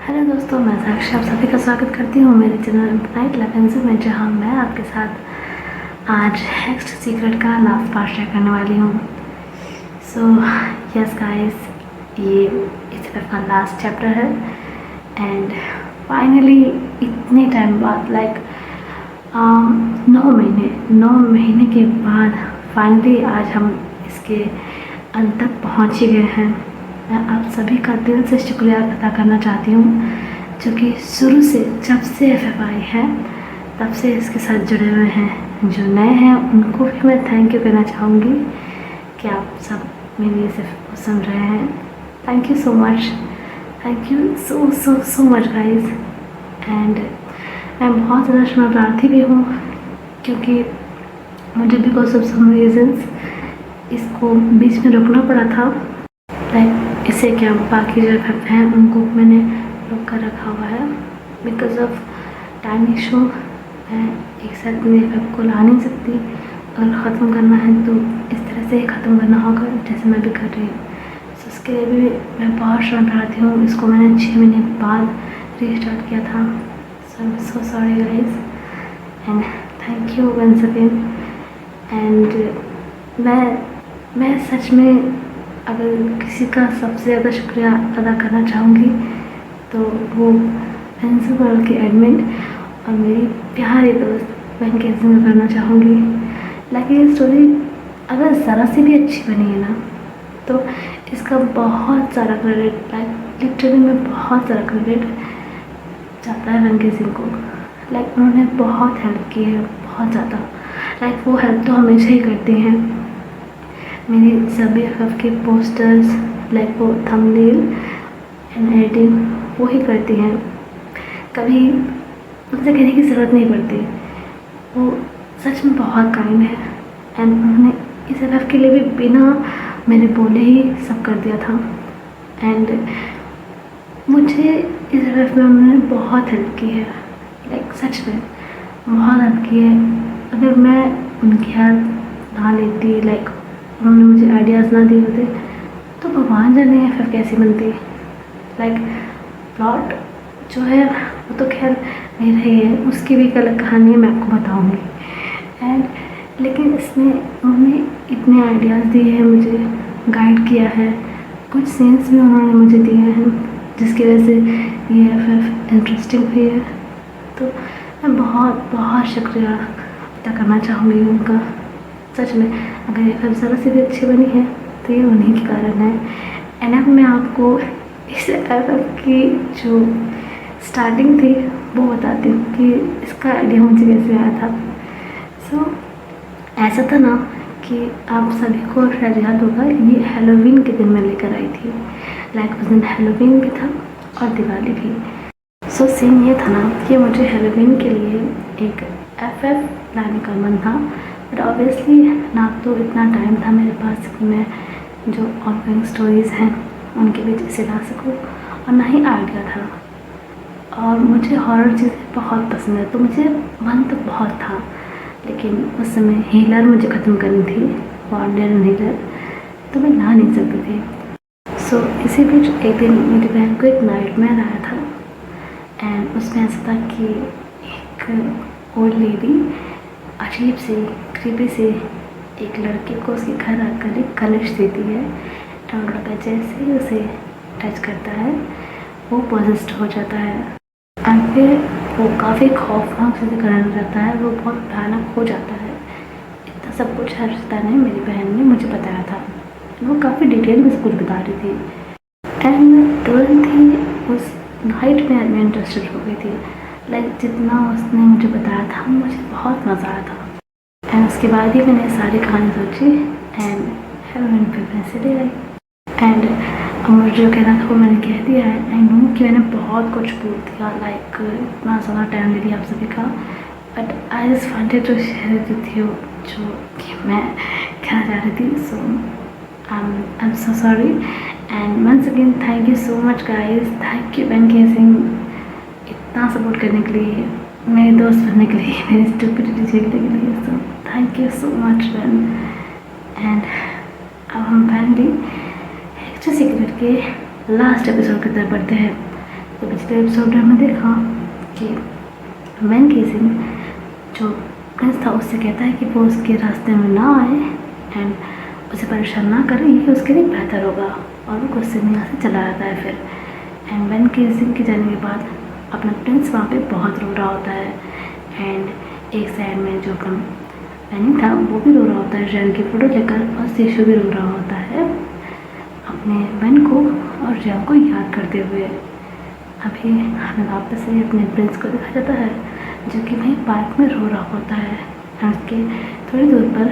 Hello दोस्तों, मैं साक्षी आप सभी का स्वागत करती हूँ मेरे चैनल इनफाइनाइट लेवेंस में, जहाँ मैं आपके साथ आज नेक्स्ट सीक्रेट का लास्ट पार्ट शेयर करने वाली हूँ। सो यस गाइस, ये इस तरह का लास्ट चैप्टर है एंड फाइनली इतने टाइम बाद लाइक 9 महीने के बाद फाइनली आज हम इसके अंत तक पहुँच ही गए हैं। मैं आप सभी का दिल से शुक्रिया अदा करना चाहती हूँ, जो कि शुरू से जब से FFI है तब से इसके साथ जुड़े हुए हैं। जो नए हैं उनको भी मैं थैंक यू कहना चाहूँगी कि आप सब मेरी इसे सुन रहे हैं। Thank you so much, thank you so so so much guys. And मैं बहुत ज़्यादा क्षमा प्रार्थी भी हूँ, क्योंकि मुझे बिकॉज ऑफ सम रीजंस इसको बीच में रोकना पड़ा था। लाइक इसे क्या बाकी जो FF हैं उनको मैंने रोक कर रखा हुआ है बिकॉज ऑफ टाइम इशू। मैं एक साथ मेरे FF को ला नहीं सकती। अगर ख़त्म करना है तो इस तरह से ही ख़त्म करना होगा जैसे मैं भी कर रही हूँ। सो उसके लिए भी मैं बहुत क्षमा प्रार्थी हूँ। इसको मैंने 6 महीने बाद रीस्टार्ट किया था। So I am so sorry guys and thank you once again. And मैं सच में अगर किसी का सबसे ज़्यादा शुक्रिया अदा करना चाहूँगी तो वो प्रिंसिपल की एडमिन और मेरी प्यारी दोस्त वेंकटेश में करना चाहूँगी। लाइक ये स्टोरी अगर ज़रा सी भी अच्छी बनी है ना, तो इसका बहुत सारा क्रेडिट, लाइक लिटरली में बहुत सारा क्रेडिट जाता है वेंकटेश सिंह को। लाइक उन्होंने बहुत हेल्प की है, बहुत ज़्यादा। लाइक वो हेल्प तो हमेशा ही करती हैं। मेरी सभी FF के पोस्टर्स, लाइक वो थंबनेल एंड एडिटिंग वो ही करती हैं। कभी उनसे कहने की ज़रूरत नहीं पड़ती। वो सच में बहुत काइंड है एंड उन्होंने इस FF के लिए भी बिना मेरे बोले ही सब कर दिया था। एंड मुझे इस FF में उन्होंने बहुत हेल्प की है। लाइक सच में बहुत हेल्प की है। अगर मैं उनकी हेल्प ना लेती, लाइक उन्होंने मुझे आइडियाज़ ना दिए होते, तो भगवान जाने FF कैसी बनती। लाइक प्लॉट जो है वो तो खैर मेरा ही है, उसकी भी एक अलग कहानी है, मैं आपको बताऊंगी। एंड लेकिन इसमें उन्होंने इतने आइडियाज़ दिए हैं, मुझे गाइड किया है, कुछ सीन्स भी उन्होंने मुझे दिए हैं जिसकी वजह से ये FF इंटरेस्टिंग हुई है। तो मैं बहुत बहुत शुक्रिया अदा करना चाहूँगी उनका। सच में अगर ये FF ज़रा से भी अच्छी बनी है तो ये उन्हीं के कारण है। एंड अब मैं आपको इस FF की जो स्टार्टिंग थी वो बताती हूँ कि इसका आइडिया मुझे कैसे आया था। सो ऐसा था ना कि आप सभी को शायद याद होगा, ये हैलोवीन के दिन मैं लेकर आई थी। लाइक उस दिन हैलोवीन भी था और दिवाली भी। सो सीन ये था ना कि मुझे हैलोवीन के लिए एक FF लाने का मन था, बट ऑब्वियसली ना तो इतना टाइम था मेरे पास कि मैं जो ऑनगोइंग स्टोरीज़ हैं उनके बीच इसे ला सकूँ, और ना ही आइडिया था। और मुझे हॉरर चीज़ें बहुत पसंद है, तो मुझे मन तो बहुत था, लेकिन उस समय हीलर मुझे ख़त्म करनी थी, वार्डन हीलर, तो मैं ला नहीं सकती थी। सो इसी बीच एक दिन मेरी बहन को एक नाइटमेयर आया था एंड उसमें ऐसा था कि एक ओल्ड लेडी अजीब से क्रीपी से एक लड़के को उसके घर आकर एक कलश देती है और लड़का जैसे ही उसे टच करता है वो पॉजेस्ड हो जाता है। और फिर वो काफ़ी खौफनाक चीज़ें करने लगता है, वो बहुत भयानक हो जाता है। इतना सब कुछ हर्षिता ने, मेरी बहन ने मुझे बताया था। वो काफ़ी डिटेल में सब कुछ बता रही थी एंड तुरंत ही उस नाइट में इंटरेस्टेड हो गई थी। लाइक जितना उसने मुझे बताया था मुझे बहुत मज़ा आया था। एंड उसके बाद ही मैंने सारी कहानी सोची एंड हेलोवीन पे पैसे ले आई। एंड मुझे जो कहना था वो मैंने कह दिया है। आई नो कि मैंने बहुत कुछ बोल दिया, लाइक इतना ज़्यादा टाइम ले लिया आप सभी का, but I just wanted to share with you जो कि मैं कहना चाह रही थी। So I am so sorry and once again thank you so much guys. Thank you Venkatesh Singh इतना सपोर्ट करने के लिए, मेरे दोस्त बनने के लिए, मेरी स्टूपिडिटी झेलने के लिए। So thank you so much when. And अब हम फाइनली एक्चुअल सीक्रेट के लास्ट एपिसोड की तरफ बढ़ते हैं। तो पिछले एपिसोड में हमने देखा कि वैन केसिंग जो प्रिंस था उससे कहता है कि वो उसके रास्ते में ना आए एंड उसे परेशान ना करे, ये उसके लिए बेहतर होगा, और वो गुस्से में यहाँ से चला जाता है फिर। एंड वैन केसिंग के जाने के बाद अपना प्रिंस वहाँ पे बहुत रो रहा होता है एंड एक साइड में जो अपना वैनी था वो भी रो रहा होता है जैन की फ़ोटो लेकर, और सेशु भी रो रहा होता है अपने वैन को और जैन को याद करते हुए। अभी हमें वापस से अपने प्रिंस को दिखाया जाता है जो कि वहीं पार्क में रो रहा होता है। उसके थोड़ी दूर पर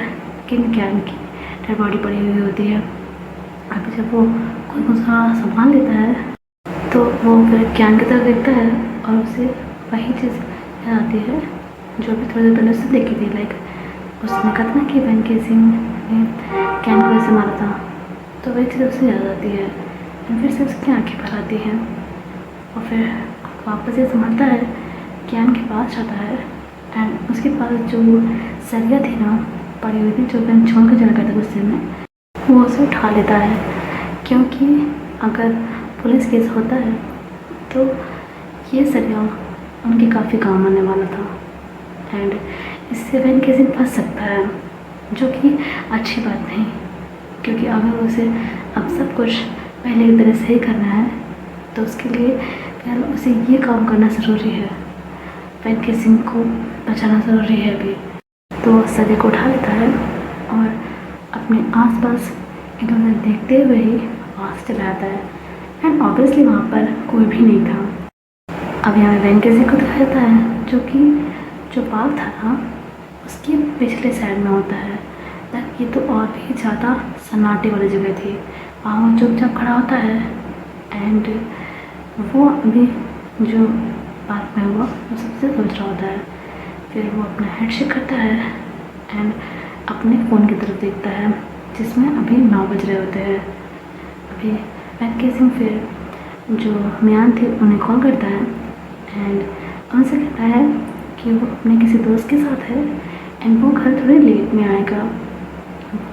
किन कैन की डेड बॉडी पड़ी हुई होती है। अभी जब वो खुद को थोड़ा संभाल लेता है तो वो फिर कैन की तरफ देखता है और उसे वही चीज़ याद आती है जो भी थोड़ी देर पहले उससे देखी थी। लाइक उसने कहा था ना कि वैन केसिंग ने कैन को ऐसे मारा था, तो वही चीज़ उसे याद आती है। फिर से उसकी आँखें भर आती हैं और फिर वापस ये संभालता है, कैन के पास जाता है एंड उसके पास जो सरिया थी ना पड़ी हुई थी जो वैन छोड़ कर चला गया था गुस्से में, वो उसे उठा लेता है क्योंकि अगर पुलिस केस होता है तो ये सरिया उनके काफ़ी काम आने वाला था एंड इससे वैन केसिंग फंस सकता है, जो कि अच्छी बात नहीं, क्योंकि अगर उसे अब सब कुछ पहले की तरह सही करना है तो उसके लिए पहले उसे ये काम करना ज़रूरी है, वैन केसिंग को बचाना ज़रूरी है अभी। तो सरिया को उठा लेता है और अपने आसपास इधर उधर देखते हुए ही वहाँ से चला जाता है एंड ऑब्वियसली वहाँ पर कोई भी नहीं था। अब यहाँ वैन केसिंग को दिखाया जाता है जो कि जो पार्क था ना उसके पिछले साइड में होता है। ये तो और भी ज़्यादा सन्नाटे वाली जगह थी, वहाँ वो चुपचाप खड़ा होता है एंड वो अभी जो पार्क में हुआ वो सबसे सोच रहा होता है। फिर वो अपना हेड शेक करता है एंड अपने फ़ोन की तरफ देखता है जिसमें अभी 9 बज रहे होते हैं। अभी वैन केसिंग फिर जो मियान थे उन्हें कॉल करता है एंड उनसे कहता है कि वो अपने किसी दोस्त के साथ है एंड वो घर थोड़ी लेट में आएगा,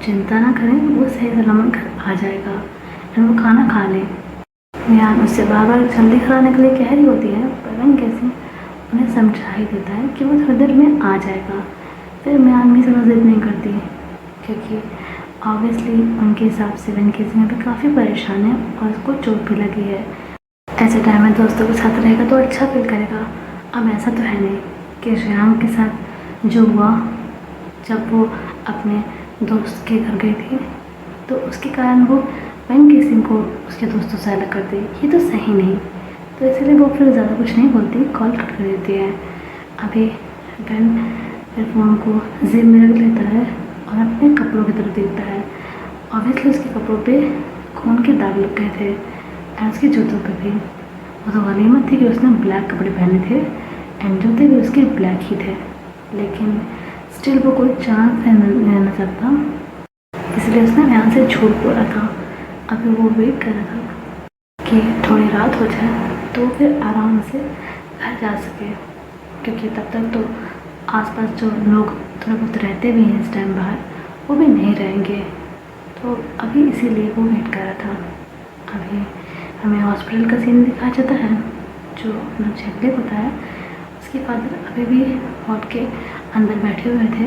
चिंता ना करें, वो सही सलामत घर आ जाएगा एंड वो खाना खा ले। मियान उससे बार बार जल्दी कराने के लिए कह रही होती है, पर वैन केसिंग उन्हें समझा ही देता है कि वो थोड़ी देर में आ जाएगा। फिर मियान भी ज़्यादा जिद नहीं करती क्योंकि ऑब्वियसली उनके हिसाब से वैन केसिंग अभी काफ़ी परेशान है और उसको चोट भी लगी है। ऐसे टाइम में दोस्तों के साथ रहेगा तो अच्छा फील करेगा। अब ऐसा तो है नहीं कि श्रेयांग के साथ जो हुआ जब वो अपने दोस्त के घर गई थी तो उसके कारण वो वैन केसिंग को उसके दोस्तों से अलग कर दी, ये तो सही नहीं। तो इसलिए वो फिर ज़्यादा कुछ नहीं बोलती, कॉल कट कर देती है। अभी वैन फिर फ़ोन को जेब में रख लेता है और अपने कपड़ों की तरफ देखता है। ऑब्वियसली उसके कपड़ों पे खून के दाग लग गए थे एंड उसके जूतों पे भी। वो तो गनीमत थी कि उसने ब्लैक कपड़े पहने थे एंड जूते भी उसके ब्लैक ही थे, लेकिन स्टिल वो कोई चांस नहीं ना सकता, इसलिए उसने यहाँ से झूठ बोला था। अभी वो वेट कर रहा था कि थोड़ी रात हो जाए तो फिर आराम से घर जा सके, क्योंकि तब तक तो आसपास जो लोग थोड़ा बहुत रहते भी हैं इस टाइम बाहर वो भी नहीं रहेंगे। तो अभी इसीलिए वो वेट कर रहा था। अभी हमें हॉस्पिटल का सीन दिखाया जाता है जो अपना झगड़े होता है। उसके फादर अभी भी हॉट के अंदर बैठे हुए थे,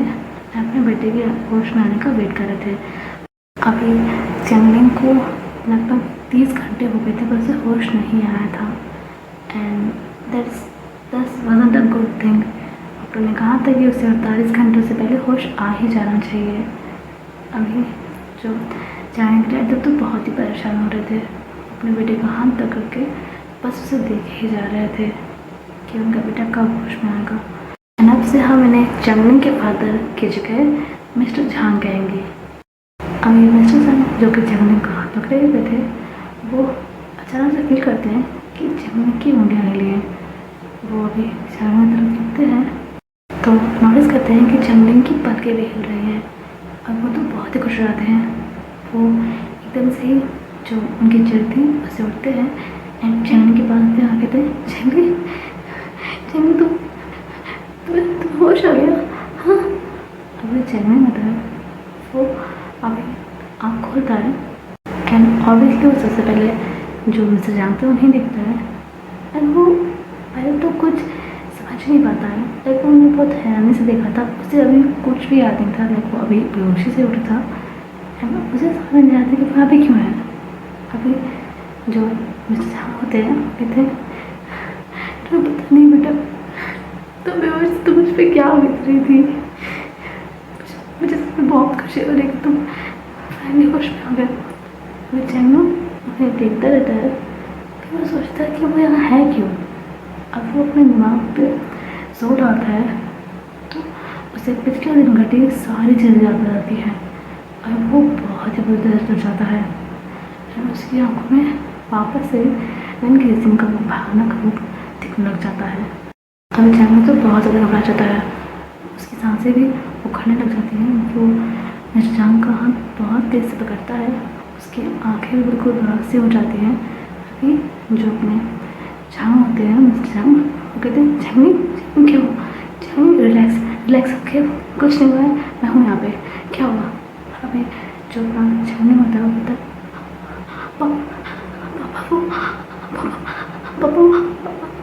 अपने बेटे के होश में आने का वेट कर रहे थे। अभी चैनलिंग को लगभग 30 घंटे हो गए थे पर उसे होश नहीं आया था and that's wasn't a good thing. Doctor ने कहा था कि उसे 48 घंटों से पहले होश आ ही जाना चाहिए। अभी जो जाने के लिए तो बहुत ही परेशान हो रहे थे, अपने बेटे का हाथ पकड़ के बस उसे देख ही जा रहे थे कि उनका बेटा कब होश में आएगा। अब से हम इन्हें चैनलिंग के फादर की जगह मिस्टर झांग कहेंगे। अभी मिस्टर झांग जो कि चैनलिंग का हाथ पकड़े हुए थे वो अचानक से फील करते हैं कि चैनलिंग की उंगलियाँ हिली हैं। वो अभी चारों तरफ देखते हैं तो नोटिस करते हैं कि चैनलिंग की पलकें भी हिल रही हैं और वो तो बहुत ही खुश रहते हैं। वो एकदम से ही जो उनकी चिड़ थी उससे उठते हैं एंड चैनलिंग के पास भी आके थे, चैनलिंग तुम होश आ गया? हाँ, अभी चैनलिंग होता है वो अभी आँख खोलता है एंड ऑब्वियसली वो सबसे पहले जो मिस्टर जानते हैं उन्हें देखता है एंड कुछ समझ नहीं पाता है। लाइक मैंने बहुत हैरानी से देखा था, उसे अभी कुछ भी याद नहीं था। लाइक वो अभी बेहोशी से उठा था एंड मुझे समझ नहीं आता कि वहाँ पे क्यों है। अभी जो मिस्टर झा होते हैं कहते हैं तो पता नहीं बेटा तो बेहोश तुम मुझ पर क्या बीत रही थी। मुझे बहुत खुशी हो रही कि तुम फाइनली होश में हो गए। मैं चैनो उन्हें देखता रहता है तो मैं सोचता है कि वो यहाँ है क्यों। अब वो अपने दिमाग पे जोर डालता है तो उसे पिछले दिन घटी सारी चीज़ें याद आ जाती हैं और वो बहुत ही बुरी तरह से जाता है और उसकी आंखों में वापस से वैन हेल्सिंग का वो भयानक रूप दिखने लग जाता है। अब चैनो तो बहुत ज़्यादा घबरा जाता है, उसकी सांसें भी उखड़ने लग जाती हैं। वो मिस्टर झांग का हाथ बहुत तेज़ से पकड़ता है, उसकी आंखें भी बिल्कुल बराबर से हो जाती हैं। अभी जो अपने झांग होते हैं मिस्टर झांग वो कहते हैं झांगनी क्या हुआ, झांगनी रिलैक्स रिलैक्स ओके कुछ नहीं हुआ है, मैं हूँ यहाँ पे, क्या हुआ। अभी जो अपना झांगनी होता है वो कहता है पापा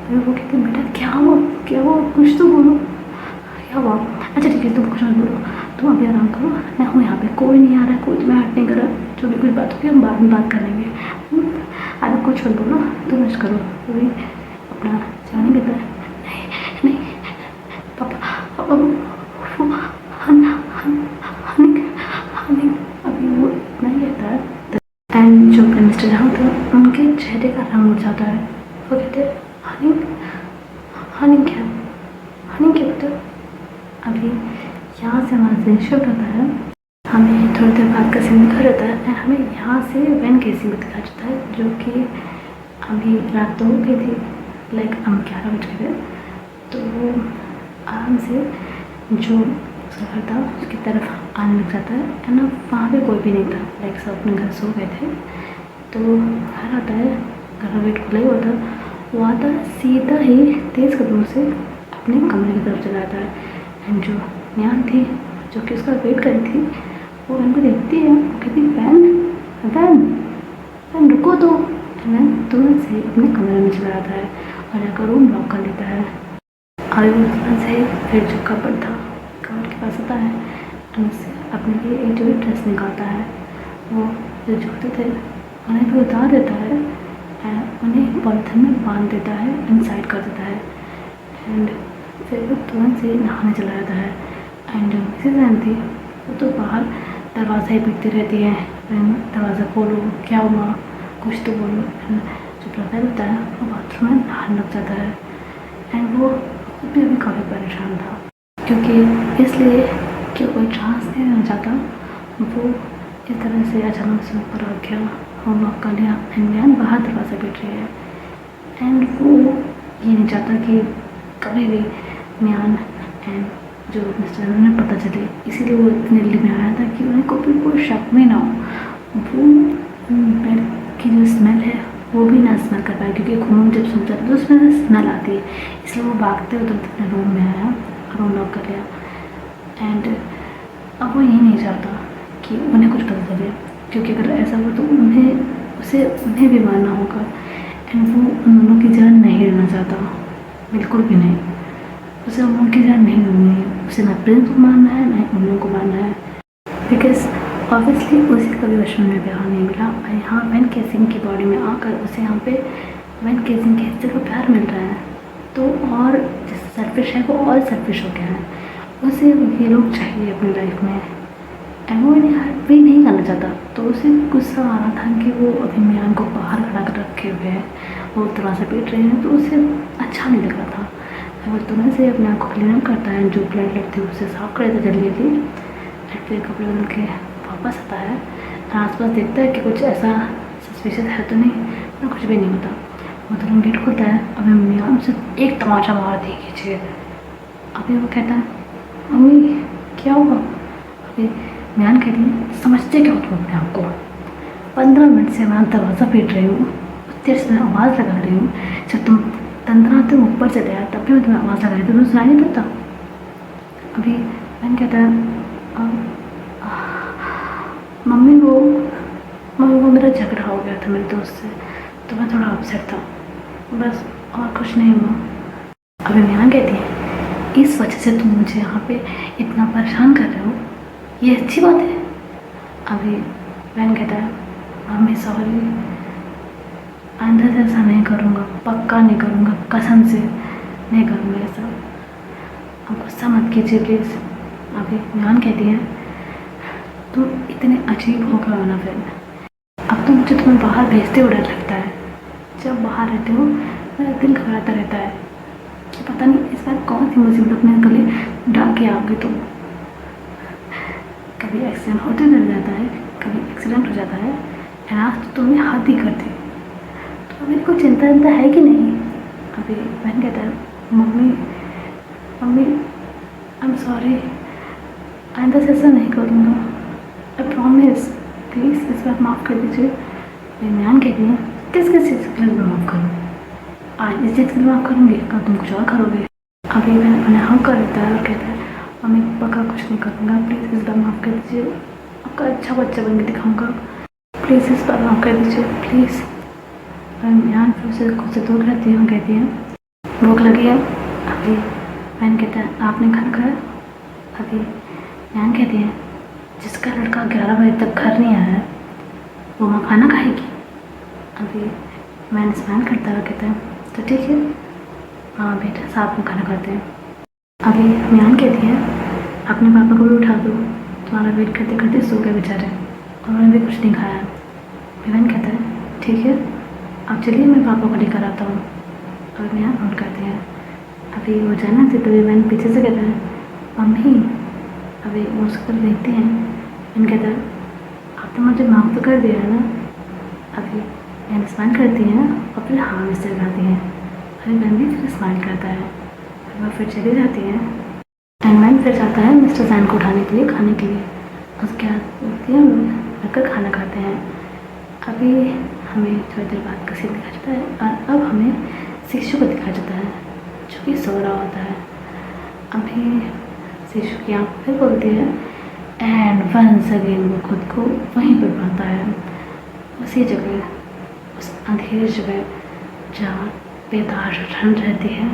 वो कहते हैं बेटा क्या हुआ कुछ तो बोलो क्या हुआ। अच्छा ठीक है तुम कुछ मत बोलो, तुम अभी आराम करो, मैं हूँ यहाँ पे, कोई नहीं आ रहा है, कोई तुम्हें हर्ट नहीं कर रहा। जो भी कुछ बात होगी हम बाद में बात कर लेंगे, अभी कुछ मत बोलो, तुम रेस्ट करो। अभी अपना जाने कहता है नहीं नहीं पापा पापा हनी अभी वो नहीं कहता है। एंड जो अपने मिस्टर जहाँ थे उनके चेहरे का रंग उड़ जाता है। वो कहते हैं हनी हनी क्या बेटा। अभी यहाँ से हमारा सीन शूट होता है, हमें थोड़ी देर बाद का सीन दिखा जाता है एंड हमें यहाँ से वैन केसिंग को दिखा जाता है जो कि अभी रात तो हो गई थी, लाइक हम 11 बज गए थे। तो वो आराम से जो उसका घर था उसकी तरफ आने लग जाता है एंड वहाँ पे कोई भी नहीं था, लाइक सब अपने घर सो गए थे। तो घर आता है, घर का गेट खुला ही हुआ था, वो आता है सीधा ही तेज़ कदमों से अपने कमरे की तरफ चला जाता है। एंड जो न्यान थी जो कि उसका वेट कर रही थी वो वैन को देखती है, वो कहती वैन वैन वैन रुको तो। वैन तुरंत से अपने कमरे में चला जाता है और जाकर रूम लॉक कर लेता है। आगे वो तुरंत से फिर जो कपड़ था कपड़ के पास आता है और उससे अपने लिए एक जो ड्रेस निकालता है, वो जो जूते थे उन्हें भी उतार देता है एंड उन्हें पॉलिथीन में बांध देता है, इनसाइड कर देता है। एंड फिर वो तुरंत से नहाने चला जाता है। एंड जो मिसेज एन थी वो तो बाहर दरवाज़ा ही पीटती रहती है, दरवाज़ा खोलो क्या हुआ कुछ तो बोलो। एंड जो ब्रदर होता है वो बाथरूम में नहाने लग जाता है एंड वो खुद भी अभी काफ़ी परेशान था क्योंकि इसलिए कि कोई चांस नहीं देना चाहता। वो इस तरह से अचानक से ऊपर आ गया और लॉक कर लिया एंड नैन बाहर दरवाज़ा पीट रही है एंड वो ये नहीं चाहता कि कभी भी न्यान एंड जो मिस्टर उन्हें पता चले, इसीलिए वो इतने जल्दी में आया था कि उन्हें कोई शक में ना हो। वो बेड की जो स्मेल है वो भी ना स्मेल कर पाए क्योंकि खून जब सूख जाता है तो उसमें से स्मेल आती है, इसलिए वो भागते हुए तुरंत अपने रूम में आया और रूम लॉक कर लिया। एंड अब वो ये नहीं चाहता कि उन्हें कुछ पता चले क्योंकि अगर ऐसा हो तो उन्हें भी मारना होगा एंड वो उन दोनों की जान नहीं लेना चाहता, बिल्कुल भी नहीं। उसे उन लोगों की जान नहीं लेनी है, उसे ना प्रिंस को मारना है ना उन लोगों को मारना है बिकॉज ऑब्वियसली उसे कभी बचपन में प्यार नहीं मिला और यहाँ वैन केसिंग की बॉडी में आकर उसे यहाँ पे वैन केसिंग के हिस्से का प्यार मिल रहा है तो और जिस सेल्फिश है वो और सेल्फिश हो गया है। उसे ये लोग चाहिए अपनी लाइफ में एंड वो इन्हें हर्ट भी नहीं करना चाहता। तो उसे गुस्सा आ रहा था कि वो अभी मियान को बाहर खड़ा कर रखे हुए हैं, वो दरवाज़ा पीट रहे हैं, तो उसे अच्छा नहीं लग रहा था। वो तुरंत से अपने आप को क्लीन अप करता है, जो ब्लड लगती है उसे साफ कर देता जल्दी जल्दी एंड फिर कपड़े बदल के वापस आता है। आसपास देखता है कि कुछ ऐसा सस्पिशियस है तो नहीं, ना कुछ भी नहीं होता। वो तुरंत गेट खुलता है, अभी मियान उसे एक तमाचा मार दी खींचे। अभी वो कहता है मम्मी क्या हुआ। अभी मियान कहती है समझते क्या हो तुम अपने आप को, 15 मिनट से मैं दरवाज़ा पीट रही हूँ, तेरे से मैं आवाज़ लगा रही हूँ, जब तुम तंद्रा तुम ऊपर चले आया तब भी मैं तुम्हें आवाज़ लगा रही थी, तुम्हें सुनाई नहीं पड़ता। अभी मैंने कहता है मम्मी वो मेरा झगड़ा हो गया था मेरे दोस्त से तो मैं थोड़ा अपसेट था, बस और कुछ नहीं हुआ। अभी मियाँ कहती है इस वजह से तुम मुझे यहाँ पे इतना परेशान कर रहे हो, ये अच्छी बात है। अभी बहन कहता है मम्मी सॉरी, आइंदा से ऐसा नहीं करूँगा, पक्का नहीं करूँगा, कसम से नहीं करूँगा ऐसा, अब गुस्सा मत कीजिए प्लीज़। अभी मियाँ कहती है तुम इतने अजीब हो गए हो ना फिर, अब तो मुझे तुम्हें बाहर भेजते हुए डर लगता है। जब बाहर रहते हो मेरा दिल घबराता रहता है कि पता नहीं इस बार कौन सी मुसीबत अपने गले डाल के आओगे तुम। कभी एक्सीडेंट होते डर जाता है, कभी एक्सीडेंट हो जाता है, और आज तो तुमने हाथ ही कर दी, तो मेरी कोई चिंता है कि नहीं। अभी बहन कहता है mummy mummy I am sorry, आइंदा से ऐसा नहीं करूँगा, आई प्रॉमिस, प्लीज़ इस बार माफ़ कर दीजिए। मेरी मैम कहती है किस किस चीज़ के लिए माफ़ करूँ, आज इस चीज़ के लिए माफ़ करूँगी, कल तुम कुछ और करोगे। अभी मैंने अपने हाँ कर देता है और कहता है मम्मी पक्का कुछ नहीं करूँगा, प्लीज़ इस बार माफ़ कर दीजिए, आपका अच्छा बच्चा बन के दिखाऊँगा, प्लीज़ इस बार माफ़ कर दीजिए प्लीज़। मैम फिर से खुद से दूर रहती है और कहती है भूख लगी है। अभी मैम कहता है आपने खाना खाया। अभी मैम कहती है जिसका लड़का 11 बजे तक घर नहीं आया है वो माँ खाना खाएगी। अभी मैंने स्माइल करता हुआ कहता है तो ठीक है हाँ बेटा साथ में खाना खाते हैं। अभी म्यान कहती है अपने पापा को भी उठा दो, तुम्हारा वेट करते करते सो गए बेचारे, उन्होंने भी कुछ नहीं खाया। विवन कहता है ठीक है अब चलिए मैं पापा को लेकर आता हूँ। और म्यान फोन करते हैं। अभी वो जाना थी तो विवन पीछे से कहता है मम्मी। अभी वो उसको देखते हैं, विवन कहता है आपने मुझे माफ़ तो कर दिया है ना। अभी मैंने स्माइल करती है और फिर हाँ में से लगाती है। अभी मैन भी फिर स्माइल करता है, वह फिर चली जाती है। एंड मैन फिर जाता है मिस्टर जैन को उठाने के लिए खाने के लिए। उसके बाद उठती है रखकर खाना खाते हैं। अभी हमें थोड़ी देर बाद का सीन दिखा जाता है और अब हमें शिशु को दिखाया जाता है जो कि सो रहा होता है। अभी शिशु की आँख फिर खोलती है एंड वंस अगेन वो खुद को वहीं पर पाता है, उसी जगह, उस अंधेरी जगह जहाँ बेताज ठंड रहती है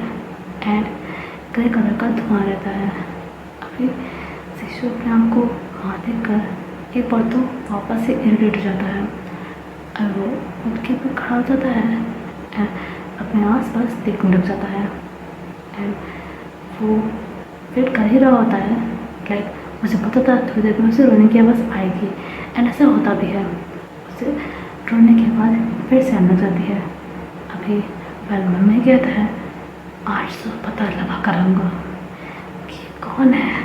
एंड ग्रे कलर का धुआं रहता है। अभी शिशु अपने आप को वहाँ देख कर एक बार तो वापस से इरिटेट हो जाता है और वो उठ के ऊपर खड़ा हो जाता है एंड अपने आसपास देखने लग जाता है एंड वो वेट कर ही रहा होता है। लाइक मुझे पता था थोड़ी देर में उसे रोने की आवाज़ आएगी एंड ऐसा होता भी है, उसे रोने के बाद फिर से आना जाती है। अभी वह मन में कहता है आज तो पता लगा कर आऊँगा कि कौन है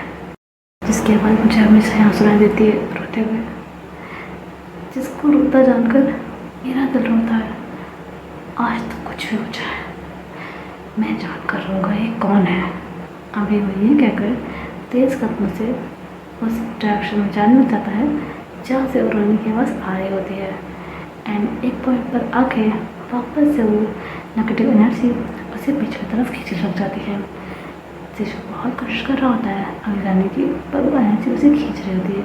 जिसकी आवाज़ मुझे हमेशा यहाँ सुनाई देती है रोते हुए, जिसको रोता जानकर मेरा दिल रोता है। आज तो कुछ भी हो जाए मैं जान कर रहूँगा ये कौन है। अभी वो ये कहकर तेज़ कदमों से उस डायरेक्शन में जाने जाता है जहाँ से वो रोने की आवाज़ आ रही होती है एंड एक पॉइंट पर आके वापस से वो नेगेटिव एनर्जी उसे पीछे की तरफ खींचने लग जाती है। शिशु बहुत कोशिश कर रहा होता है आगे जाने की, पर वो एनर्जी उसे खींच रही होती है,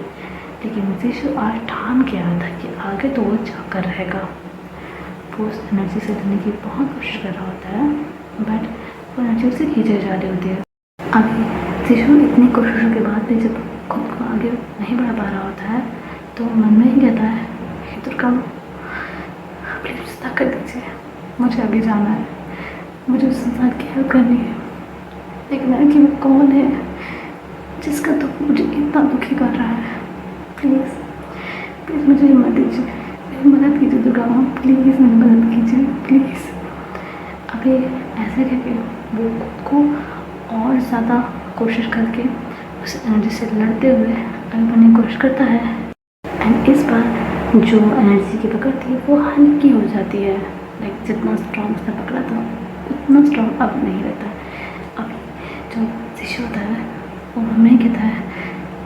लेकिन शिशु आज ठान के आया था कि आगे तो वो जाकर रहेगा। वो उस एनर्जी से लेने की बहुत कोशिश कर रहा होता है बट वो एनर्जी उसे खींचे जा रही होती है। अभी शिशु इतनी कोशिशों के बाद भी जब खुद को आगे नहीं बढ़ा पा रहा होता है तो मन में ही कहता है हे दुर्गा प्लीज़ ताकत दीजिए, मुझे आगे जाना है, मुझे उस इंसान की हेल्प करनी है, देखना है कि वो कौन है जिसका दुख मुझे इतना दुखी कर रहा है। प्लीज़ प्लीज़ मुझे हिम्मत दीजिए, मेरी मदद कीजिए दुर्गा माँ, प्लीज़ मेरी मदद कीजिए प्लीज़। अभी ऐसे करके वो खुद को और ज़्यादा कोशिश करके उस एनर्जी से लड़ते हुए आगे बढ़ने की कोशिश करता है एंड इस बार जो एनर्जी की पकड़ थी वो हल्की हो जाती है। लाइक जितना स्ट्रॉन्ग उसने पकड़ा था उतना स्ट्रॉन्ग अब नहीं रहता। अभी जो शिशु होता है वो हमें कहता है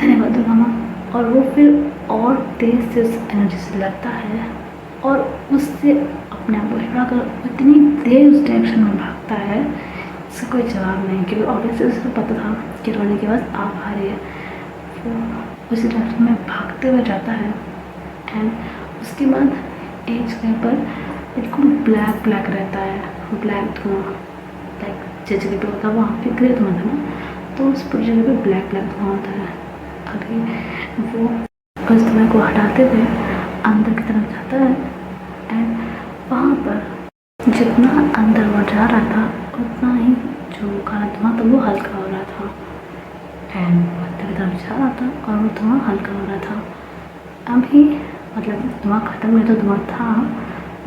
धन्यवाद दुर्गा माँ, और वो फिर और तेज़ से उस एनर्जी से लड़ता है और उससे अपने आप को छुड़ाकर इतनी तेज़ उस डायरेक्शन में भागता है इसका कोई जवाब नहीं, क्योंकि ऑब्वियसली उसे पता था कि रोने की आवाज़ आ रही है। वो उसी डायरेक्शन में भागते हुए जाता है एंड उसके बाद एक जगह पर बिल्कुल ब्लैक रहता है, ब्लैक धुआं, लाइक जिस जगह पे होता है वहाँ पे ग्रे धुआं था ना, तो उस पूरी जगह पे ब्लैक ब्लैक धुआं होता है। अभी वो उस धुएँ को हटाते हुए अंदर की तरफ जाता है एंड वहाँ पर जितना अंदर वो जा रहा था उतना ही जो काला धुआं था वो हल्का हो रहा था एंड अंदर की तरफ जा रहा था और वो धुआं हल्का हो रहा था। अभी मतलब धुआं ख़त्म में तो धुआं था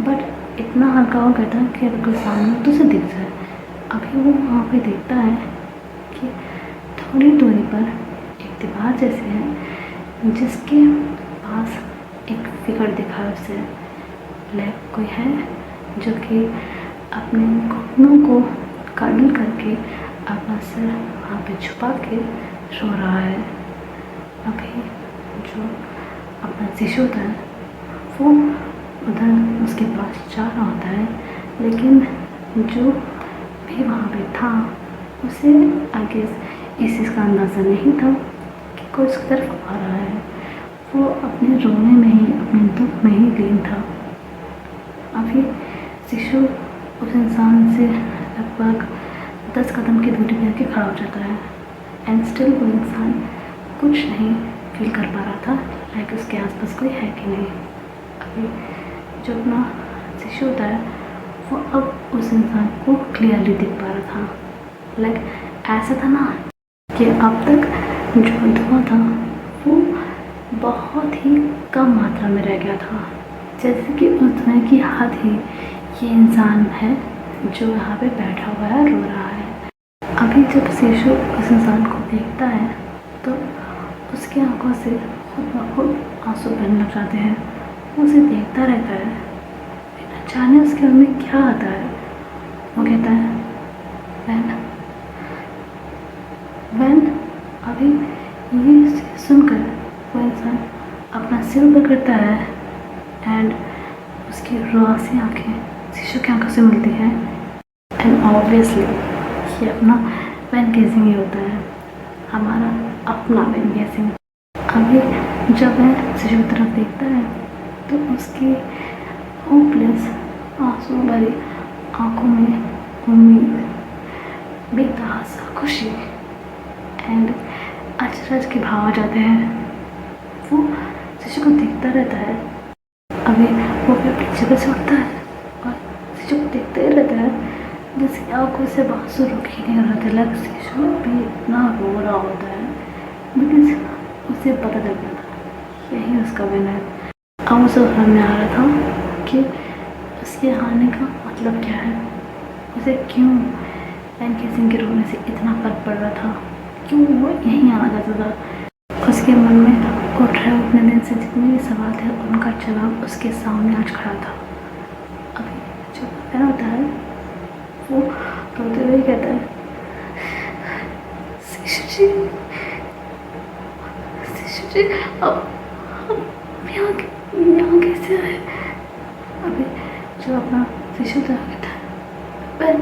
बट इतना हल्का हो गया था कि अगर कोई सामने तो उसे दिख जाए। अभी वो वहाँ पे देखता है कि थोड़ी दूरी पर एक दीवार जैसी है जिसके पास एक फिगर दिखा है उसे। लाइक कोई है जो कि अपने घुटनों को कडल करके अपना सिर वहाँ पे छुपा के सो रहा है। अभी जो अपना शिशु था वो उधर उसके पास जा रहा होता है, लेकिन जो भी वहाँ पे था उसे आगे इस चीज़ का अंदाज़ा नहीं था कि कोई उसकी तरफ आ रहा है। वो अपने रोने में ही, अपने दुख में ही लीन था। अभी शिशु उस इंसान से लगभग 10 कदम की दूरी पर आके खड़ा हो जाता है एंड स्टिल वो इंसान कुछ नहीं फील कर पा रहा था, लाइक उसके आसपास कोई है कि नहीं। अभी जो अपना शिशु होता है वो अब उस इंसान को क्लियरली दिख पा रहा था। लाइक ऐसा था ना कि अब तक जो धुआं था वो बहुत ही कम मात्रा में रह गया था, जैसे कि उस धुएं की हद ही ये इंसान है जो यहाँ पे बैठा हुआ है, रो रहा है। अभी जब शिशु उस इंसान को देखता है तो उसकी आंखों से खुद ब खुद आंसू बहने लग जाते हैं। वो उसे देखता रहता है, बिना जाने उसके मन में क्या आता है। वो कहता है वैन। अभी ये सुनकर वो इंसान अपना सिर पकड़ता है एंड उसकी रोआसी आँखें शिशु की आंखों से मिलती हैं एंड ऑब्वियसली ये अपना वैन गेजिंग ही होता है, हमारा अपना वैन गेजिंग। अभी जब वह शिशु की तरफ देखता है तो उसकी होपलेस आंसू भरी आँखों में उम्मीद, बेतहासा खुशी एंड अचरज के भाव आ जाते हैं। वो शिशु को देखता रहता है। अभी वो भी अपनी जगह से उठता है और शिशु को देखते ही रहता है, जिसकी आंखों से आंसू रुक ही नहीं रहा था। लग शिशु भी इतना रो रहा होता है बिकॉज उसे पता लग गया था यही उसका वैन है। अब उसे समझ में आ रहा था कि उसके आने का मतलब क्या है, उसे क्यों वैन गेजिंग के रोने से इतना फर्क पड़ रहा था, क्यों वो यहीं आना चाहता था। उसके मन में उठ रहे उतने दिन से जितने भी सवाल थे उनका जवाब उसके सामने आज खड़ा था। अभी जो वैन होता है वो रोते हुए कहता है शिशु जी अब यहाँ कैसे आए। अभी जो अपना शिशु था कहता है वैन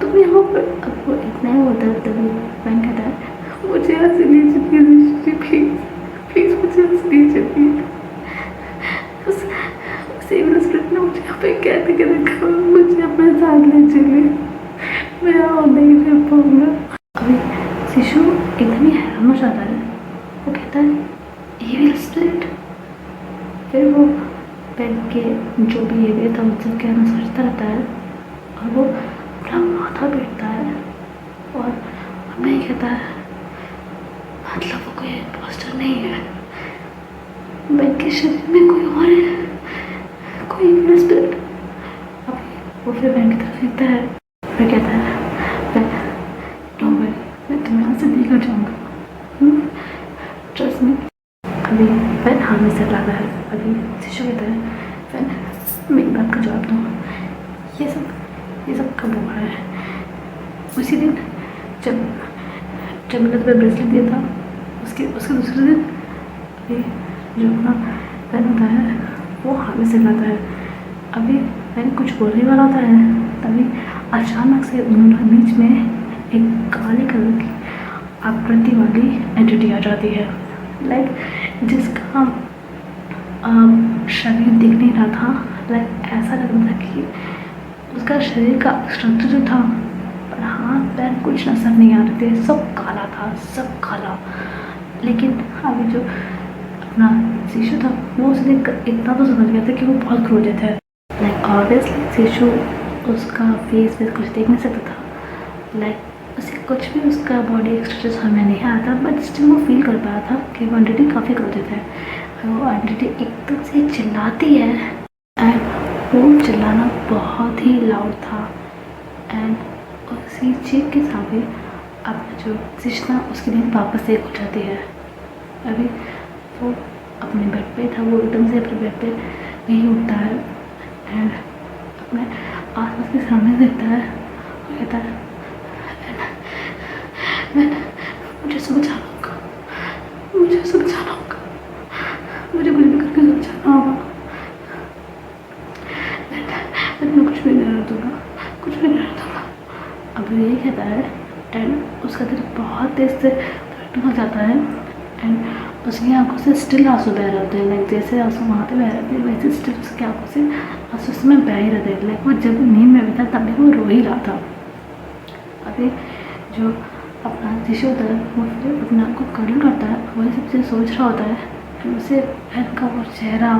तुम यहाँ पर। अब वो इतना ही होता है तभी वैन कहता है मुझे यहाँ से नीचे प्लीज मुझे यहाँ से नीचे प्लीज। उस स्पिरिट ने मुझे यहाँ पे कैद के रखा, मुझे अपने साथ ले चले, मैं यहाँ नहीं रह पाऊँगा। अभी शिशु एकदम ही हैरान हो जाता है। वो कहता है एविल स्पिरिट। फिर वो बेड के जो भी एरिया था उससे कहना सोचता रहता है और वो अपना माथा पीटता है और हमें ही कहता है मतलब वो कोई इम्पोस्टर नहीं है, बेड के शरीर में कोई और है, कोई एविल स्पिरिट। अभी वो फिर बेड की तरफ देखता है, फिर कहता है डोंट वरी, मैं तुम्हें यहाँ से लेकर जाऊँगा, ट्रस्ट मी। अभी वैन हाँ में सिर लाता है। अभी शिशु कहता है वैन मेरी बात का जवाब दो, ये सब कब हुआ है। उसी दिन जब मैंने तुम्हें ब्रेसलेट दिया था उसके दूसरे दिन अभी जो अपना वैन होता है वो हाँ में सिर लाता है। अभी वैन कुछ बोलने वाला होता है तभी अचानक से उनके बीच में एक काले कलर की आकृति वाली एंटिटी आ जाती है, लाइक जिसका शरीर दिख नहीं रहा था। लाइक ऐसा लग रहा था कि उसका शरीर का स्ट्रक्चर जो था, पर हाथ पैर कुछ नजर नहीं आ रहे थे, सब काला था, सब काला। लेकिन अभी जो अपना शिशु था वो उसने इतना तो समझ गया था कि वो बहुत क्रोधित है। लाइक ऑब्वियसली शिशु उसका फेस वेस कुछ देख नहीं सकता था, लाइक उसे कुछ भी उसका बॉडी एक्सप्रेशन समझ में नहीं आया था, बट स्टिल वो फील कर पाया था कि वो एंटिटी काफ़ी क्रोधित है। वो एंटिटी एकदम से चिल्लाती है एंड वो चिल्लाना बहुत ही लाउड था। एंड उसी चीख के साथ ही अपना जो शिशु उसकी नींद वापस से खुल जाती है। अभी वो अपने बेड पे था, वो एकदम से अपने बेड पे नहीं उठता है एंड अपने आसपास के सामने देखता है और कहता है मुझे सब बचाना होगा, मुझे सब बचाना होगा, मुझे कुछ भी करके बचाना होगा, मैं कुछ भी नहीं रहने दूँगा, कुछ भी नहीं रहने दूँगा। अब यही कहता है एंड उसका दिल बहुत तेज़ से धड़कन हो जाता है एंड उसकी आंखों से स्टिल आंसू बह रहे होते हैं। लाइक जैसे आंसू वहाँ पे बह रहे थे वैसे स्टिल उसकी आंखों से आंसू उसमें बह ही रहे थे। लाइक वो जब नींद में भी था तभी वो रो ही रहा था। अभी जो अपना शिशु होता है वो फिर अपने आप को कर्ल करता है, वही सबसे सोच रहा होता है। फिर उसे बहन का वो चेहरा,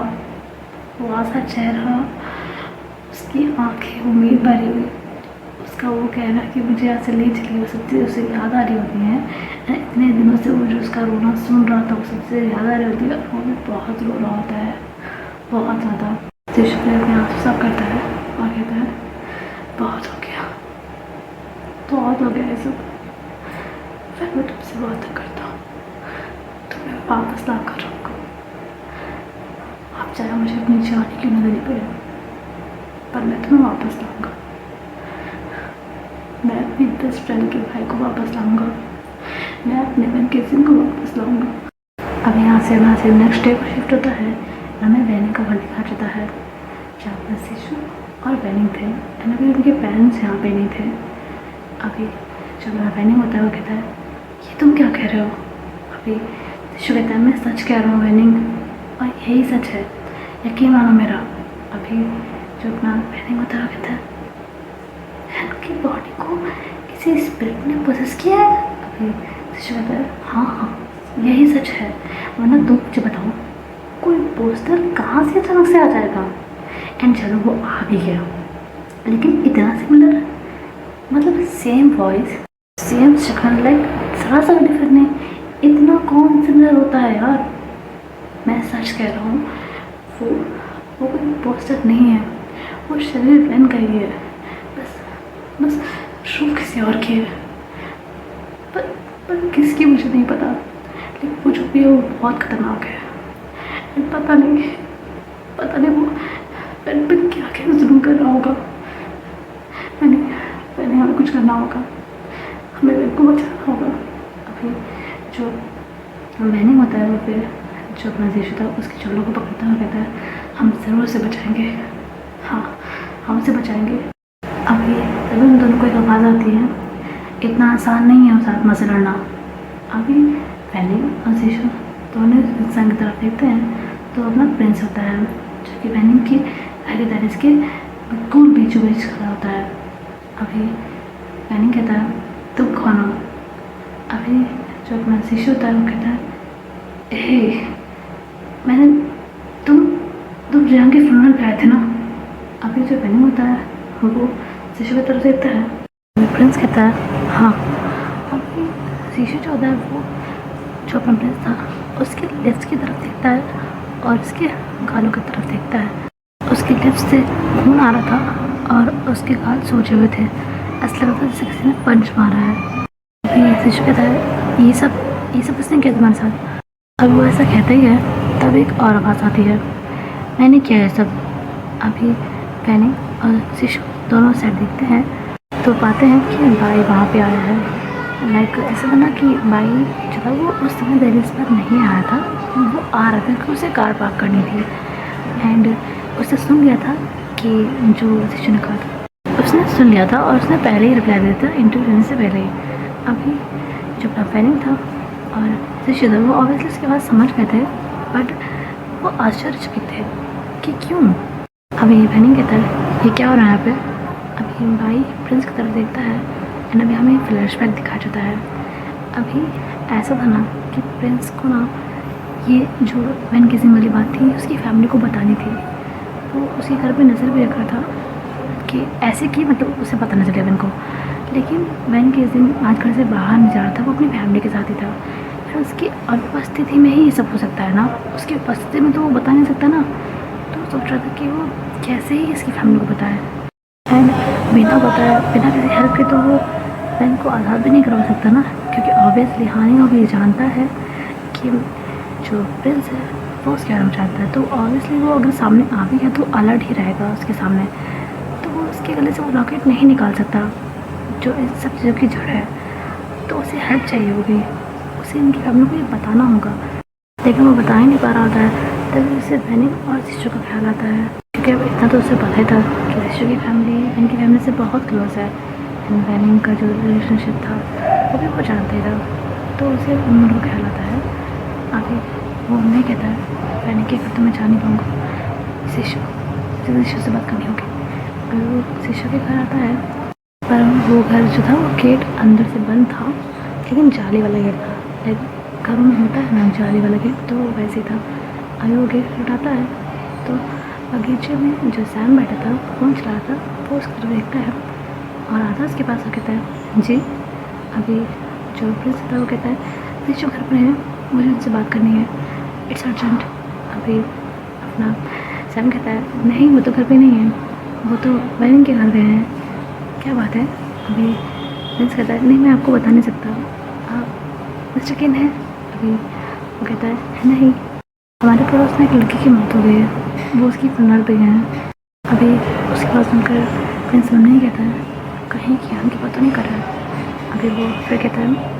वो आसा चेहरा, उसकी आँखें उम्मीद भरी हुई, उसका वो कहना कि मुझे यहाँ से ले चलिए, वो सबसे उसे याद आ रही होती हैं। इतने दिनों से वो जो उसका रोना सुन रहा था वो सबसे याद आ रही होती है। वो भी बहुत रो रहा होता है, बहुत ज़्यादा। शिशु अपने आंसू साफ करता है और कहता है बहुत हो गया, बहुत हो गया ये सब, फिर मैं तुमसे बात करता हूँ, तुम्हें वापस ला कर रखूँ। आप चाहे मुझे अपनी जान क्यों न देनी पड़े, पर मैं तुम्हें वापस लाऊंगा। मैं अपनी बेस्ट फ्रेंड के भाई को वापस लाऊंगा, मैं अपने बहन के सिंह को वापस लाऊंगा। अब यहाँ से नेक्स्ट डे को शिफ्ट होता है। हमें वैनिंग का घर दिखा जाता है जहाँ पर शिशु और वैनिंग थे एंड अभी उनके पेरेंट्स यहाँ पे नहीं थे। अभी जब मेरा वैनिंग होता है वो कहता है ये तुम क्या कह रहे हो। अभी शिशु कहता है मैं सच कह रहा हूँ वैनिंग, और यही सच है, यकीन मानो मेरा। अभी जो अपना वैनिंग होता है वो कहता है उनकी बॉडी को किसी स्पिरिट ने पोसेस किया है। अभी शिशु कहता है हाँ यही सच है, वरना तुम मुझे बताओ कोई पोस्टर कहाँ से अचानक से आ जाएगा। एंड चलो वो आ भी गया, लेकिन इतना सिमिलर, मतलब सेम वॉइस सेम शक्ल, लाइक ज़रा सा डिफरेंट नहीं, इतना कौन सिमिलर होता है यार। मैं सच कह रहा हूँ वो कोई पोस्टर नहीं है, वो शरीर वैन का ही है, बस रूह किसी और की है, पर किसकी मुझे नहीं पता। लेकिन वो जो भी है वो बहुत ख़तरनाक है। पता नहीं वो पेन पे क्या क्या जुल्म कर रहा होगा। मैंने हमें कुछ करना होगा, हमें पेन को बचाना होगा। अभी जो मैंने होता है वो फिर जो अपना शिशु था उसके चोलों को पकड़ता है, कहता है हम ज़रूर उसे बचाएंगे, हाँ हम उसे बचाएंगे। अभी तभी उन दोनों को एक आवाज़ आती है, इतना आसान नहीं है उस आत्मा से लड़ना। अभी वैनिंग और शिशु दोनों इंसान की तरफ देखते हैं तो अपना प्रिंस होता है जो कि वैनिंग की आगे दानिश के बिल्कुल बीचों बीच खड़ा होता है। अभी वैनिंग कहता है तुम कौन हो। अभी जो अपना शिशु होता है वो कहता है मैंने तुम रियान के फ्यूनरल पे आए थे ना। अभी जो वैनिंग होता है वो शिशु की तरफ देखता है, प्रिंस कहता है हाँ। अभी शिशु जो होता है वो जो अपना प्रिंस था उसके लिप्स की तरफ देखता है और उसके गालों की तरफ देखता है। उसके लिप्स से खून आ रहा था और उसके गाल सूजे हुए थे, ऐसा लग रहा था जैसे किसी ने पंच मारा है। अभी शिशु कहता है ये सब उसने किया तुम्हारे साथ। अब वो ऐसा कहता ही है तब एक और आवाज़ आती है, मैंने किया है सब। अभी वैनिंग और शिशु दोनों साइड देखते हैं तो पाते हैं कि बाई वहाँ पे आया है। लाइक ऐसा था ना कि बाई जो था वो उस समय दहलीज पर नहीं आया था, वो आ रहा था क्योंकि उसे कार पार्क करनी थी। एंड उसने सुन लिया था कि जो शिशु ने कहा था, उसने सुन लिया था और उसने पहले ही रिप्लाई दिया था इंटरव्यू देने से पहले ही। अभी जो अपना वैनिंग था और शिशु था वो ऑब्वियसली उसके बाद समझ गए थे, बट वो आश्चर्यचकित थे कि क्यों। अभी वैनिंग कहता है ये क्या हो रहा है यहाँ पे। अभी भाई प्रिंस की तरफ देखता है एंड अभी हमें फ्लैशबैक दिखाया जाता है। अभी ऐसा था ना कि प्रिंस को ना ये जो वैन किसिंग वाली बात थी उसकी फैमिली को बतानी थी, तो उसके घर पे नज़र भी रख रहा था कि ऐसे कि मतलब उसे पता न चले वैन को। लेकिन वैन किस दिन आज घर से बाहर नहीं जा रहा था, वो अपनी फैमिली के साथ ही था। फिर उसकी अनुपस्थिति में ही ये सब हो सकता है ना, उसकी उपस्थिति में तो वो बता नहीं सकता ना। तो सोच रहा था कि वो कैसे ही इसकी फैमिली को बताए एंड बिना बताए बिना किसी हेल्प के तो वो वैन को आज़ाद भी नहीं करवा सकता ना, क्योंकि ऑब्वियसली हानि वो भी जानता है कि जो प्रिंस है वो उसके बारे में चाहता है। तो ऑब्वियसली वो अगर सामने आ भी गया तो अलर्ट ही रहेगा उसके सामने, तो वो उसके गले से वो लॉकेट नहीं निकाल सकता जो इन सब चीज़ों की जड़ है। तो उसे हेल्प चाहिए होगी, उसे इनकी फैमिली को ये बताना होगा, लेकिन वो बता ही नहीं पा रहा होता है। तभी उसे वैनिंग और शिशु का ख्याल आता है, क्योंकि अब इतना तो उसे पता ही था कि शिशु की फैमिली इनकी फैमिली से बहुत क्लोज है एंड वैनिंग का जो रिलेशनशिप था वो भी वो जानते ही था। तो उसे उन दोनों का ख्याल आता है। अभी वो नहीं कहता है वैनिंग के घर तो मैं जा नहीं पाऊँगा, शिशु से बात करनी होगी। अभी वो शिशु के घर आता है, पर वो घर जो था वो गेट अंदर से बंद था, लेकिन जाली वाला गेट था। लाइक घरों में होता है ना जाली वाला गेट, तो वैसे ही था। अभी वो गेट उठाता है तो बगीचे में जो सैम बैठा था फ़ोन चला रहा था वो उसकी तरफ देखता है और आता उसके पास और कहता है जी। अभी जो प्रिंस था वो कहता है शिशु घर पर है, मुझे उनसे बात करनी है, इट्स अर्जेंट। अभी अपना सैम कहता है नहीं वो तो घर पे नहीं है, वो तो वैनिंग के घर गए हैं। क्या बात है? अभी प्रिंस कहता है नहीं मैं आपको बता नहीं सकता, आप मिस्टर किन है? अभी वो कहता है नहीं, हमारे पड़ोस में एक लड़की की मौत हो गई है, वो उसकी फनल पे गए हैं। अभी उसकी बात सुनकर प्रिंस नहीं कहता है कहीं कि हम की बात तो नहीं कर रहा है। अभी वो फिर कहता है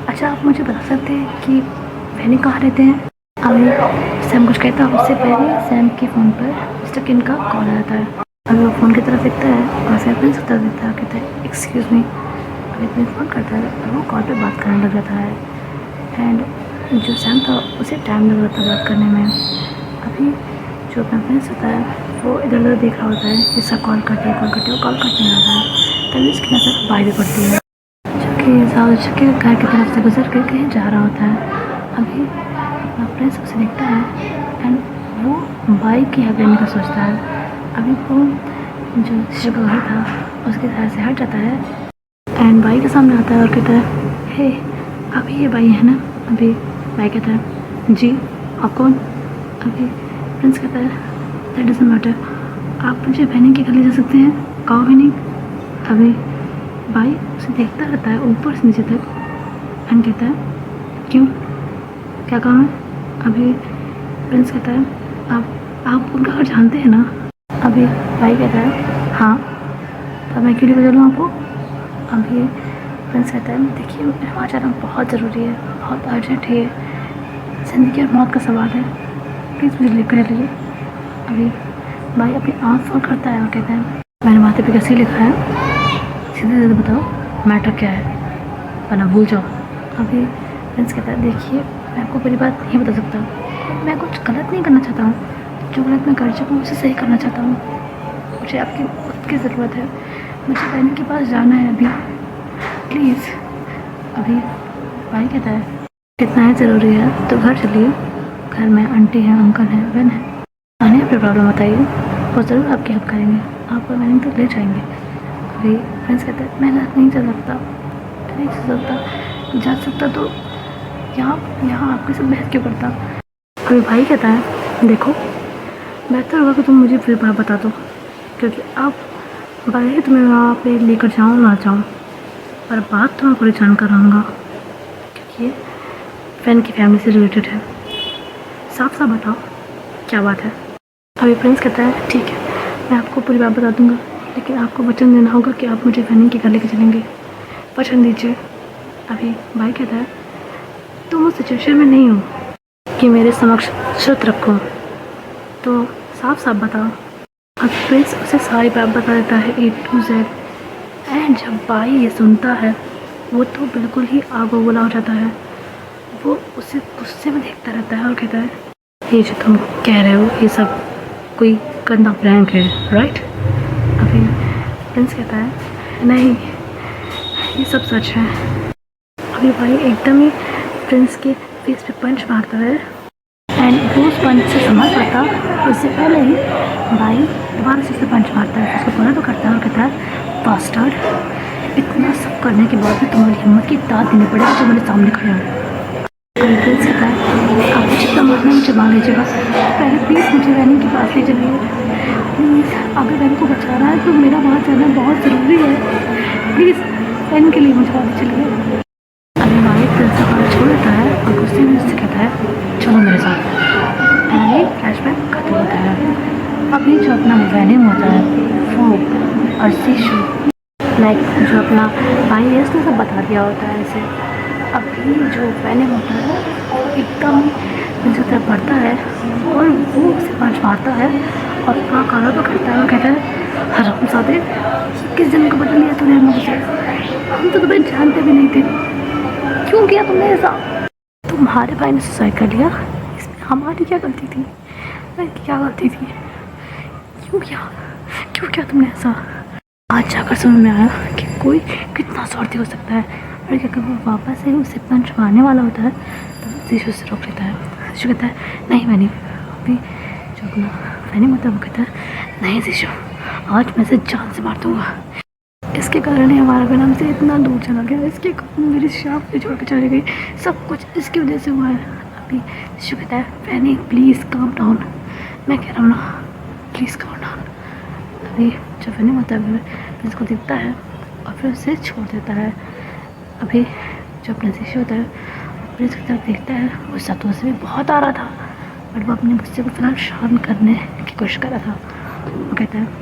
अच्छा आप मुझे बता सकते हैं कि वैनिंग कहाँ रहते हैं? अभी सैम कुछ कहता है, उससे पहले सैम के फ़ोन पर मिस्टर किन का कॉल आ जाता है। अभी वो फ़ोन की तरफ देखता है और फिर प्रिंस की तरफ देखता है, कहता है एक्सक्यूज़ मी। अभी प्रिंस फ़ोन करता है और वो कॉल पे बात करने लग जाता है एंड जो सैम था उसे टाइम लग रहा था बात करने में। अभी जो अपना प्रिंस होता है वो इधर उधर देख रहा होता है, जिसका कॉल कटे वो कॉल कटने लगा है। तभी उसकी नज़र बाई भी पड़ती है जो कि साउथ के घर की तरफ से गुजर कर कहीं जा रहा होता है। अभी अपना प्रिंस उसे देखता है एंड वो बाइक की हवेली का सोचता है। अभी वो जो शिशु का घर था उसके साइड से हट जाता है एंड बाई के सामने आता है और कहता है हे अभी ये बाई है ना? अभी बाई कहता है जी आप कौन? अभी प्रिंस कहता है दैट डजंट मैटर, आप मुझे वैनिंग के घर ले जा सकते हैं, कहो वैनिंग। अभी बाई उसे देखता रहता है ऊपर से नीचे तक एंड कहता है क्यों, क्या काम है? अभी प्रिंस कहता है आप उनका घर जानते हैं ना? अभी भाई कहता है हाँ, तो मैं क्यों नहीं बता आपको? अभी प्रिंस कहता है देखिए मेरा वहाँ जाना बहुत ज़रूरी है, बहुत अर्जेंट है, ज़िंदगी और मौत का सवाल है, प्लीज़ मुझे लेकर चलिए। अभी भाई अपनी आँख फोन करता है और कहता है मैंने माथे पे कैसे लिखा है, सीधे सीधे बताओ मैटर क्या है वरना भूल जाओ। अभी प्रिंस कहता है देखिए मैं आपको पूरी बात नहीं बता सकता, मैं कुछ गलत नहीं करना चाहता हूँ, जो गलत मैं कर चुका हूँ उसे सही करना चाहता हूँ, मुझे आपकी मदद की ज़रूरत है, मुझे वैनिंग के पास जाना है अभी प्लीज़। अभी भाई कहता है कितना है ज़रूरी है तो घर चलिए, घर में आंटी हैं अंकल हैं वैन है, आने अपनी प्रॉब्लम बताइए, वो ज़रूर आपकी हेल्प करेंगे, आपको वैनिंग तक ले जाएंगे। अभी फ्रेंड्स कहते हैं मैं नहीं जा सकता, मैं नहीं जा सकता तो यहाँ आपके साथ बहस क्यों करता? अभी भाई कहता है देखो बेहतर होगा कि तुम मुझे फिर बात बता दो, क्योंकि अब भले ही तुम्हें वहाँ पे लेकर जाऊँ ना जाऊँ, पर बात तो मैं पूरी जानकर रहूँगा, क्योंकि ये फ्रेंड की फैमिली से रिलेटेड है, साफ साफ बताओ क्या बात है। अभी प्रिंस कहता है ठीक है मैं आपको पूरी बात बता दूँगा, लेकिन आपको वचन देना होगा कि आप मुझे वैनिंग के घर लेके चलेंगे, वचन दीजिए। अभी भाई कहता है तुम उस सिचुएशन में नहीं हो कि मेरे समक्ष शर्त रखो, तो साफ साफ बताओ। अब प्रिंस उसे सारी बात बता देता है A to Z एंड जब भाई ये सुनता है वो तो बिल्कुल ही आग बबूला हो जाता है, वो उसे गुस्से में देखता रहता है और कहता है ये जो तुम कह रहे हो ये सब कोई गंदा प्रैंक है राइट? अभी प्रिंस कहता है नहीं, ये सब सच है। अभी भाई एकदम ही प्रिंस के फेस पे पंच मारता है एंड वो उस पंच से समझ पाता, उससे पहले ही भाई दोबारा से उसे पंच मारता है। उसको पूरा तो करता है और कहता है बास्टर्ड, इतना सब करने के बाद भी तुम्हारी हिम्मत की दाद देनी पड़ेगी जो मेरे सामने खड़े हो। प्रिंस कहता है आप जितना मारना मुझे मार लीजिएगा, पहले प्लीज़ मुझे वैनी के पास ले चलिए प्लीज़। अगर वैनी को बचाना है तो मेरा वहाँ जाना बहुत ज़रूरी है, प्लीज़ वैनी के लिए मुझे वहाँ ले चलिए। अभी भाई प्रिंस का हाथ छोड़ देता है और गुस्से में उससे कहता है चलो मेरे साथ। एंड फ्लैशबैक खत्म होता है। अभी जो अपना वैनिंग होता है वो और सीशू लाइक जो अपना भाई है उसने सब बता दिया होता है ऐसे। अभी जो वैनिंग होता है वो एकदम मुझे तरफ बढ़ता है और वो उसे पंच मारता है और वहाँ काला तो करता है और कहता है हरामजादे, किस जन्म को बदल लिया तूने मुझसे, हम तो तुम्हें जानते भी नहीं थे, क्यों किया तुमने ऐसा? तुम्हारे भाई ने सुसाइड कर लिया, इसमें हमारी क्या गलती थी? मेरी क्या गलती थी? क्यों किया तुमने ऐसा? आज जाकर समझ में आया कि कोई कितना स्वार्थी हो सकता है। और अगर वो वापस से उसे पंच मारने वाला होता है तो जीशु से रोक लेता है। जीशु कहता है नहीं वैनी, अभी जो अपना वैनी होता है वो कहता है नहीं जीशु, आज मैं इसे जान से मार दूँगा। इसके कारण ही हमारा बेटा हमसे इतना दूर चला गया, इसके कारण मेरी शाप पे छोड़ के चली गई, सब कुछ इसकी वजह से हुआ है। अभी जीशु कहता है वैनी प्लीज़ काम डाउन, मैं कह रहा हूँ ना प्लीज़ काम डाउन। अभी जब वैनी होता है प्रिंस को दिखता है और फिर उसे छोड़ देता है। अभी जो अपना जीशु होता है प्रिंस की तरफ देखता है, गुस्सा तो उसे भी बहुत आ रहा था बट वो अपने गुस्से को फिलहाल शांत करने की कोशिश कर रहा था। वो कहता है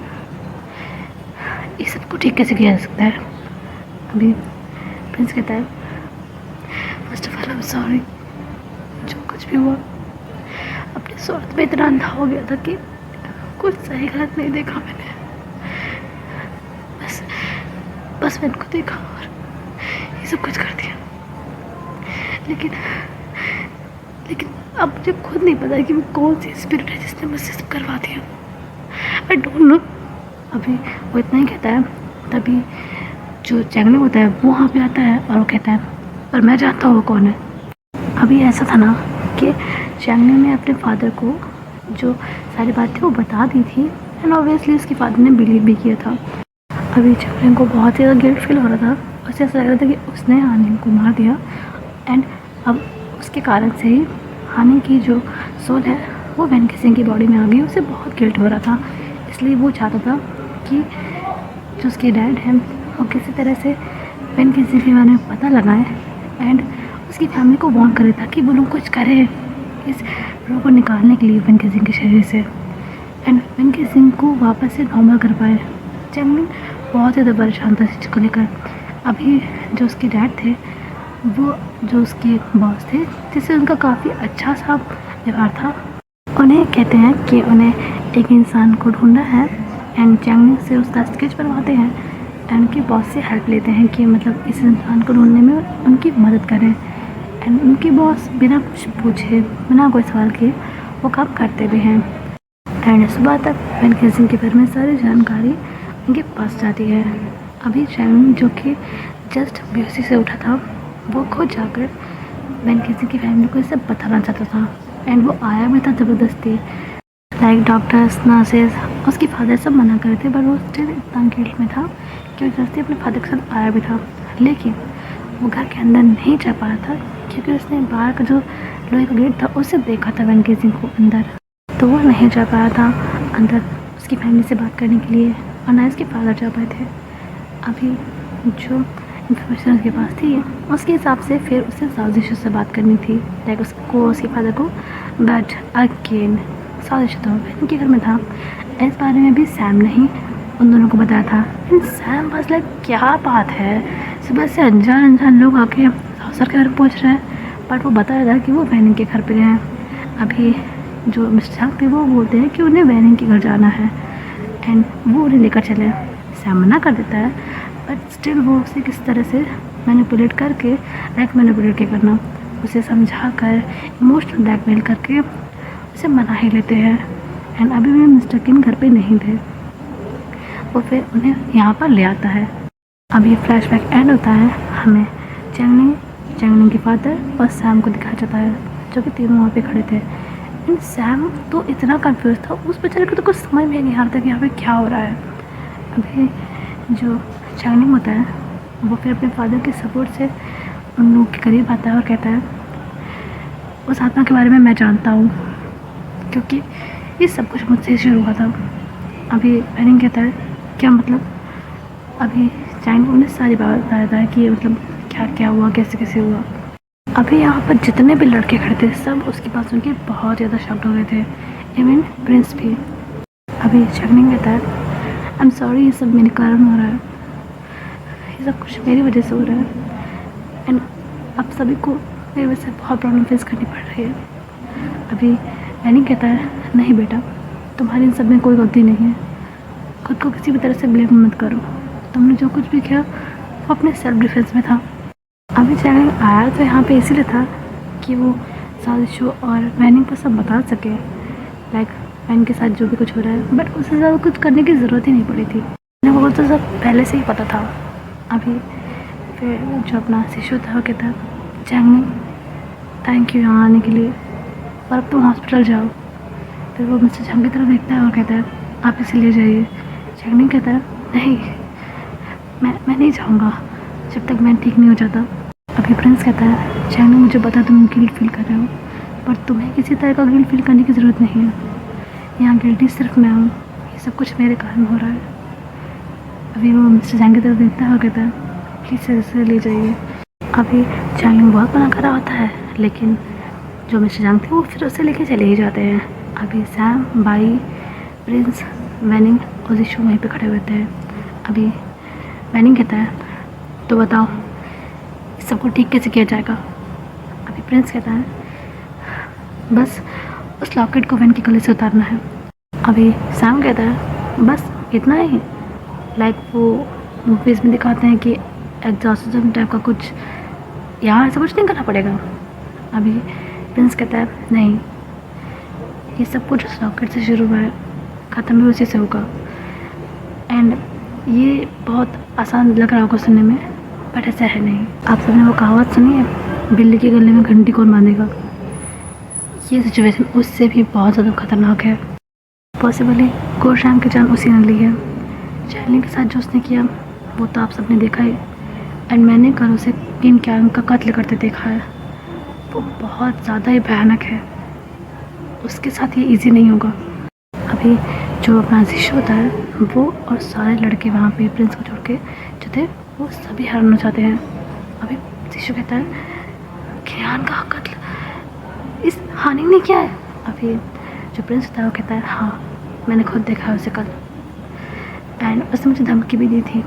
ये सबको ठीक कैसे किया जा सकता है? अभी प्रिंस कहता है first of all I am sorry, जो कुछ भी हुआ अपने स्वार्थ में इतना अंधा हो गया था कि कुछ सही गलत नहीं देखा मैंने, बस मैंने को देखा और ये सब कुछ कर दिया। लेकिन अब मुझे खुद नहीं पता कि वो कौन सी स्पिरिट है जिसने मुझसे सब करवा दिया। I don't know. अभी वो इतना ही कहता है, तभी जो चैंगली होता है वो वहाँ पे आता है और वो कहता है और मैं जानता हूँ वो कौन है। अभी ऐसा था ना कि चैंगली ने अपने फादर को जो सारी बातें वो बता दी थी एंड ऑब्वियसली उसके फादर ने बिलीव भी किया था। अभी चैंगली को बहुत ज़्यादा गिल्ट फील हो रहा था, उसे ऐसा लग रहा था कि उसने हानि को मार दिया एंड अब उसके कारण से ही हानि की जो सोल है वो वैनी सिंह की बॉडी में आ गई। उसे बहुत गिल्ट हो रहा था, इसलिए वो चाहता था कि जो उसके डैड हैं वो किसी तरह से वैनी सिंह के बारे में पता लगाएं एंड उसकी फैमिली को वार्न करे ताकि वो लोग कुछ करें इस रोग को निकालने के लिए वैनी सिंह के शरीर से एंड वैनी सिंह को वापस से नॉर्मल कर पाए। चैंगली बहुत ज़्यादा परेशान था इस चीज़ को लेकर। अभी जो उसके डैड थे वो जो उसके बॉस थे जिससे उनका काफ़ी अच्छा सा व्यवहार था, उन्हें कहते हैं कि उन्हें एक इंसान को ढूंढना है एंड चैंगली से उसका स्केच बनवाते हैं एंड उनके बॉस से हेल्प लेते हैं कि मतलब इस इंसान को ढूंढने में उनकी मदद करें एंड उनके बॉस बिना कुछ पूछे बिना कोई सवाल किए वो काम करते भी हैं एंड सुबह तक वैनी सिंह के बारे में सारी जानकारी उनके पास जाती है। अभी चैंगली जो कि जस्ट बेहोशी से उठा था वो खुद जाकर वैनी सिंह की फैमिली को इसे बताना चाहता था एंड वो आया भी था ज़बरदस्ती, लाइक डॉक्टर्स नर्सेज उसके फादर सब मना कर थे बट वो स्टिल इतना गिल्ट में था कि वो जल्दी अपने फादर के साथ आया भी था। लेकिन वो घर के अंदर नहीं जा पाया था क्योंकि उसने बाहर का जो लोहे का गेट था उसे देखा था वैनी सिंह को अंदर, तो वो नहीं जा पाया था अंदर उसकी फैमिली से बात करने के लिए और ना इसके फादर जा पाए थे। अभी जो इन्फॉर्मेशन उसके पास थी उसके हिसाब से फिर उसे साजिश से बात करनी थी, लाइक उसको उसके फादर को, बट अगेन साजिश तो वैनी के घर में था। इस बारे में भी सैम ने ही उन दोनों को बताया था एंड सैम बस लाइक क्या बात है, सुबह से अनजान लोग आके अफसर के घर पहुँच रहे हैं बट वो बताया था कि वो वैनी के घर पे गए हैं। अभी जो मिस्टर थे वो बोलते हैं कि उन्हें वैनी के घर जाना है एंड वो उन्हें लेकर चले। सैम मना कर देता है बट स्टिल वो उसे किस तरह से मैनिपुलेट करके मैनिपुलेट के करना उसे समझा कर इमोशनल ब्लैकमेल करके उसे मना ही लेते हैं एंड अभी भी मिस्टर किन घर पे नहीं थे। वो फिर उन्हें यहाँ पर ले आता है। अब ये फ्लैशबैक एंड होता है, हमें चैंगनिंग के फादर और सैम को दिखाया जाता है, जो कि तीनों वहाँ पे खड़े थे। एंड सैम तो इतना कंफ्यूज था, उस बेचारे को तो कुछ समझ में नहीं आ रहा था कि यहाँ पे क्या हो रहा है। अभी जो चैंगनिंग होता है वो फिर अपने फादर के सपोर्ट से उन लोगों के करीब आता है और कहता है उस आत्मा के बारे में मैं जानता हूँ, क्योंकि ये सब कुछ मुझसे शुरू हुआ था। अभी वेनिंग कहता है क्या मतलब? अभी चैंगनिंग उन्हें सारी बात बताता है कि मतलब क्या क्या हुआ, कैसे कैसे हुआ। अभी यहाँ पर जितने भी लड़के खड़े थे सब उसकी बात सुन के बहुत ज़्यादा शॉक्ड हो गए थे, इवन प्रिंस भी। अभी चैंगनिंग कहता है आई एम सॉरी, ये सब मेरे कारण हो रहा है, ये सब कुछ मेरी वजह से हो रहा है एंड अब सभी को मेरी वजह से बहुत प्रॉब्लम फेस करनी पड़ रही है। अभी वेनिंग कहता है नहीं बेटा, तुम्हारी इन सब में कोई गलती नहीं है, खुद को किसी भी तरह से ब्लेम मत करो, तुमने जो कुछ भी किया वो अपने सेल्फ डिफेंस में था। अभी चैंगनिंग आया तो यहाँ पे इसीलिए था कि वो साजिशो और वेनिंग को सब बता सके, लाइक वेनिंग के साथ जो भी कुछ हो रहा है, बट उससे ज़्यादा कुछ करने की ज़रूरत ही नहीं पड़ी थी, वेनिंग को तो सब पहले से ही पता था। अभी फिर जो अपना शिशु था वो कहता चैंगनिंग थैंक यू यहाँ आने के लिए, और अब तुम हॉस्पिटल जाओ। फिर वो मिस्टर चैंग की तरफ देखता है और कहता है आप इसे ले जाइए। चैंगनिंग कहता है नहीं, मैं नहीं जाऊँगा जब तक मैं ठीक नहीं हो जाता। अभी प्रिंस कहता है चैंगनिंग मुझे पता तुम गिल्ट फील कर रहे हो, पर तुम्हें किसी तरह का गिल्ट फील करने की ज़रूरत नहीं है, यहाँ गिल्टी सिर्फ मैं हूँ, ये सब कुछ मेरे कारण हो रहा है। अभी वो मिस्टर चैंग की तरफ देखता है और कहता है प्लीज़ इसे ले जाइए। अभी चैंगनिंग बहुत मना कर रहा होता है, लेकिन जो मिस्टर चैंग थे वो फिर उसे लेके चले ही जाते हैं। अभी सैम, बाई, प्रिंस, वेनिंग और जिशु वहीं पे खड़े हुए थे। अभी वेनिंग कहता है तो बताओ इस सबको ठीक कैसे किया जाएगा। अभी प्रिंस कहता है बस उस लॉकेट को वेन के गले से उतारना है। अभी सैम कहता है बस इतना ही, लाइक वो मूवीज़ में दिखाते हैं कि एग्जॉर्सिज्म टाइप का कुछ, यहाँ ऐसा कुछ नहीं करना पड़ेगा। अभी प्रिंस कहता है नहीं, ये सब कुछ उस रॉकेट से शुरू हुआ है, ख़त्म भी उसी से होगा। एंड ये बहुत आसान लग रहा होगा सुनने में, बट ऐसा है नहीं। आप सबने वो कहावत सुनी है बिल्ली के गले में घंटी कौन बांधेगा? ये सिचुएशन उससे भी बहुत ज़्यादा खतरनाक है। पॉसिबली गोशांग की जान उसी ने ली है। चैंगनिंग के साथ जो उसने किया वो तो आप सबने देखा ही, एंड मैंने कल उसे किन कैंग का कत्ल करते देखा है, वो बहुत ज़्यादा ही भयानक है, उसके साथ ये इजी नहीं होगा। अभी जो अपना जिशु होता है वो और सारे लड़के वहाँ पे प्रिंस को छोड़ के जो थे वो सभी हराना चाहते हैं। अभी जिशु कहता है कियान का कत्ल इस हानि ने किया है। अभी जो प्रिंस होता है वो कहता है हाँ मैंने खुद देखा है उसे कल, एंड उसने मुझे धमकी भी दी थी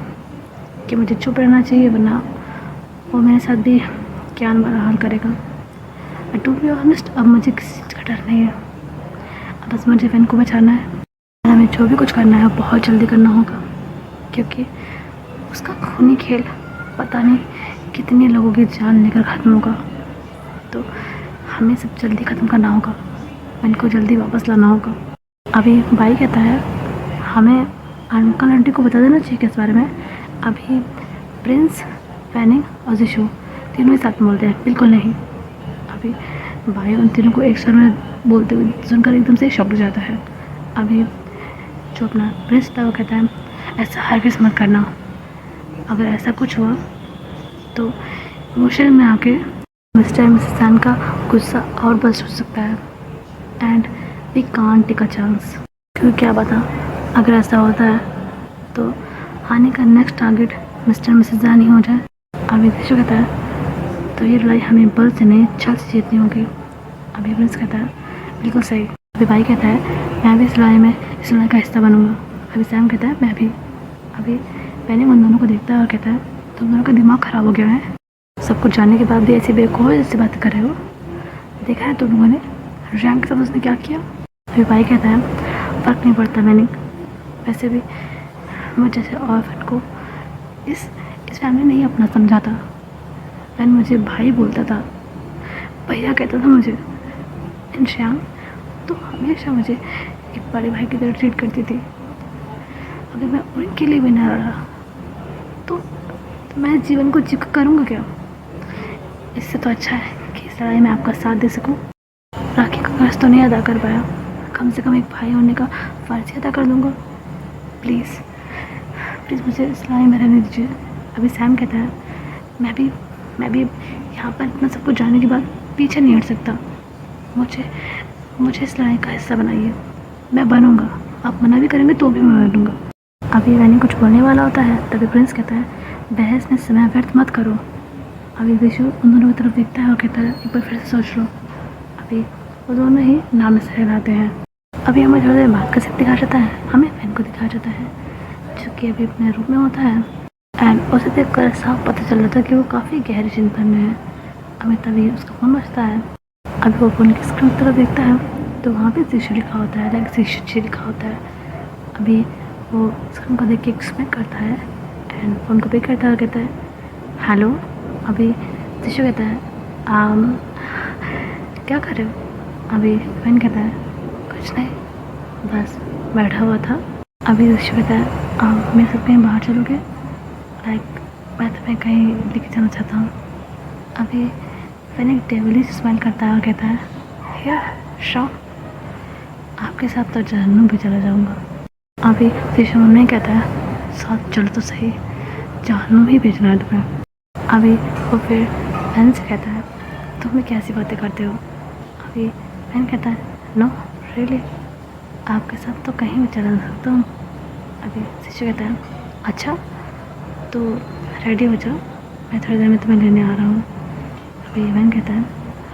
कि मुझे चुप रहना चाहिए वरना वो मेरे साथ भी कियान वाला हाल करेगा। टू बी ऑनेस्ट अब मुझे किसी चीज़ का डर नहीं है, अब बस मुझे वेन को बचाना है, हमें जो भी कुछ करना है बहुत जल्दी करना होगा, क्योंकि उसका खूनी खेल पता नहीं कितने लोगों की जान लेकर ख़त्म होगा, तो हमें सब जल्दी ख़त्म करना होगा, वेन को जल्दी वापस लाना होगा। अभी भाई कहता है हमें अंकल आंटी को बता देना चाहिए इस बारे में। अभी प्रिंस, वेनिंग और जिशु तीनों ही साथ में बोलते हैं बिल्कुल नहीं। अभी भाई उन तीनों को एक स्वर में बोलते हुए सुनकर एकदम से शॉक हो जाता है। अभी जो अपना प्रिंस था वो कहता है ऐसा हरगिज़ मत करना, अगर ऐसा कुछ हुआ तो इमोशन में आके मिस्टर मिसेस सैन का गुस्सा और बस्ट हो सकता है, and we can't take a chance, क्योंकि क्या पता अगर ऐसा होता है तो हानि का नेक्स्ट टारगेट मिस्टर मिसेस सैन ही हो जाए। अभी जिशु कहता है तो ये लड़ाई हमें बल से नहीं छल से जीतनी होगी। अभी प्रिंस कहता है बिल्कुल सही। अभी भाई कहता है मैं भी इस लड़ाई का हिस्सा बनूंगा। अभी सैम कहता है मैं भी। अभी मैंने उन दोनों को देखता है और कहता है तुम दोनों का दिमाग ख़राब हो गया है, सब कुछ जानने के बाद भी ऐसी बेवकूफ़ जैसी बातें कर रहे हो, देखा है तुम लोगों ने रैंक के साथ उसने क्या किया। अभी भाई कहता है फ़र्क नहीं पड़ता, मैंने वैसे भी मुझ जैसे ऑर्फन को इस फैमिली ने ही अपना समझा था, वैन मुझे भाई बोलता था, भैया कहता था मुझे, एंड श्याम तो हमेशा मुझे एक बड़े भाई की तरह ट्रीट करती थी। अभी मैं उनके लिए भी ना लड़ा तो मैं जीवन को जी करूँगा क्या? इससे तो अच्छा है कि इस लड़ाई में आपका साथ दे सकूँ। राखी का कर्ज तो नहीं अदा कर पाया, कम से कम एक भाई होने का फ़र्ज़ अदा कर दूँगा। प्लीज़ प्लीज़ मुझे इस लड़ाई में रहने दीजिए। अभी सैम कहता है मैं भी यहाँ पर इतना सब कुछ जानने के बाद पीछे नहीं हट सकता। मुझे इस लड़ाई का हिस्सा बनाइए, मैं बनूँगा। आप मना भी करेंगे तो भी मैं बनूँगा। अभी वैनी कुछ बोलने वाला होता है, तभी प्रिंस कहता है बहस में समय व्यर्थ मत करो। अभी विशु उन दोनों की तरफ देखता है और कहता है एक बार फिर से सोच लो। अभी वो दोनों ही नाम से रहलाते हैं। अभी हमें थोड़ी देर बाद का सिर्फ दिखाया जाता है, हमें वैन को दिखाया जाता है जो कि अभी अपने रूप में होता है एंड उसे देख कर साफ पता चल रहा था कि वो काफ़ी गहरी चिंतन में है। अभी तभी उसका फ़ोन बजता है। अभी वो फ़ोन की स्क्रीन की तरफ देखता है तो वहाँ पे शिशु लिखा होता है, लाइक शिशु लिखा होता है। अभी वो स्क्रीन को देख के एक्सपेक्ट करता है एंड फ़ोन को पिक करता है और कहता है हेलो। अभी शिशु कहता है क्या कर रहे हो? अभी वैन कहता है कुछ नहीं, बस बैठा हुआ था। अभी शिशु कहता है मेरे साथ कहीं बाहर चलोगे? लाइक मैं तुम्हें कहीं लेके जाना चाहता हूँ। अभी वैन एक डेविली स्माइल करता है और कहता है या श्योर, आपके साथ तो जहन्नुम भी चला जाऊँगा। अभी शिशु नहीं कहता है साथ चलो तो सही, जहन्नुम ही भेजना है तुम्हें। अभी वो फिर वैन से कहता है तुम भी कैसी बातें करते हो? अभी वैन कहता है नो रियली, आपके साथ तो कहीं भी चला सकता हूँ। अभी शिशु कहता है अच्छा तो रेडी हो जाओ, मैं थोड़ी देर में तुम्हें लेने आ रहा हूँ। अभी वैन कहता है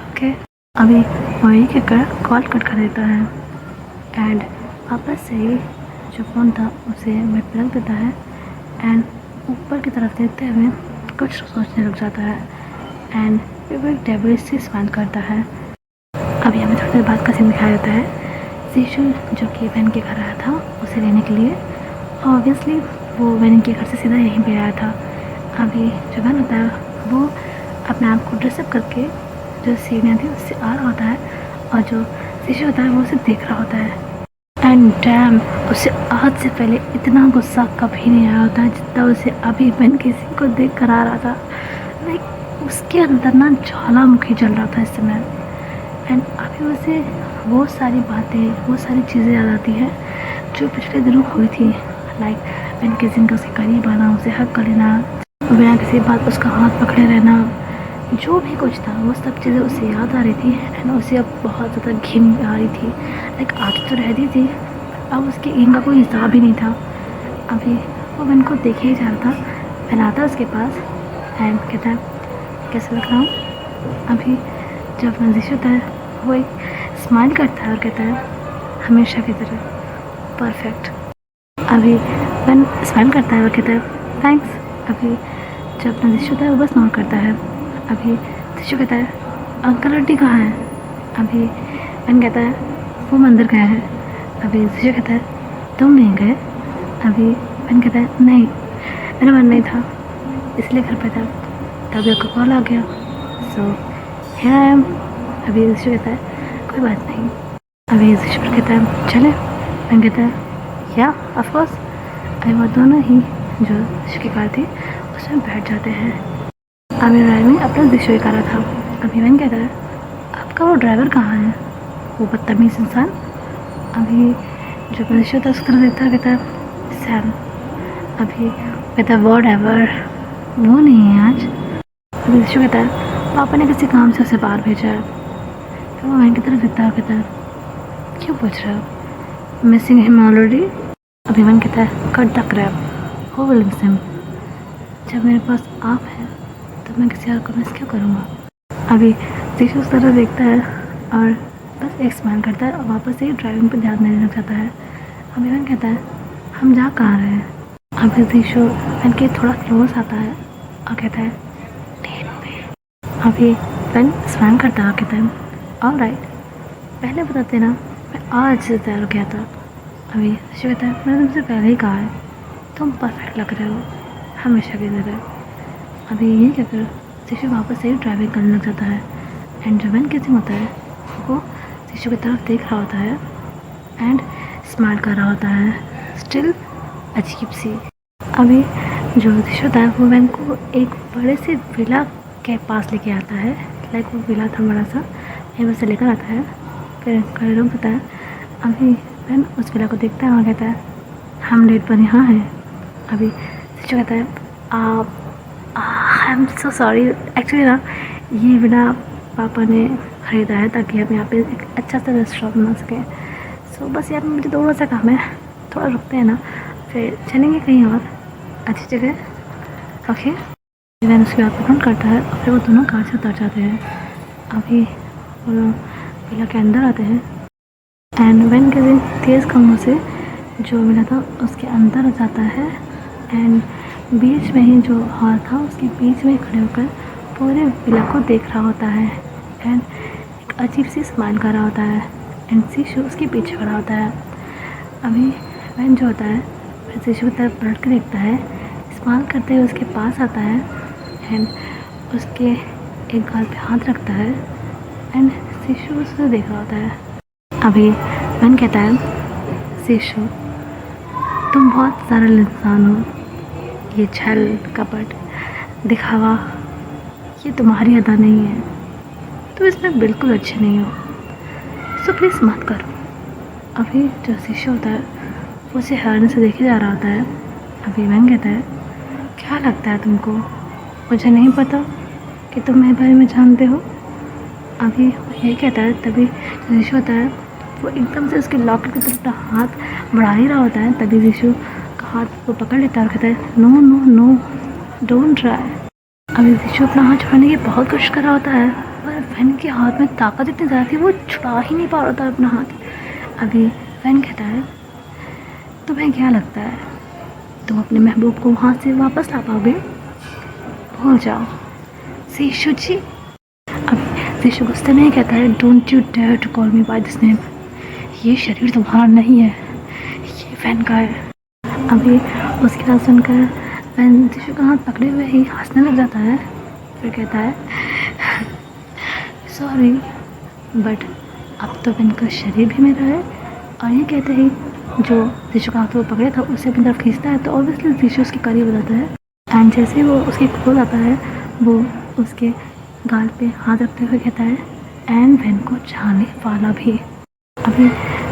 ओके। अभी वही कहकर कॉल कट कर देता है एंड वापस से ही जो फ़ोन था उसे बेड पर रख देता है एंड ऊपर की तरफ देखते हुए कुछ सोचने लग जाता है एंड फिर वो एक डेविल से स्माइल करता है। अभी हमें थोड़ी देर बाद का सीन दिखाया जाता है। शिशु जो कि वैन के घर आया था उसे लेने के लिए, ऑब्वियसली वो वैन के घर से सीधा यहीं पे आया था। अभी जो वैन होता है वो अपने आप को ड्रेसअप करके जो सीढ़ियाँ थी उससे आ रहा होता है और जो शिशु होता है वो उसे देख रहा होता है एंड डैम, उसे आज से पहले इतना गुस्सा कभी नहीं आया होता है जितना उसे अभी वैन किसी को देख कर आ रहा था। लाइक उसके अंदर ना ज्वालामुखी जल रहा था इस समय एंड अभी उसे वो सारी बातें वो सारी चीज़ें याद आती हैं जो पिछले दिनों हुई थी। लाइक वैन किसी का उसके करीब आना, उसे हक कर लेना, बिना किसी बात उसका हाथ पकड़े रहना, जो भी कुछ था वो सब चीज़ें उसे याद आ रही थी एंड उसे अब बहुत ज़्यादा घिन आ रही थी। लाइक आदत तो रहती थी, अब उसकी ईंग का कोई हिसाब ही नहीं था। अभी वो वैन को देखे ही जा रहा था। वैन आता है उसके पास एंड कहता है कैसा लग रहा हूँ? अभी जब नजीश होता है वो एक स्माइल करता है और कहता है हमेशा की तरह परफेक्ट। अभी वैन स्माइल करता है और कहता है थैंक्स। अभी जब नजीश होता है वो बस नोट करता है। अभी शिशु कहता है अंकल आंटी कहाँ हैं? अभी वैन कहता है वो मंदिर गए हैं। अभी शिशु कहता है तुम नहीं गए? अभी वैन कहता है नहीं, मेरा मन नहीं था इसलिए घर पे था, तभी आपका कॉल आ गया, सो हियर आई एम। अभी शिशु कहता है कोई बात नहीं। अभी शिशु कहता है चले? वैन कहता है या ऑफ कोर्स। अभी वो दोनों ही जो शिशु की कार थी उसमें बैठ जाते हैं। अभी ड्राइविंग अपना दिशा कर रहा था। अभी वैन कहता है आपका वो ड्राइवर कहाँ है, वो बदतमीज़ इंसान? अभी जो दिशा होता है उसकी तरफ देखता है, कहता है सैम। अभी कहता है वो ड्राइवर वो नहीं है आज। अभी दिशा कहता है पापा ने किसी काम से उसे बाहर भेजा है। फिर वो वैन की तरफ देखता है, कहता है क्यों पूछ रहे हो, मिसिंग हिम ऑलरेडी? अभी वैन कहता है कट द क्रैप, हो विल मिस हिम। जब मेरे पास आप है तो मैं किसी और को मिस क्यों करूँगा? अभी शिशु उस तरह देखता है और बस एक स्माइल करता है और वापस से ड्राइविंग पर ध्यान देने लग जाता है। अभी वैन कहता है हम जा कहाँ रहे हैं? अभी शिशु वैन के थोड़ा क्लोज आता है और कहता है डेट पे। अभी वैन स्माइल करता है और कहता है ऑलराइट, पहले बता देना, मैं आज से तैयार हो गया था। अभी शिशु कहता है मैंने तुमसे पहले ही कहा है तुम परफेक्ट लग रहे हो हमेशा की तरह। अभी ये कहकर शिशु वापस से ड्राइविंग करने लग जाता है एंड जो वैन किसिंग होता है वो शिशु की तरफ देख रहा होता है एंड स्माइल कर रहा होता है। स्टिल अजीब सी। अभी जो ऋषि होता है वो वैन को एक बड़े से विला के पास लेके आता है। लाइक वो विला था बड़ा सा, वहीं से लेकर आता है। फिर घरेलू होता है। अभी वैन उस विला को देखता है और कहता है हम डेट पर यहाँ हैं। अभी ऋषि कहता है आप आई एम सो सॉरी, एक्चुअली ना ये विला पापा ने ख़रीदा है ताकि हम यहाँ पे एक अच्छा सा रेस्टोरेंट बना सकें। सो बस यहाँ पे मुझे थोड़ा सा काम है, थोड़ा रुकते हैं ना, फिर चलेंगे कहीं और अच्छी जगह। ओके। वैन उसकी बात को नोट करता है और फिर वो दोनों कार से उतर जाते हैं। अभी वो लोग विला के अंदर आते हैं एंड वैन के तेज़ कदमों से जो विला था उसके अंदर आ जाता है एंड बीच में ही जो हॉल था उसके बीच में खड़े होकर पूरे विला को देख रहा होता है एंड एक अजीब सी स्माइल कर रहा होता है एंड शिशु उसके पीछे खड़ा होता है। अभी वैन जो होता है फिर शिशु की तरफ पलट कर देखता है, स्माइल करते हुए उसके पास आता है एंड उसके एक गाल पे हाथ रखता है एंड शिशु उसे देख रहा होता है। अभी वैन कहता है शिशु तुम बहुत सरल इंसान हो, ये छल कपट दिखावा ये तुम्हारी अदा नहीं है, तुम इसमें बिल्कुल अच्छे नहीं हो, सो प्लीज़ मत करो। अभी जो शिशु होता है वो उसे हैरानी से देखे जा रहा होता है। अभी वैन कहता है क्या लगता है तुमको, मुझे नहीं पता कि तुम मेरे बारे में जानते हो। अभी वो ये कहता है तभी जो शिशु होता है वो एकदम से उसके लॉकेट की तरफ अपना हाथ बढ़ा ही रहा होता है। तभी शिशु का हाथ वो पकड़ लेता है और कहता है no no no don't try. अभी शिशु अपना हाथ छुड़ाने की बहुत कोशिश कर रहा होता है पर वैन के हाथ में ताकत इतनी ज़्यादा थी वो छुड़ा ही नहीं पा रहा था अपना हाथ। अभी वैन कहता है तुम्हें क्या लगता है तुम अपने महबूब को वहाँ से वापस ला पाओगे, भूल जाओ शिशु जी। अब शिशु गुस्से में कहता है don't you dare to call me by this name, ये शरीर तुम्हारा नहीं है, ये वैन का है। अभी उसकी बात सुनकर वैन शिशु का हाथ पकड़े हुए ही हंसने लग जाता है। फिर कहता है सॉरी बट अब तो वैन का शरीर भी मेरा है। और ये कहते ही जो शिशु का हाथ वो पकड़े था उसे अपनी तरफ खींचता है तो ऑब्वियसली शिशु उसके करीब हो जाता है एंड जैसे ही वो उसके खोल आता है वो उसके गाल पे हाथ रखते हुए कहता है एंड वैन को जाने वाला भी। अभी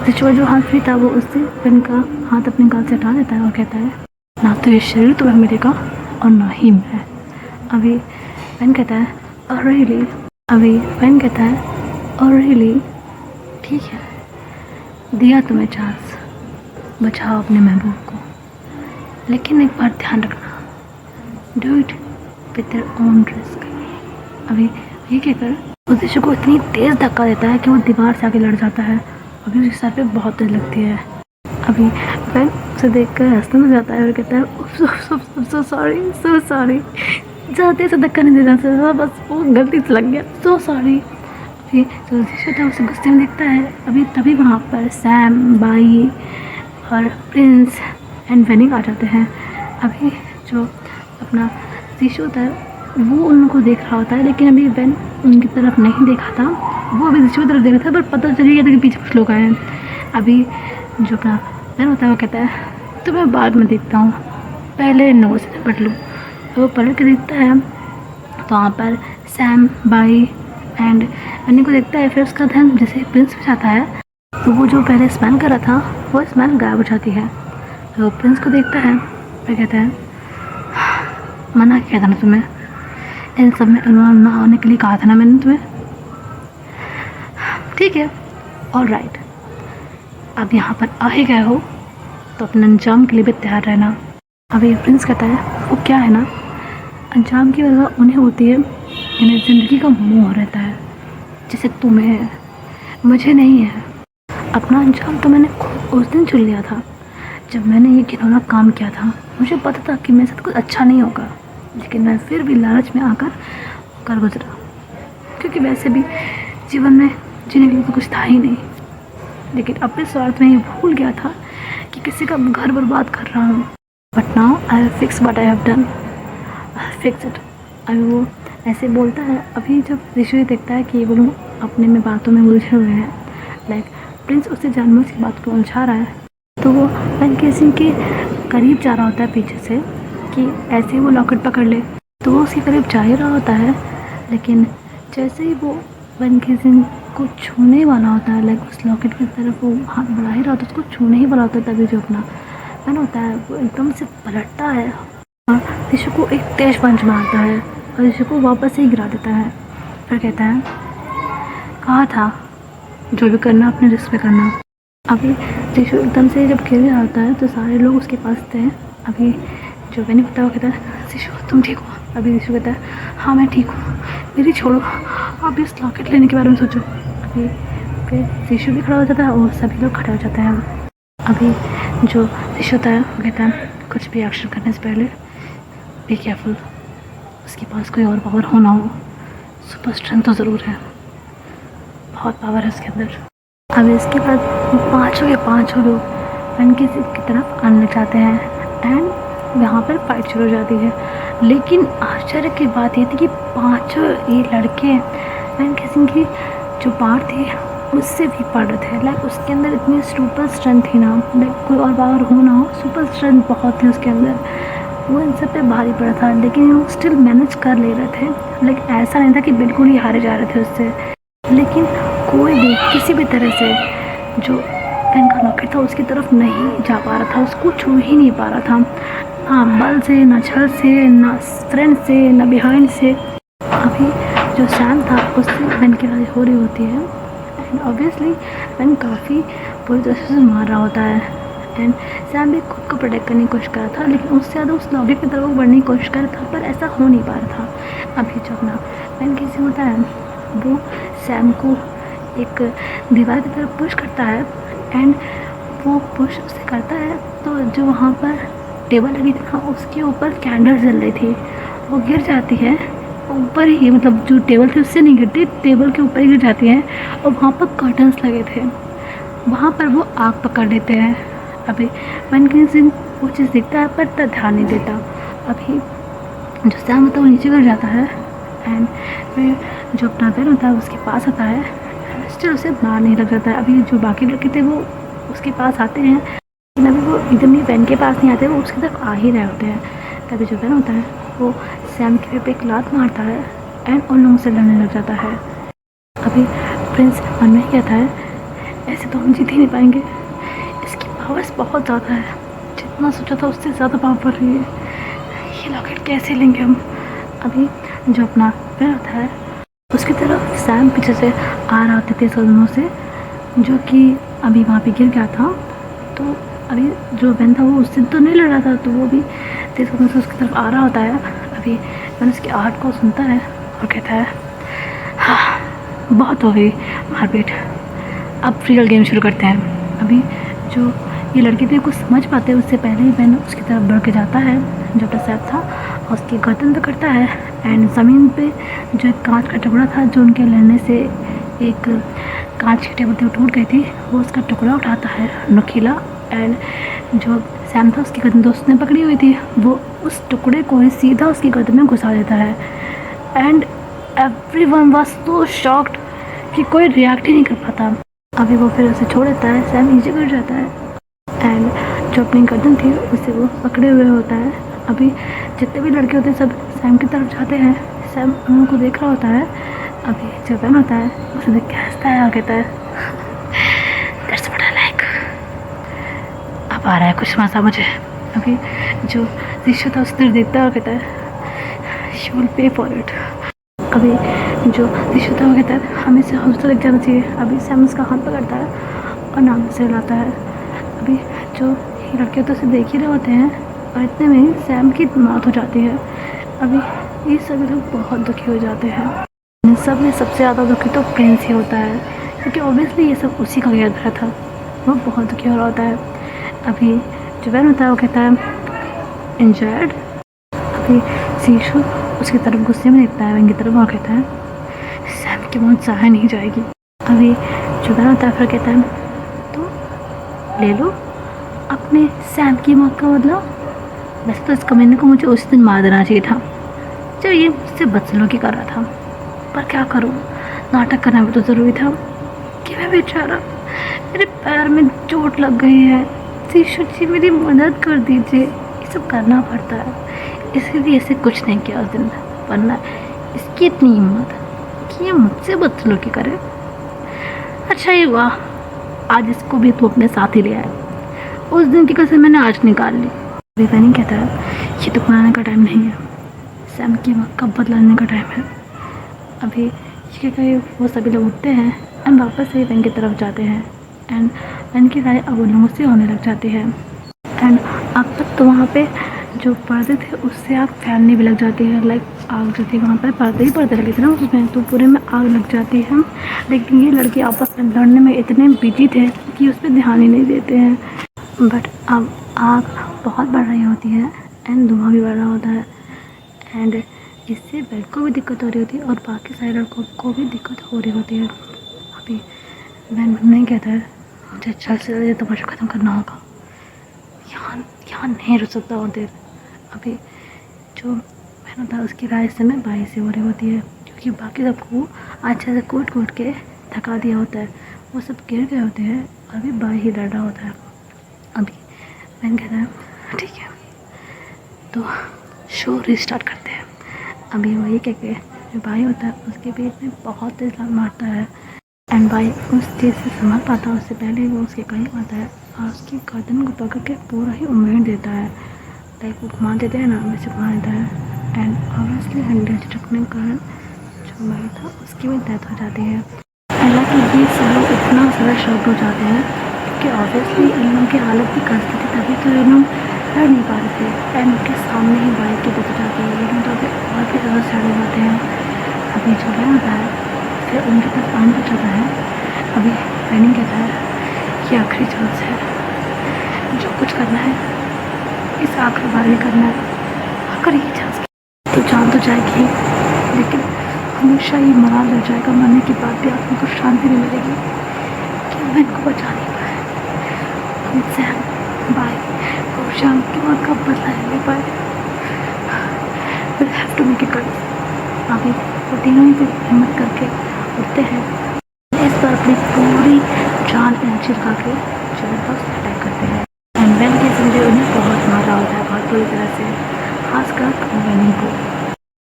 शिशु जो हाथ फ्री था वो उससे वैन का हाथ अपने गाल से हटा देता है और कहता है ना तो ये शरीर तुम्हें मिलेगा और ना ही मैं। अभी वैन कहता है और रियली। अभी वैन कहता है और रियली ठीक है, दिया तुम्हें चांस, बचाओ अपने महबूब को, लेकिन एक बार ध्यान रखना do it with their own risk. अभी ये कहकर उस शिशु को इतनी तेज़ धक्का देता है कि वो दीवार से आके लड़ जाता है। अभी उसके सर पे बहुत तेज लगती है। अभी वैन उसे देख कर हंसने लग जाता है और कहता है सो सॉरी सो सॉरी, ज़्यादा से धक्का नहीं देना चाहिए, बस वो गलती से लग गया, सो सॉरी। अभी जो शिशु था उसे गुस्से में देखता है। अभी तभी वहाँ पर सैम बाई और प्रिंस एंड वेनिक आ जाते हैं। अभी जो अपना शिशु होता है वो उन लोगों को देख रहा होता है लेकिन अभी वैन उनकी तरफ नहीं देखा था, वो अभी शिशु की तरफ देख रहा था पर पता चल गया था कि पीछे कुछ लोग आए हैं। अभी जो अपना वैन होता है वो कहता है तो मैं बाद में देखता हूँ, पहले इन लोगों से निपट लूँ। वो पलट के देखता है तो वहाँ पर सैम बाई एंड वेनिक को देखता है। फिर उसका ध्यान जैसे प्रिंस पे जाता है तो वो जो पहले स्मेल कर रहा था वो स्मेल गायब हो जाती है। तो प्रिंस को देखता है फिर कहता है मना किया था ना तुम्हें, इन सब में इन्वॉल्व ना होने के लिए कहा था ना मैंने तुम्हें, ठीक है ऑल राइट, अब यहाँ पर आ ही गए हो तो अपने अंजाम के लिए भी तैयार रहना। अभी प्रिंस कहता है वो क्या है ना, अंजाम की वजह उन्हें होती है इन्हें ज़िंदगी का मोह रहता है जैसे तुम्हें है, मुझे नहीं है। अपना अंजाम तो मैंने खुद उस दिन चुन लिया था जब मैंने ये घिनौना काम किया था। मुझे पता था कि मेरे साथ कुछ अच्छा नहीं होगा लेकिन मैं फिर भी लालच में आकर कर गुजरा, क्योंकि वैसे भी जीवन में जीने के लिए तो कुछ था ही नहीं। लेकिन अपने स्वार्थ में ये भूल गया था कि किसी का घर बर्बाद कर रहा हूँ। But now I have fix what I have done, I fix it. अभी वो ऐसे बोलता है। अभी जब ऋषि देखता है कि ये लोग अपने में बातों में उलझे हुए हैं, लाइक प्रिंस उससे जानबूझ की बात को उलझा रहा है, तो वो वैन केसिंग के करीब जा रहा होता है पीछे से कि ऐसे ही वो लॉकेट पकड़ ले, तो वो उसके करीब जा ही रहा होता है, लेकिन जैसे ही वो वन केसिंग को छूने वाला होता है, लाइक उस लॉकेट की तरफ वो हाथ बढ़ा ही रहा होता है, उसको छूने ही वाला होता है, तभी जो अपना वैन होता है वो एकदम से पलटता है और ऋषु को एक तेज पंच मारता है और ऋषु को वापस से ही गिरा देता है। फिर कहता है, कहा था जो भी करना अपने रिस्क पे करना। अभी ऋषु एकदम से जब गिर रहा होता है तो सारे लोग उसके पास थे। अभी जो मैंने बताया वो कहता है, ऋषु तुम ठीक हो? अभी ऋषु कहता है, हाँ मैं ठीक हूँ, मेरी छोड़ो, आप इस लॉकेट लेने के बारे में सोचो। अभी फिर ऋषु भी खड़ा हो जाता है और सभी लोग खड़े हो जाते हैं। अभी जो ऋषु होता है वो कहता है, कुछ भी एक्शन करने से पहले बी केयरफुल, उसके पास कोई और पावर हो ना हो, सुपर स्ट्रेंथ तो ज़रूर है, बहुत पावर है उसके अंदर। अब इसके बाद पाँचों लोग वन केसिंग की तरफ आने लग जाते हैं एंड यहाँ पर फाइट शुरू हो जाती है। लेकिन आश्चर्य की बात ये थी कि पाँचों ये लड़के वन केसिंग की जो पावर थी उससे भी पढ़ थे। लाइक उसके अंदर इतनी सुपर स्ट्रेंथ थी ना, लाइक कोई और पावर हो ना हो, सुपर स्ट्रेंथ बहुत थी उसके अंदर। वो इन सब पे भारी पड़ा था, लेकिन वो स्टिल मैनेज कर ले रहे थे। लाइक ऐसा नहीं था कि बिल्कुल ही हारे जा रहे थे उससे, लेकिन कोई भी किसी भी तरह से जो पेन का लॉकेट था उसकी तरफ नहीं जा पा रहा था, उसको छू ही नहीं पा रहा था, ना बल से, ना छल से, ना फ्रेंड से, ना बिहाइंड से। अभी जो सैम था उससे पेन की लड़ाई हो रही होती है एंड ऑब्वियसली पेन काफ़ी पूरी तरह से मार रहा होता है एंड सैम भी खुद को प्रोटेक्ट करने की कोशिश कर रहा था, लेकिन उससे ज़्यादा उस लॉकेट की तरफ बढ़ने की कोशिश कर रहा था, पर ऐसा हो नहीं पा रहा था। अभी जो अपना पेन कैसे होता है वो सैम को एक दीवार की तरफ पुश करता है एंड वो पुश उसे करता है तो जो वहाँ पर टेबल लगी थी ना उसके ऊपर कैंडल जल रही थी, वो गिर जाती है ऊपर ही, मतलब जो टेबल थी उससे नहीं गिरती, टेबल के ऊपर ही गिर जाती है और वहाँ पर कर्टन्स लगे थे, वहाँ पर वो आग पकड़ लेते हैं। अभी वन केसिंग वो चीज़ दिखता है पर ध्यान नहीं देता। अभी जो सैम होता है वो नीचे गिर जाता है एंड फिर जो अपना पेन होता है उसके पास आता है, स्टिल उसे मार नहीं लग जाता है। अभी जो बाकी लड़के थे वो उसके पास आते हैं, लेकिन अभी वो एकदम ही पेन के पास नहीं आते, वो उसकी तरफ आ ही रहे होते हैं। तभी जो पेन होता है वो सैम के पे एक लात मारता है एंड उन लोगों से लड़ने लग जाता है। अभी प्रिंस मन में कहता है, ऐसे तो हम जीत ही नहीं पाएंगे, इसकी पावर्स बहुत ज़्यादा है, जितना सोचा था उससे ज़्यादा पावर रही है, ये लॉकेट कैसे लेंगे हम। अभी जो अपना पेन होता है उसकी तरफ सैम पीछे से आ रहा होता तेज़ कदमों से, जो कि अभी वहाँ पे गिर गया था। तो अभी जो पेन था वो उससे तो नहीं लड़ रहा था, तो वो भी तेज़ कदमों से उसकी तरफ आ रहा होता है। अभी पेन उसकी आहट को सुनता है और कहता है, हाँ बहुत हो गई मारपीट, अब रियल गेम शुरू करते हैं। अभी जो ये लड़के थे कुछ समझ पाते हैं उससे पहले ही पेन उसकी तरफ बढ़ के जाता है, जो अपना सैप था और उसकी गर्दन पे करता है एंड ज़मीन पे जो एक कांच का टुकड़ा था जो उनके लड़ने से एक कांच की टेबल पे टूट गई थी, वो उसका टुकड़ा उठाता है नुकीला एंड जो सैम था उसकी गर्दन दोस्त ने पकड़ी हुई थी वो उस टुकड़े को ही सीधा उसकी गर्दन में घुसा देता है and everyone was so shocked कि कोई रिएक्ट ही नहीं कर पाता। अभी वो फिर उसे छोड़ देता है, सैम नीचे गिर जाता है एंड जो अपनी गर्दन थी उसे वो पकड़े हुए होता है। अभी जितने भी लड़के होते हैं सब सैम की तरफ जाते हैं, सैम उन को देख रहा होता है। अभी जो पेन होता है उसे देख के हंसता है और कहता है, दैट्स व्हाट आई लाइक, अब आ रहा है कुछ मज़ा मुझे। अभी जो ऋषु था उसे देखता है और कहता है, you will pay for it. अभी जो ऋषु था वो कहता है, हमें से हॉस्पिटल लेके जाना चाहिए। अभी सैम उसका हाथ पकड़ता है और नाम से हिलाता है। अभी जो लड़के तो उसे देख ही रहे होते हैं और इतने में सैम की मौत हो जाती है। अभी ये सभी लोग बहुत दुखी हो जाते हैं। इन सब में सबसे ज़्यादा दुखी तो प्रिंस ही होता है, क्योंकि ऑब्वियसली ये सब उसी का किया धरा था, वो बहुत दुखी हो रहा होता है। अभी जो वैन होता है वो कहता है, इंजर्ड। अभी शीशु उसकी तरफ गुस्से में देखता है वैन की तरफ और कहता है, सैम की मौत सहा नहीं जाएगी। अभी जो वैन होता है फिर कहता है, तो ले लो अपने सैम की मौत का बदला। वैसे तो इस कमीने को मुझे उस दिन मार देना चाहिए था जब ये मुझसे बदसलूकी कर रहा था, पर क्या करूँ, नाटक करना भी तो ज़रूरी था कि मैं बेचारा, मेरे पैर में चोट लग गई है, प्लीज़ ईश्वर जी मेरी मदद कर दीजिए, ये सब करना पड़ता है। इसीलिए ऐसे कुछ नहीं किया उस दिन, वरना इसकी इतनी हिम्मत कि ये मुझसे बदसलूकी करे। अच्छा ये हुआ आज इसको भी तू अपने साथ ही ले आया। उस दिन की कसम मैंने आज निकाल ली। बेटा नहीं कहता है ये तो पुराने का टाइम नहीं है, सैम की माँ कब बदलाने का टाइम है। अभी ये कहीं वो सभी लोग उठते हैं एंड वापस से वैन की तरफ जाते हैं एंड वैन की लड़ाई अब उन लोगों से होने लग जाती है। एंड अब तक तो वहाँ पे जो पर्दे थे उससे आग फैलने भी लग जाती है। लाइक आग जो थी वहाँ पर पर्दे ही पर्दे लगे थे ना उसमें, तो पूरे में आग लग जाती है। लेकिन ये लड़के आपस में लड़ने में इतने बिजी थे कि उस पर ध्यान ही नहीं देते हैं। बट अब आग बहुत बढ़ रही होती है एंड धुआं भी बढ़ रहा होता है एंड इससे बेड को भी दिक्कत हो रही होती है और बाकी सारे लड़कों को भी दिक्कत हो रही होती है। अभी वैन नहीं कहता है मुझे जल्द से जल्द तमाशा ख़त्म करना होगा, यहाँ नहीं रुक सकता और देर। अभी जो वैन होता है उसकी राय से में बाई से हो रही होती है क्योंकि बाकी सबको अच्छे से कूट कूट के थका दिया होता है, वो सब गिर गए होते हैं और अभी बाई ही डर रहा होता है। अभी वैन कहता है ठीक है तो शो रिस्टार्ट करते हैं। अभी वही कह के जो भाई होता है उसके पेट में बहुत तेज लात मारता है एंड भाई उस चीज़ से संभल पाता है उससे पहले वो उसके करीब आता है और उसकी गर्दन को पकड़ के पूरा ही उम्मीद देता है। लाइक वो घुमा देते हैं ना, वैसे घुमा देता है एंड ऑब्वियसली हंड्रेड झटकने के कारण जो भाई था उसकी भी डेथ हो जाती है। हालांकि ये सब लोग इतना ज़्यादा शॉक हो जाते हैं क्योंकि ऑब्वियसली इन लोगों की हालत भी खस्ती थी, तभी तो इन लोग लड़ नहीं पा रहे थे एंड उनके सामने ही बाइक की डेथ हो जाती है। ये लोग तो अभी और भी ज़्यादा सड़ हो जाते हैं। अभी जो है होता है फिर उनके पास पानी बच जाता है। अभी ट्रेनिंग कहता है कि आखिरी चांस है, जो कुछ करना है इस आखिरी बार ही करना है। अगर ये चांस तो जान तो जाएगी लेकिन हमेशा ये मराल रह जाएगा, मरने के बाद भी आत्मा को शांति नहीं मिलेगी कि मैं इनको बचा नहीं पाया। हम सैम बाई और शाम की मौत का बदला नहीं पाए। Will have to make it cut. अभी वो तीनों ही फिर हिम्मत करके उठते हैं, इस बार अपनी पूरी जान एनर्जी लगा के चैनल पर अटैक करते हैं एंड वैन के समझे उन्हें बहुत मारा होता है बहुत बुरी तरह से, खासकर वैनी को।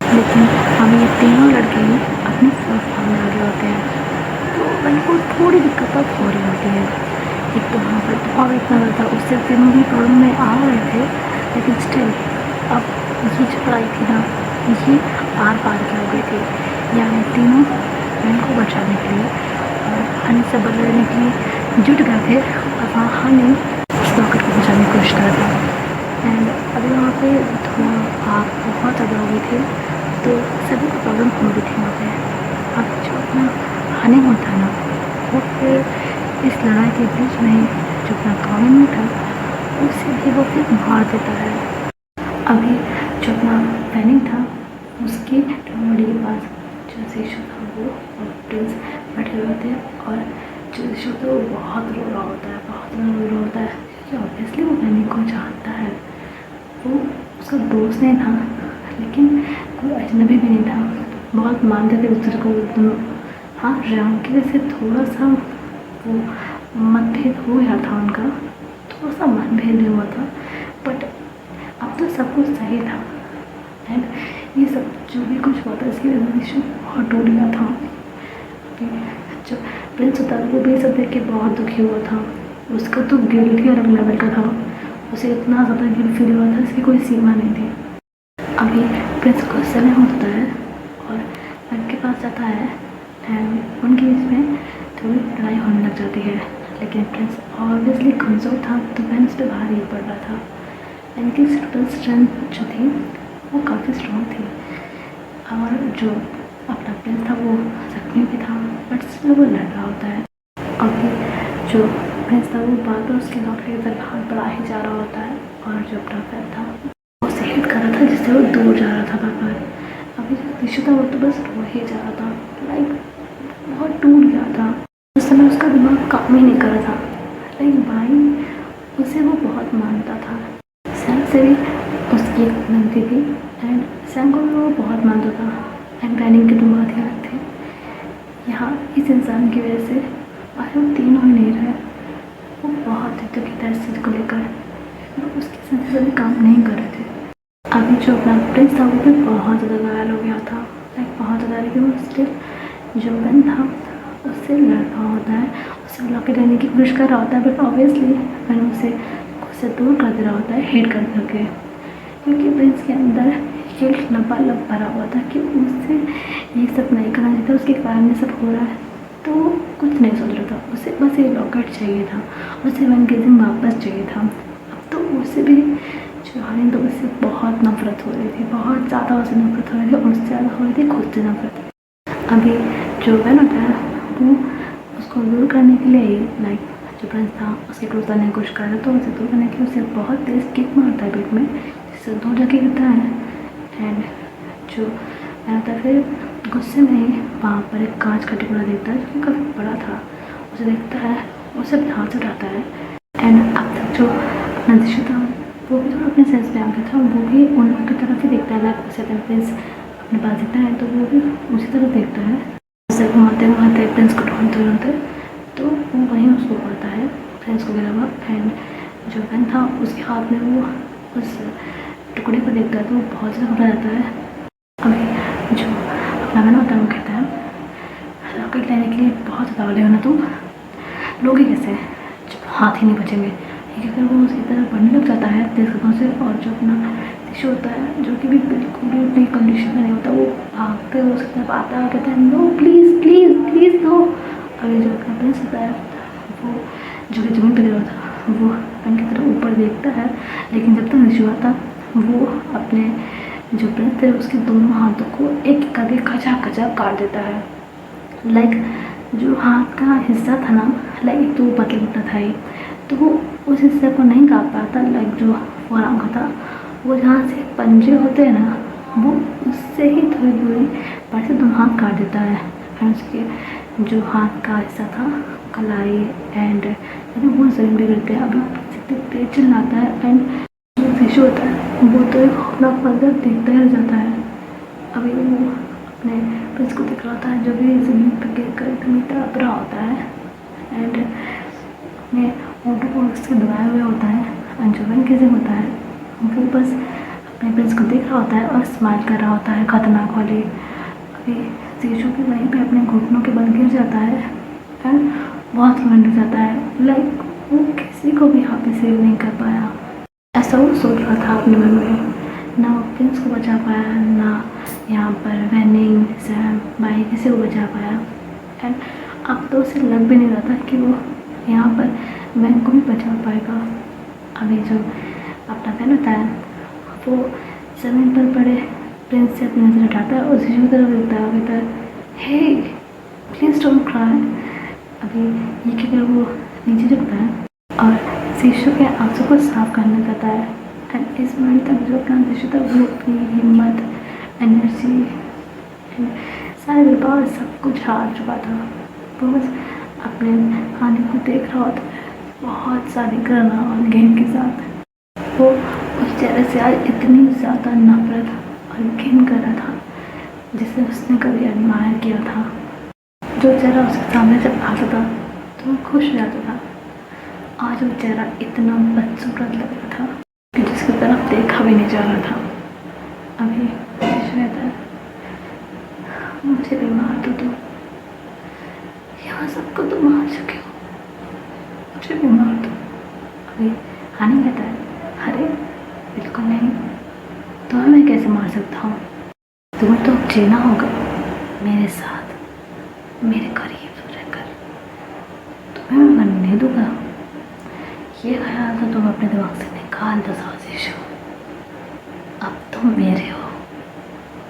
लेकिन हम ये तीनों लड़के ही अपनी फर्स्ट फॉर्म में लगे होते हैं तो वैन को थोड़ी दिक्कत अब हो रही होती है। एक तो वहाँ पर बहुत इतना ज़्यादा उससे तीनों भी प्रॉब्लम में आ रहे थे लेकिन स्टिल अब ये जो लड़ाई थी ना ये आर पार की हो गई थी, यानी तीनों वैन को बचाने के लिए और हनी से बदला लेने के लिए जुट गए थे और वहाँ हनी उस नौकर को बचाने की कोशिश कर रहा था एंड अभी वहाँ पे धुआं आग बहुत ज़्यादा हो गई थी तो सभी को प्रॉब्लम हो रही थी वहाँ पे। अब जो अपना हनी होता है ना वो फिर इस लड़ाई के बीच में जो अपना कॉमन था उसे भी वो फिर मार देता है। अभी जो अपना पैनिक था उसकी डोमड़ी के पास जो शिशु था वो और प्रिंस बैठे हुए थे और जो शिशु था वो बहुत रो रहा होता है, बहुत रो रहा होता है क्योंकि ऑब्वियसली वो पैनिक को जानता है। वो उसका दोस्त नहीं था लेकिन कोई अजनबी भी नहीं था, बहुत मानते थे एक दूसरे को दोनों। हाँ राम की वजह से थोड़ा सा वो मतभेद हो गया था उनका, थोड़ा सा मतभेद भी हुआ था बट अब तो सब कुछ सही था एंड ये सब जो भी कुछ हुआ था इसकी वजह से बहुत टूट गया था। जो प्रिंस होता वो भी सब देख के बहुत दुखी हुआ था, उसका तो गिल्ट ही अलग लेवल का था, उसे इतना ज़्यादा गिल्ट फील हुआ था इसकी कोई सीमा नहीं थी। अभी प्रिंस को समय होता है और उनके पास जाता है एंड उनके बीच में थोड़ी लड़ाई होने लग जाती है लेकिन प्रिंस ऑब्वियसली कमज़ोर था तो प्रिंस पे भारी ही पड़ रहा था। इनकी टोटल स्ट्रेंथ जो थी वो काफ़ी स्ट्रॉन्ग थी और जो अपना प्रिंस था वो जख्मी भी था बट स्टिल वो लड़ रहा होता है। अभी जो प्रिंस था वो बार बार उसके नौकरी की तरफ हाथ बढ़ा ही जा रहा होता है और जो अपना फ्रेंड था वो उसे हिट कर रहा था जिससे वो दूर जा रहा था बार बार। अभी जो टिशू था वो तो बस रो ही जा रहा था, लाइक बहुत टूट गया था। उस समय उसका दिमाग काम ही नहीं कर रहा था, लाइक भाई उसे वो बहुत मानता था। सैम से भी उसकी एक बनती थी एंड सैम को भी वो बहुत मानता था एंड प्लानिंग के तो बहुत ही अलग थे। यहाँ इस इंसान की वजह से आज वो तीनों ही नहीं रहे, वो बहुत दुखी था इस चीज़ को लेकर। सभी काम नहीं कर रहे थे। अभी जो अपना प्रिंस था वो भी बहुत ज़्यादा घायल हो गया था, लाइक बहुत ज़्यादा, लेकिन वो स्टिल जो बेन था उससे लड़ रहा होता है, उससे लॉकेट लेने की कोशिश कर रहा होता है, बट ऑब्वियसली बेन उसे खुद से दूर कर दे रहा होता है, हेट कर करके, क्योंकि प्रिंस के अंदर गिल्ट लबालब भरा हुआ था कि उससे ये सब नहीं करना चाहिए था, उसके कारण ये सब हो रहा है। तो वो कुछ नहीं सोच रहा था, उसे बस ये लॉकेट चाहिए था, उसे वन गेजिंग वापस चाहिए था। अब तो उसे भी जो हारिन, तो उससे बहुत नफरत हो रही थी, बहुत ज़्यादा उसे नफरत हो रही थी, और उससे ज़्यादा हो रही थी खुद से नफरत। अभी जो बेन होता है वो उसको दूर करने के लिए, लाइक जो प्रिंस था उसके क्लोज करने की कोशिश कर रहा था, तो उसे दूर करने के लिए उसे बहुत तेज़ किक मारता है बीच में, जिससे दूर जाके गिरता है। एंड जो बेन होता है फिर गुस्से में वहाँ पर एक कांच का टुकड़ा देखता है जो कि काफ़ी बड़ा था, उसे देखता है, उसे हाथ से उठाता है। एंड अब तक जो अपना दिशा था वो भी थोड़ा अपने सेंस पे आ गया था, वो भी उन लोगों की तरफ ही देखता है, लाइक उसे प्रिंस अपने पास देखता है तो वो भी उसी तरफ देखता है। जैसे घुमाते प्रिंस को ढूंढते, तो वो वहीं उसको पाता है, प्रिंस को गिरा हुआ। एंड जो बेन था उसके हाथ में वो उस टुकड़े को देखता है तो वो बहुत ज़्यादा घबरा जाता है। अभी जो अपना बेन होता है वो कहता है रॉकेट लेने के लिए बहुत ज़्यादा वाले हो ना तुम, लोगे कैसे जब हाथ ही नहीं बचेंगे। ठीक है, फिर वो उसकी तरफ बढ़ने लग जाता है तेज कदमों से, और जो अपना शिशु होता है जो कि भी बिल्कुल भी अपनी कंडीशन में नहीं होता, वो भागते हुए उसकी तरफ आता है, कहता है no please please please no. अभी जो अपना प्रिंस होता है वो जो कि ज़मीन पर गिरा था वो पेन की तरफ ऊपर देखता है, लेकिन जब तक शिशु आता वो अपने जो प्रिंस थे उसके दोनों हाथों को एक करके खचा खचा काट देता है। लाइक जो हाथ का हिस्सा था ना, लाइक तो पतला पतला था ही, तो वो उस हिस्से को नहीं काट पाता, लाइक जो फोरआर्म का था वो जहाँ से पंजे होते हैं ना, वो उससे ही थोड़ी दूरी पर से दोनों हाथ काट देता है। एंड उसके जो हाथ का हिस्सा था कलाई एंड वो ज़मीन पे गिरते हैं। अभी तेज चिल्लाता है, एंड जो शिशु होता है वो तो एक अपना मंजर देखता ही रह जाता है। अभी वो अपने प्रिंस को दिख रहा होता है जो भी ज़मीन पर गिर कर एकदम तड़प रहा होता है, एंड अपने होठों को उससे दबाए हुए होता है। अंजुमन कैसे होता है वो बस अपने प्रिंस को देख रहा होता है और स्माइल कर रहा होता है खतरनाक वाली। अभी शिशु भी वहीं पे अपने घुटनों के बल गिर जाता है एंड बहुत रोने लग जाता है, लाइक वो किसी को भी यहाँ पे सेव नहीं कर पाया। ऐसा वो सोच रहा था अपने मन में, ना वो प्रिंस को बचा पाया, ना यहाँ पर वैनिंग सैम बाई किसी को बचा पाया। एंड अब तो उसे लग भी नहीं रहा था कि वो यहाँ पर वैन को भी बचा पाएगा। अभी जो अपना वैन होता है वो ज़मीन पर पड़े प्रिंस से अपनी नज़र हटाता है और शिशु की तरफ देखता है, कहता है हे प्लीज़ डोंट क्राई। अभी ये कहकर वो नीचे झुकता है और शिशु के आंसू को साफ करना चाहता है। एंड इस मोमेंट तक जो अपना शिशु था वो अपनी हिम्मत, एनर्जी, सारे विभाग सब कुछ हार चुका था। वो बस अपने हानि को देख रहा होता है बहुत सारी घृणा और घिन के साथ। वो उस चेहरे से आज इतनी ज़्यादा नफरत और घिन कर रहा था जिसे उसने कभी एडमायर किया था। जो चेहरा उसके सामने जब आता था तो वो खुश हो जाता था, आज वो चेहरा इतना बदसूरत लग रहा था कि जिसकी तरफ देखा भी नहीं जा रहा था। अभी कहता है मुझे भी मार दो तुम, यहाँ सबको तो मार चुके हो, मुझे भी मार दो। अभी हानि कहता है अरे बिल्कुल नहीं, तुम्हें मैं कैसे मार सकता हूँ, तुम्हें तो जीना होगा मेरे साथ, मेरे करीब रहकर, तुम्हें मैं मरने नहीं दूंगा। ये ख्याल तो तुम अपने दिमाग से निकाल दो साजिश हो, अब तुम मेरे हो,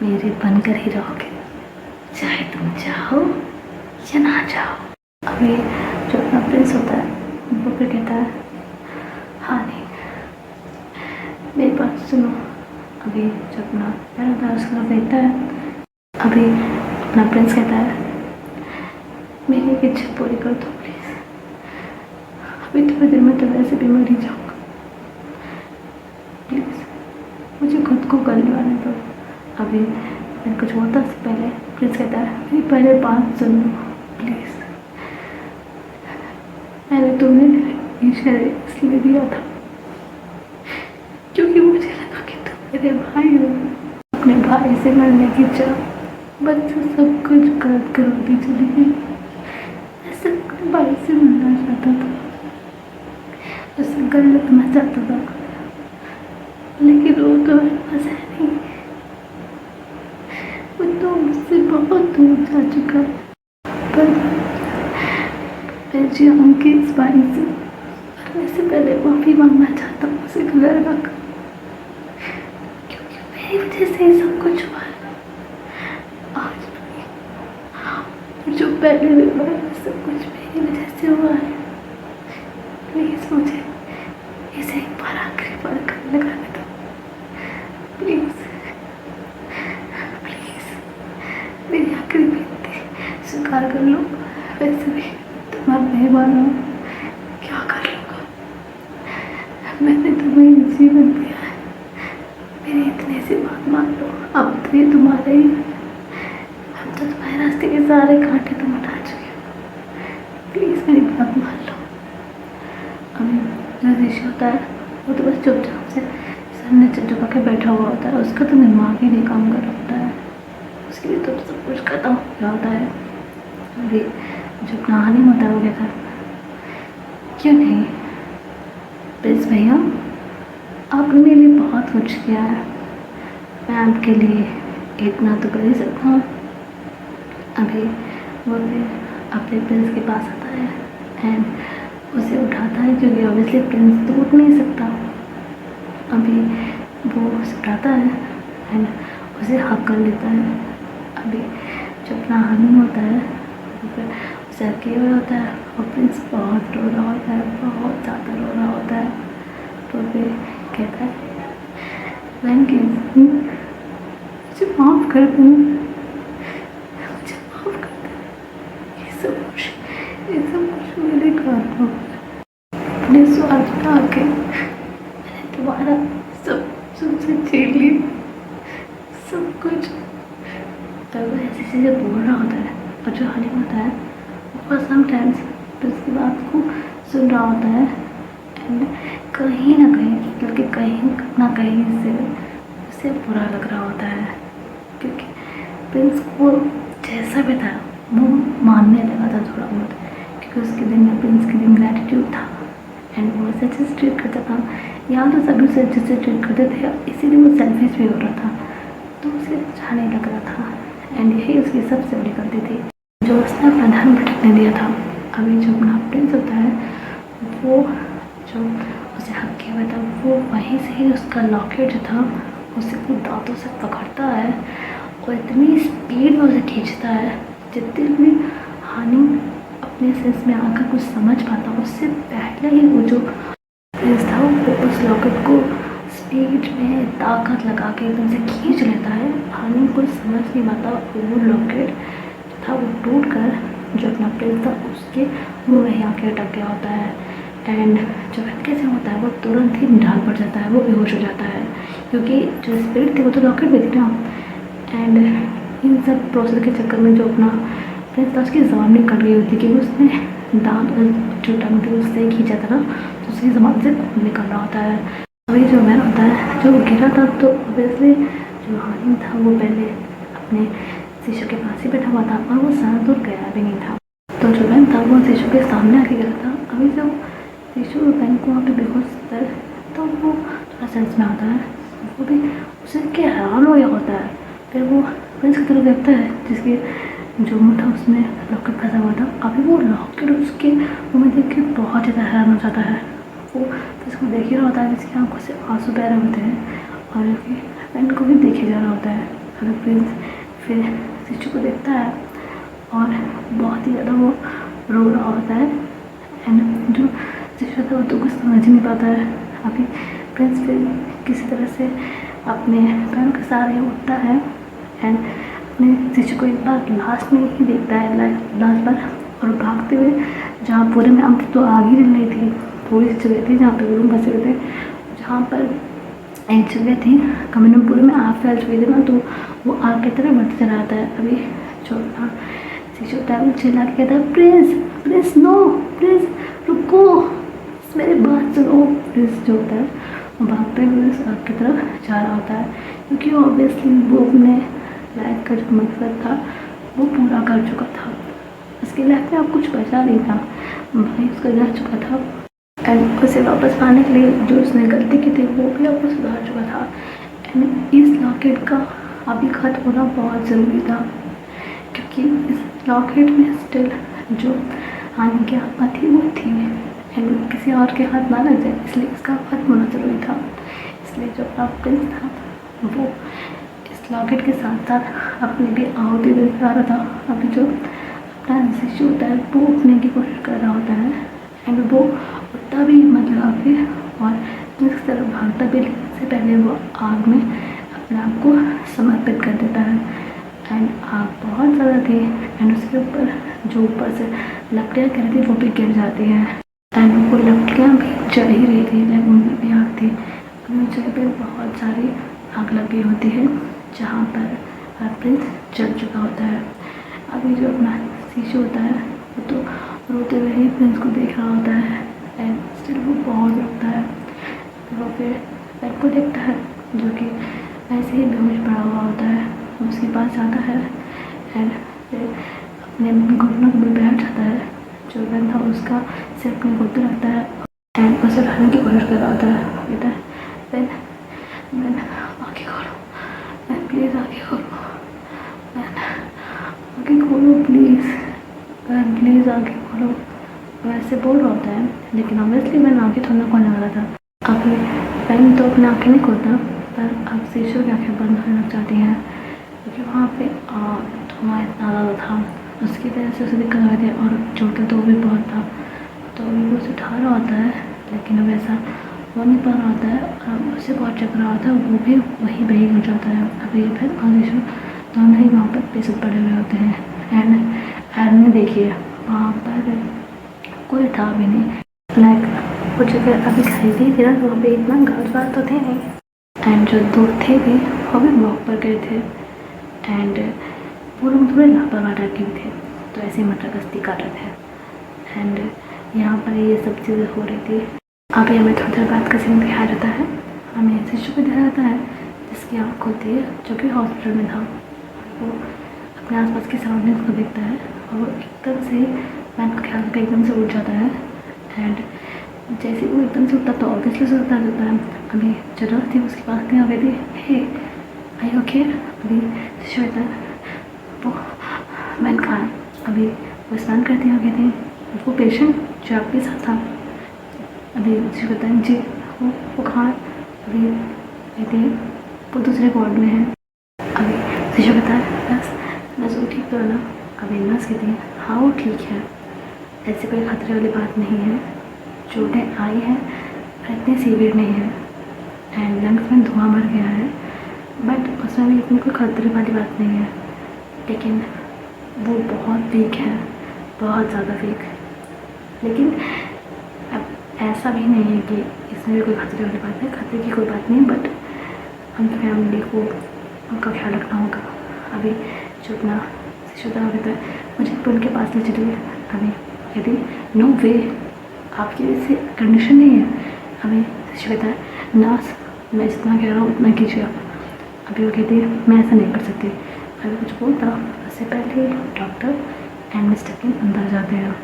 मेरे बनकर ही रहोगे, चाहे तुम चाहो या ना चाहो। अभी जो अपना प्रिंस होता है वो फिर कहता है हाँ नहीं मेरी बात सुनो। अभी जो अपना प्यार होता है उसकी तरफ देखता है। अभी अपना प्रिंस कहता है मेरी एक इच्छा पूरी कर दो प्लीज़, अभी थोड़ी देर में तो वैसे भी मर ही जाऊँगा, प्लीज़ मुझे खुद को करने वाले दो। अभी मैं कुछ बोलता उससे पहले प्रिंस कहता है मेरी पहले बात सुनो प्लीज़, मैंने तुम्हें ये शरीर इसलिए दिया था मेरे भाई हो, अपने भाई से मिलने की चाह बच्चा सब कुछ गलत करवाती चली गई। ऐसे अपने भाई से मिलना चाहता था, उससे गलत करना चाहता था, लेकिन वो तो मेरे पास है नहीं। वो तो मुझसे बहुत दूर जा चुका है। पर मैं जी की इस बारी से वैसे पहले माफ़ी मांगना चाहता हूँ उसे घर रखा, क्योंकि मेरी वजह से ही सब कुछ हुआ है। आज जो पहले भी हुआ है सब कुछ मेरी वजह से हुआ है। प्लीज़ मुझे इसे एक बार आखिरी बार कर लगाने दो, प्लीज़ प्लीज़। मेरी आखिरी विनती स्वीकार कर लो। वैसे भी तुम्हारा मेहमान हो, क्या कर लूँगा। मैंने तुम्हें जीवन दिया है, मेरी इतनी सी बात मान लो। अब तो ये तुम्हारा ही, अब तो तुम्हारे रास्ते के सारे कांटे तुम उठा चुके हो। प्लीज़ मेरी बात मान लो। अभी जो ऋषि होता है वो तो बस चुपचाप से सामने चुपा के बैठा हुआ होता है, उसका तो दिमाग ही नहीं काम कर रहा होता है, उसके लिए तो सब कुछ खत्म हो गया होता है। अभी जो कहानी होता है वो कहता है, क्यों नहीं प्रिंस भैया, आपने मेरे लिए बहुत कुछ किया है, मैं आपके लिए इतना तो कर ही सकता हूँ। अभी वो फिर अपने प्रिंस के पास आता है एंड उसे उठाता है, क्योंकि ऑब्वियसली प्रिंस तो उठ नहीं सकता। अभी वो उसे उठाता है एंड उसे हक कर लेता है। अभी जब अपना हानि होता है फिर उसे अकेले हुआ होता है और प्रिंस बहुत रो रहा होता है, बहुत ज़्यादा रो रहा होता है। तो फिर कहता है, मुझे माफ़ कर दो, मुझे माफ़ कर दो, ये सब कुछ मेरे कारण हो गया। अपने स्वार्थ में आके मैंने तुम्हारा सब तुमसे छीन लिया, सब कुछ। तब ऐसे चीज़ें बोल रहा होता है और जो हानि होता है वो समटाइम्स तो उसकी बात को सुन रहा होता है एंड कहीं ना कहीं बल्कि कहीं ना कहीं से उसे बुरा लग रहा होता है, क्योंकि प्रिंस को जैसा भी था वो मानने लगा था थोड़ा बहुत, क्योंकि उसके दिन में प्रिंस के दिन ग्रैटिट्यूड था एंड वो उसे अच्छे से ट्रीट करता था। यहाँ तो सभी उसे अच्छे से ट्रीट करते थे, इसीलिए वो सेल्फिश भी हो रहा था, तो उसे अच्छा नहीं लग रहा था एंड यही उसकी सबसे बड़ी गलती थी जो उसने अपना धन भटकने दिया था। अभी जो अपना प्रिंस होता है वो जो उसे हक किया हुआ था वो वहीं से ही उसका लॉकेट जो था उसे अपने दांतों से पकड़ता है और इतनी स्पीड में उसे खींचता है जितनी भी हानि अपने सेंस में आकर कुछ समझ पाता, उससे पहले ही वो जो प्रिंस था वो उस लॉकेट को स्पीड में ताकत लगा के एकदम से खींच लेता है। हानि को समझ नहीं पाता, वो लॉकेट था वो टूट कर जो अपना प्रिंस था उसके मुँह में ही आके अटक गया होता है एंड जो हल्के से होता है वो तुरंत ही ढाल पड़ जाता है, वो बेहोश हो जाता है, क्योंकि जो स्पिरिट थी वो तो लॉकेट में थी ना। एंड इन सब प्रोसेस के चक्कर में जो अपना प्रिंस था उसकी ज़बान भी कट गई होती है, क्योंकि उसने दांत जो टंग थी उससे खींचा था ना, तो उसकी ज़बान से खून निकल रहा होता है। अभी जो मैन होता है जो गिरा था तो ऑब्वियसली जो हानि था वो पहले अपने शीशे के पास ही बैठा हुआ था और वो ज़्यादा दूर गया भी नहीं था। तो जो मैन था वो शीशे के सामने आके गिरा था। अभी जब शीशु मैन को वहाँ पे बेहोश होता है तो वो थोड़ा सेंस में आता है, वो भी उसे क्या हैरान हो गया होता है। फिर वो प्रिंस की तरफ देखता है जिसके जो मुँह था उसमें लॉकेट फंसा हुआ था। अभी वो लॉकेट उसके मुँह में देख के बहुत ज़्यादा हैरान हो जाता है। वो इसको देख ही रहा होता है, जिसकी आंखों से आंसू बह रहे होते हैं और मैन को भी देखे जा रहा होता है। अभी प्रिंस फिर शीशु को देखता है और बहुत ही ज़्यादा वो रो रहा होता है एंड जो शीशु था वो तो कुछ समझ नहीं पाता है। अभी प्रिंस फिर किसी तरह से अपने पैरों के सहारे उठता है एंड अपने शीशु को एक बार लास्ट में ही देखता है, लास्ट बार, और भागते हुए जहाँ पूरे में अब तो आग ही जल रही थी, थोड़ी सी जगह थी जहाँ पे रूम बसे हुए थे, जहाँ पर एक जगह थी कमरे में पूरे में आग फैल चुकी थी ना, तो वो आग की तरह बढ़ते चला जाता है। अभी जो अपना शीशु होता है वो चिल्ला के कहता है, प्रिंस प्रिंस नो, प्रिंस रुको, मेरी बात सुनो। प्रिंस जो होता है भागते हुए सड़क की तरफ जा रहा होता है, क्योंकि ऑब्वियसली वो अपने लाइफ का जो मकसद था वो पूरा कर चुका था। उसकी लाइफ में अब कुछ बचा नहीं था, भाई उसका जा चुका था एंड उसे वापस पाने के लिए जो उसने गलती की थी वो भी अब वो सुधार चुका था। एंड इस लॉकेट का अभी खत्म होना बहुत ज़रूरी था, क्योंकि इस लॉकेट में स्टिल जो आने की आत्मा थी वो थी एंड किसी और के हाथ ना लग जाए, इसलिए इसका खत्म होना ज़रूरी था। इसलिए जो अपना प्रिंस था वो इस लॉकेट के साथ साथ अपनी भी आहुति दे रहा था। अभी जो अपना शिशु होता है वो उठने की कोशिश कर रहा होता है एंड वो उतना भी हिम्मत लगा के और जिस तरफ भागता भी से पहले वो आग में अपने आप को समर्पित कर देता है। एंड आग बहुत ज़्यादा थी एंड उसके ऊपर जो ऊपर से लकड़ियाँ गिर थी वो भी गिर जाती हैं एंड वो लकड़ियाँ भी जल ही रही थी, लाइक उनमें भी आग थी। उन जगह पे बहुत सारी आग लगी होती है जहाँ पर प्रिंस जल चुका होता है। अभी जो अपना शिशु होता है वो तो रोते हुए ही प्रिंस को देख रहा होता है एंड स्टिल वो बहुत रोता है। वो फिर पेट को देखता है जो कि ऐसे ही बेहोश पड़ा हुआ होता है, उसके पास जाता है एंड फिर अपने घुटनों में बैठ जाता है। जो पेन था उसका सिर अपने घुटने रखता है एंड उसे उठाने की कोशिश कर रहा होता है। कहता है पेन पेन आँखें खोलो, पेन प्लीज़ आँखें खोलो, पेन आँखें खोलो प्लीज़, पेन प्लीज़ आँखें खोलो, वैसे बोल रहा होता है। लेकिन ऑब्वियसली मैंने आँखें थोड़ा खोलने वाला था। अभी पेन तो अपनी आँखें नहीं खोलता, पर अब शिशु की आँखें बंद होने लग जाती हैं, क्योंकि वहाँ पे धुआं इतना ज़्यादा था, उसकी वजह से उसे दिक्कत आ रही थी और चोटें तो भी बहुत था। तो अभी वो उसे उठा रहा होता है लेकिन अब ऐसा हो नहीं पा रहा होता है और उसे बहुत चक रहा होता है, वो भी वहीं पे ही गिर जाता है। अभी फिर और शिशु दोनों ही वहाँ पर बेसुध पड़े हुए होते हैं एंड ने देखिए वहाँ पर कोई था भी नहीं, लाइक वो जगह अभी खाई थी ना, तो वहाँ पे इतना घास तो थे नहीं एंड जो दो थे भी वो भी वॉक पर गए थे एंड वो लोग थोड़े लापरवाह टाइप के भी थे, तो ऐसे ही मटरगस्ती कर रहे थे एंड यहाँ पर ये सब चीज़ें हो रही थी। अभी हमें थोड़ी देर बाद का सीन दिखाया जाता है, हमें शिशु को दिखाया जाता है जिसकी आँख खुलती है, जो कि हॉस्पिटल में था। वो अपने आसपास की सराउंडिंग्स को देखता है और वो एकदम से मैन का ख्याल करके एकदम से उठ जाता है एंड जैसे वो एकदम से उठता तो ऑब्वियसली उसे बता जाता है। अभी जो नर्स थी उसके पास नहीं आ गई थी, हे आई ओके। अभी शिशु होता है वो मैन कहा है, अभी वो स्नान करती आ गई थी, वो पेशेंट जो आपके साथ था। अभी शिशु कहता है जी वो कहाँ है, अभी कहती है वो दूसरे वार्ड में है। अभी शिशु कहता है नर्स वो ठीक तो है ना। अभी नर्स कहती है हाँ वो ठीक है, ऐसे कोई खतरे वाली बात नहीं है, चोटें आई हैं पर इतनी सीवियर नहीं है एंड लंग्स में धुआं भर गया है, बट उसमें भी इतनी कोई खतरे वाली बात नहीं है, लेकिन वो बहुत वीक है, बहुत ज़्यादा वीक। लेकिन अब ऐसा भी नहीं है कि इसमें भी कोई खतरे वाली बात है, खतरे की कोई बात नहीं, बट हम फैमिली को उनका ख्याल रखना होगा। अभी जो अपना शिशुदा होता है मुझे तो उनके पास ले चलिए। अभी कहती नो वे, आपकी वैसे कंडीशन नहीं है। अभी शिशु कहता है नर्स मैं जितना कह रहा हूँ उतना कीजिए आप। अभी वो कहती है मैं ऐसा नहीं कर सकती। अभी कुछ बोलता उससे पहले डॉक्टर एंड मिस्टर किंग अंदर जाते हैं।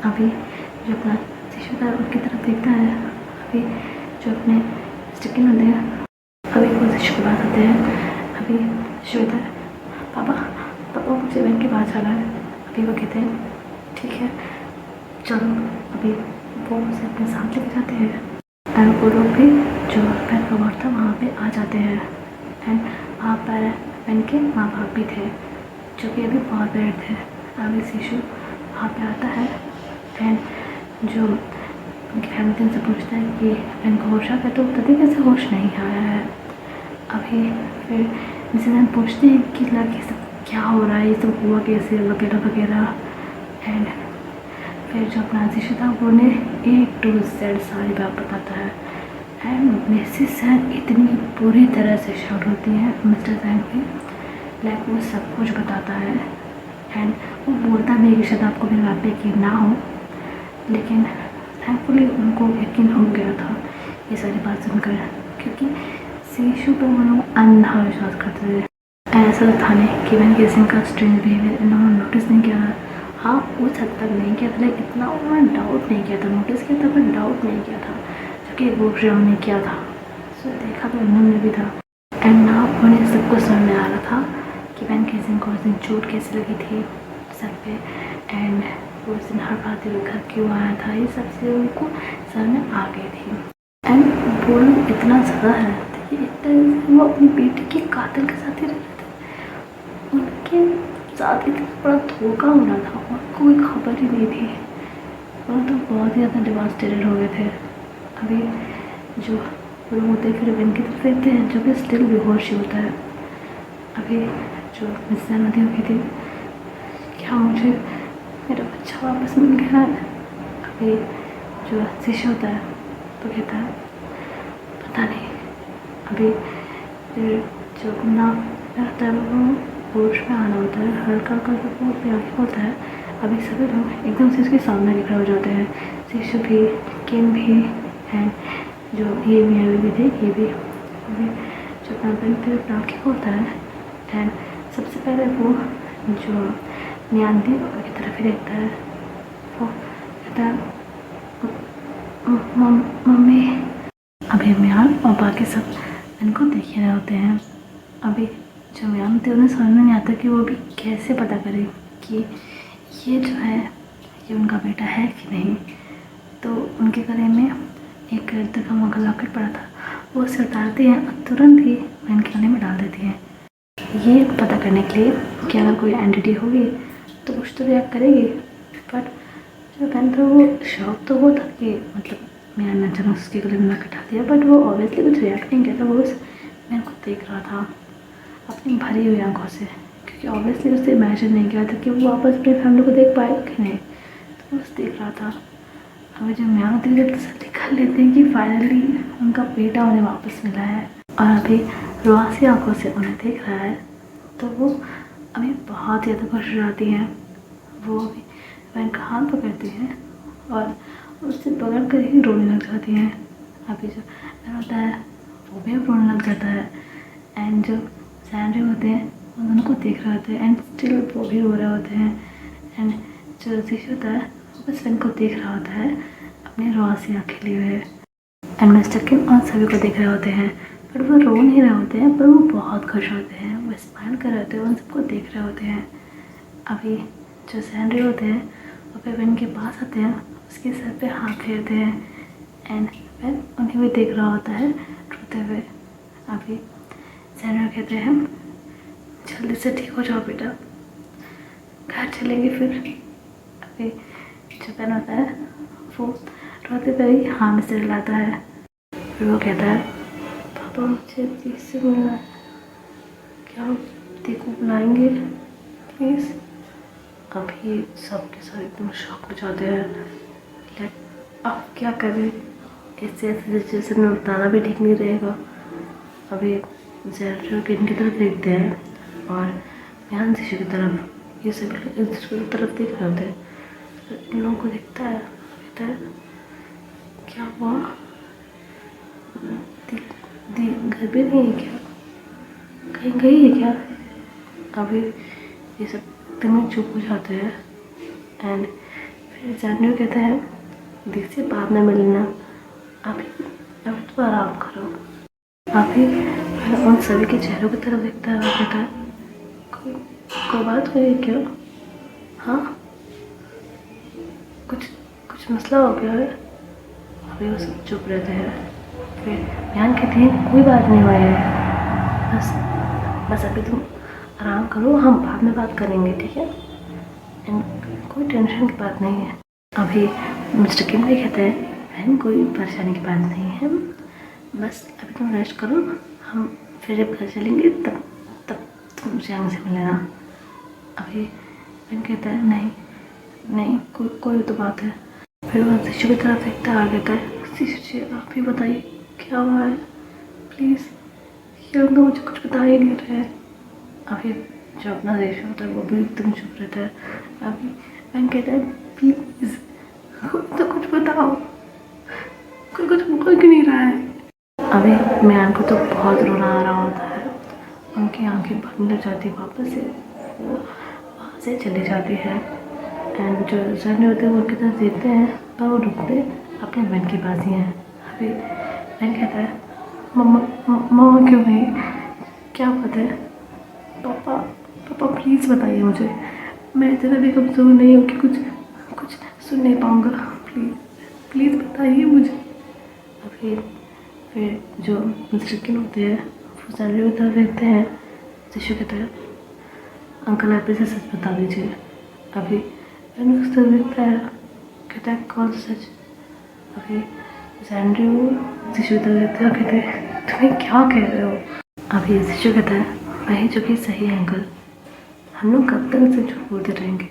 अभी जो अपना शिशुदा उनकी तरफ देखता है, अभी जो अपने मिस्टर किंग होते हैं अभी वो शिशु के पास आते हैं। अभी शिशु कहता है पापा मुझे बैंक के पास जाना है। अभी वो कहते हैं ठीक है चलो। अभी वो उसे अपने साथ लेके जाते हैं एंड वो लोग भी जो पेन का वार्ड था वहाँ पे आ जाते हैं एंड वहाँ पर पेन के माँ बाप भी थे जो कि अभी बहुत देर थे। अभी शिशु वहाँ पे आता है एंड जो उनके फैमिली से पूछता है कि पेन को होश आ गया, तो तभी कैसे होश नहीं आया है। अभी फिर मिसेस पूछते हैं कि लड़की सब क्या हो रहा है, ये सब हुआ कैसे वगैरह वगैरह एंड फिर जो अपना शिशु था वो ने A to Z सारी बात बताता है एंड मिसेस सैन इतनी पूरी तरह से शॉक होती है मिस्टर सैन की, लाइक वो सब कुछ बताता है एंड वो बोलता भी है कि शायद आपको मेरे बात पे यकीन ना हो, लेकिन थैंकफुली उनको यकीन हो गया था ये सारी बात सुनकर, क्योंकि शीशु पर वो लोग अंधा विश्वास करते थे। ऐसा तो था नहीं कि वैन केसिंग का स्ट्रेंज बिहेवियर इन्होंने नोटिस नहीं किया। हाँ, उस हद तक नहीं किया था, लेकिन इतना उन्होंने डाउट नहीं किया था। नोटिस किया था पर डाउट नहीं किया था, जो कि वो श्रेया ने किया था। सो देखा तो उन्होंने भी था। एंड ना उन्हें सब कुछ समझ में आ रहा था कि वैन केसिंग को उस दिन चोट कैसे लगी थी सर पे, एंड वो उस दिन हड़बड़ाते हुए घर क्यों आया था। ये सब चीज़ें उनको समझ में आ गई थी। एंड वो लोग इतना ज़्यादा है कि एक तरह से वो अपनी बेटी के कातिल के साथ ही रह रहे थे। उनके साथ इतना बड़ा धोखा हो रहा था और कोई खबर ही नहीं थी। वो तो बहुत ही ज़्यादा डिवास्टेटेड हो गए थे। अभी जो लोग होते फिर वैन की तरफ देखते हैं, जो कि स्टिल बेहोश ही होता है। अभी जो मिस नदी हुई थी, क्या मुझे मेरा बच्चा वापस मिल गया है। अभी जो शीशा होता है तो कहता है पता नहीं। अभी फिर जो ना रहता है वो होश में आना होता है, हल्का हल्का जब वो आगे होता है। अभी सभी लोग एकदम से उसके सामने खड़े हो जाते हैं। शीशु भी, किम भी एंड जो ये भी थे, ये भी। अभी जो पैन फिर आँखें होता है एंड सबसे पहले वो जो नियांदी की तरफ ही देखता है। वो कहता है मम्मी। अभी म्यान और बाकी सब इनको देख रहे होते हैं। अभी जो म्यान होते हैं उन्हें समझ में नहीं आता कि वो भी कैसे पता करे कि ये जो है ये उनका बेटा है कि नहीं। तो उनके गले में एक दरगाह का लॉकेट पड़ा था, वो उसे उतारती हैं और तुरंत ही वैन के गले में डाल देती हैं। ये पता करने के लिए कि अगर कोई एंटिटी होगी तो कुछ तो रिएक्ट करेगी। बट जो वैन था वो शौक तो वो था कि मतलब मेरा ने अचानक उसके गले में लॉकेट डाल दिया, बट वो ऑब्वियसली कुछ रिएक्ट नहीं किया था। वो बस मेरे को देख रहा था अपनी भरी हुई आंखों से, क्योंकि ऑब्वियसली उससे इमेजिन नहीं किया था कि वो वापस अपनी फैमिली को देख पाएगा कि नहीं। तो बस देख रहा था। अभी जो म्यान होती है तसल्ली कर लेते हैं कि फाइनली उनका बेटा उन्हें वापस मिला है, और अभी रुआसी आंखों से उन्हें देख रहा है। तो वो अभी बहुत ज़्यादा खुश हो जाती हैं। वो अभी वैन का हाथ पकड़ती हैं और उससे पकड़ कर ही रोने लग जाती हैं। अभी जो वैन होता है वो भी रोने लग जाता है। एंड जो सैंडरे होते हैं वो उनको देख रहे होते हैं एंड स्टिल वो भी रो रहे होते हैं। एंड जो शीशु होता है वो बस वैन को देख रहा होता है अपने रुआसी आँखें लिए हुए। एंड मिस्टर किम और सभी को देख रहे होते हैं, पर वो रो नहीं रहे होते हैं, पर वो बहुत खुश होते हैं। वो स्माइल कर रहे होते हैं, उन सबको देख रहे होते हैं। अभी जो सैंडरे होते हैं वो फिर वैन के पास आते हैं, उसके सर पे हाथ फेरते हैं एंड वैन उन्हें भी देख रहा होता है रोते हुए। अभी सैंडरे कहते हैं जल्दी से ठीक हो जाओ बेटा, घर चलेंगे फिर। अभी जो वैन होता है वो रोते हुए ही हाँ में सिर लाता है। फिर वो कहता है पापा मुझे प्लीज से मिलना है, क्या आप देखो बुलाएंगे प्लीज़। अभी सबके सब एकदम शॉक हो जाते हैं। लाइक आप क्या करें, इससे ऐसे सिचुएशन में बताना भी ठीक नहीं रहेगा। अभी ज़्यादा किन की तरफ देखते हैं और ध्यान शीशे की तरफ, ये सभी लोग एक दूसरे की तरफ देख रहे होते हैं। तो इन लोगों को देखता है, कहता है क्या हुआ, घर पे नहीं है क्या, कहीं गई है क्या। अभी ये सब एकदम चुप हो जाते हैं एंड फिर जानवी कहता है देखिए बाद में मिलना, अभी तो आराम करो। अभी उन सभी के चेहरों की तरफ देखता है और कहता है कोई बात हुई है क्या, हाँ कुछ मसला हो गया है। अभी वो सब चुप रहते हैं। फिर बयान कहते हैं कोई बात नहीं हुई है, बस अभी तुम आराम करो, हम बाद में बात करेंगे ठीक है, एंड कोई टेंशन की बात नहीं है। अभी मिस्टर किम भी कहते हैं बहन कोई परेशानी की बात नहीं है, बस अभी तुम रेस्ट करो, हम फिर जब घर चलेंगे तब तुम जंग से मिलेना। अभी बहन कहता है नहीं कोई तो बात है। फिर वो शीशु की तरफ देखता है और कहता है शीशु जी आप ही बताइए क्या हुआ है प्लीज़, ये तो मुझे कुछ बता ही नहीं रहे। अभी जो अपना देश होता है वो भी एकदम चुप रहता है। अभी बहन कहता है प्लीज़ तो कुछ बताओ, कोई कुछ बोल क्यों नहीं रहा है? अभी मैन को तो बहुत रोना आ रहा होता है, उनकी आंखें बंद हो जाती वापस से, वो वहाँ से चली जाती है। एंड जो सर होते हैं वो उनकी तरफ देखते हैं पर वो रुकते अपने बहन के पास ही हैं। अभी बहन कहता है मम्मा मम्मा क्यों नहीं, क्या बात है? पापा पापा प्लीज़ बताइए मुझे, मैं इतना भी कमज़ोर नहीं हूँ कि कुछ कुछ सुन नहीं पाऊँगा, प्लीज़ प्लीज़ बताइए मुझे। अभी फिर जो मुशरिकीन होते हैं वो सैलरी की तरफ देखते हैं। शिशु कहता है अंकल आप इसे सच बता दीजिए। अभी मैंने उस तरफ देखता है, कहता है कौन सा सच? अभी सैंड्रू शिशु तरफ देखते हैं और कहते हैं तुम्हें क्या कह रहे हो? अभी शिशु कहता है वही जो कि सही है अंकल, हम लोग कब तक इसे झूठ बोलते रहेंगे?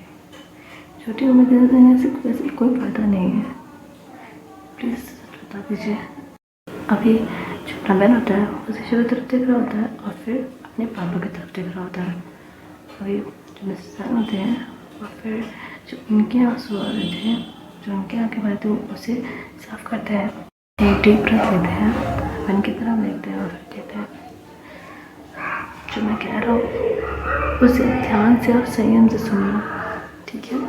छोटी उम्र के देने से वैसे कोई फायदा नहीं है, प्लीज़ सच बता दीजिए। अभी जो अपना बहन होता है वो शिशु की तरफ देख रहा होता है और फिर अपने पापा की तरफ देख रहा होता है। अभी जो मिसेस सैन होते हैं और फिर जो उनके आंसू आ रहे थे, जो उनके आँखें भरे थे, उसे साफ करते हैं। एक डीप ब्रेथ लेते हैं, बहन की तरफ देखते हैं और फिर कहते हैं जो मैं कह रहा हूँ उसे ध्यान से और संयम से सुनना, ठीक है?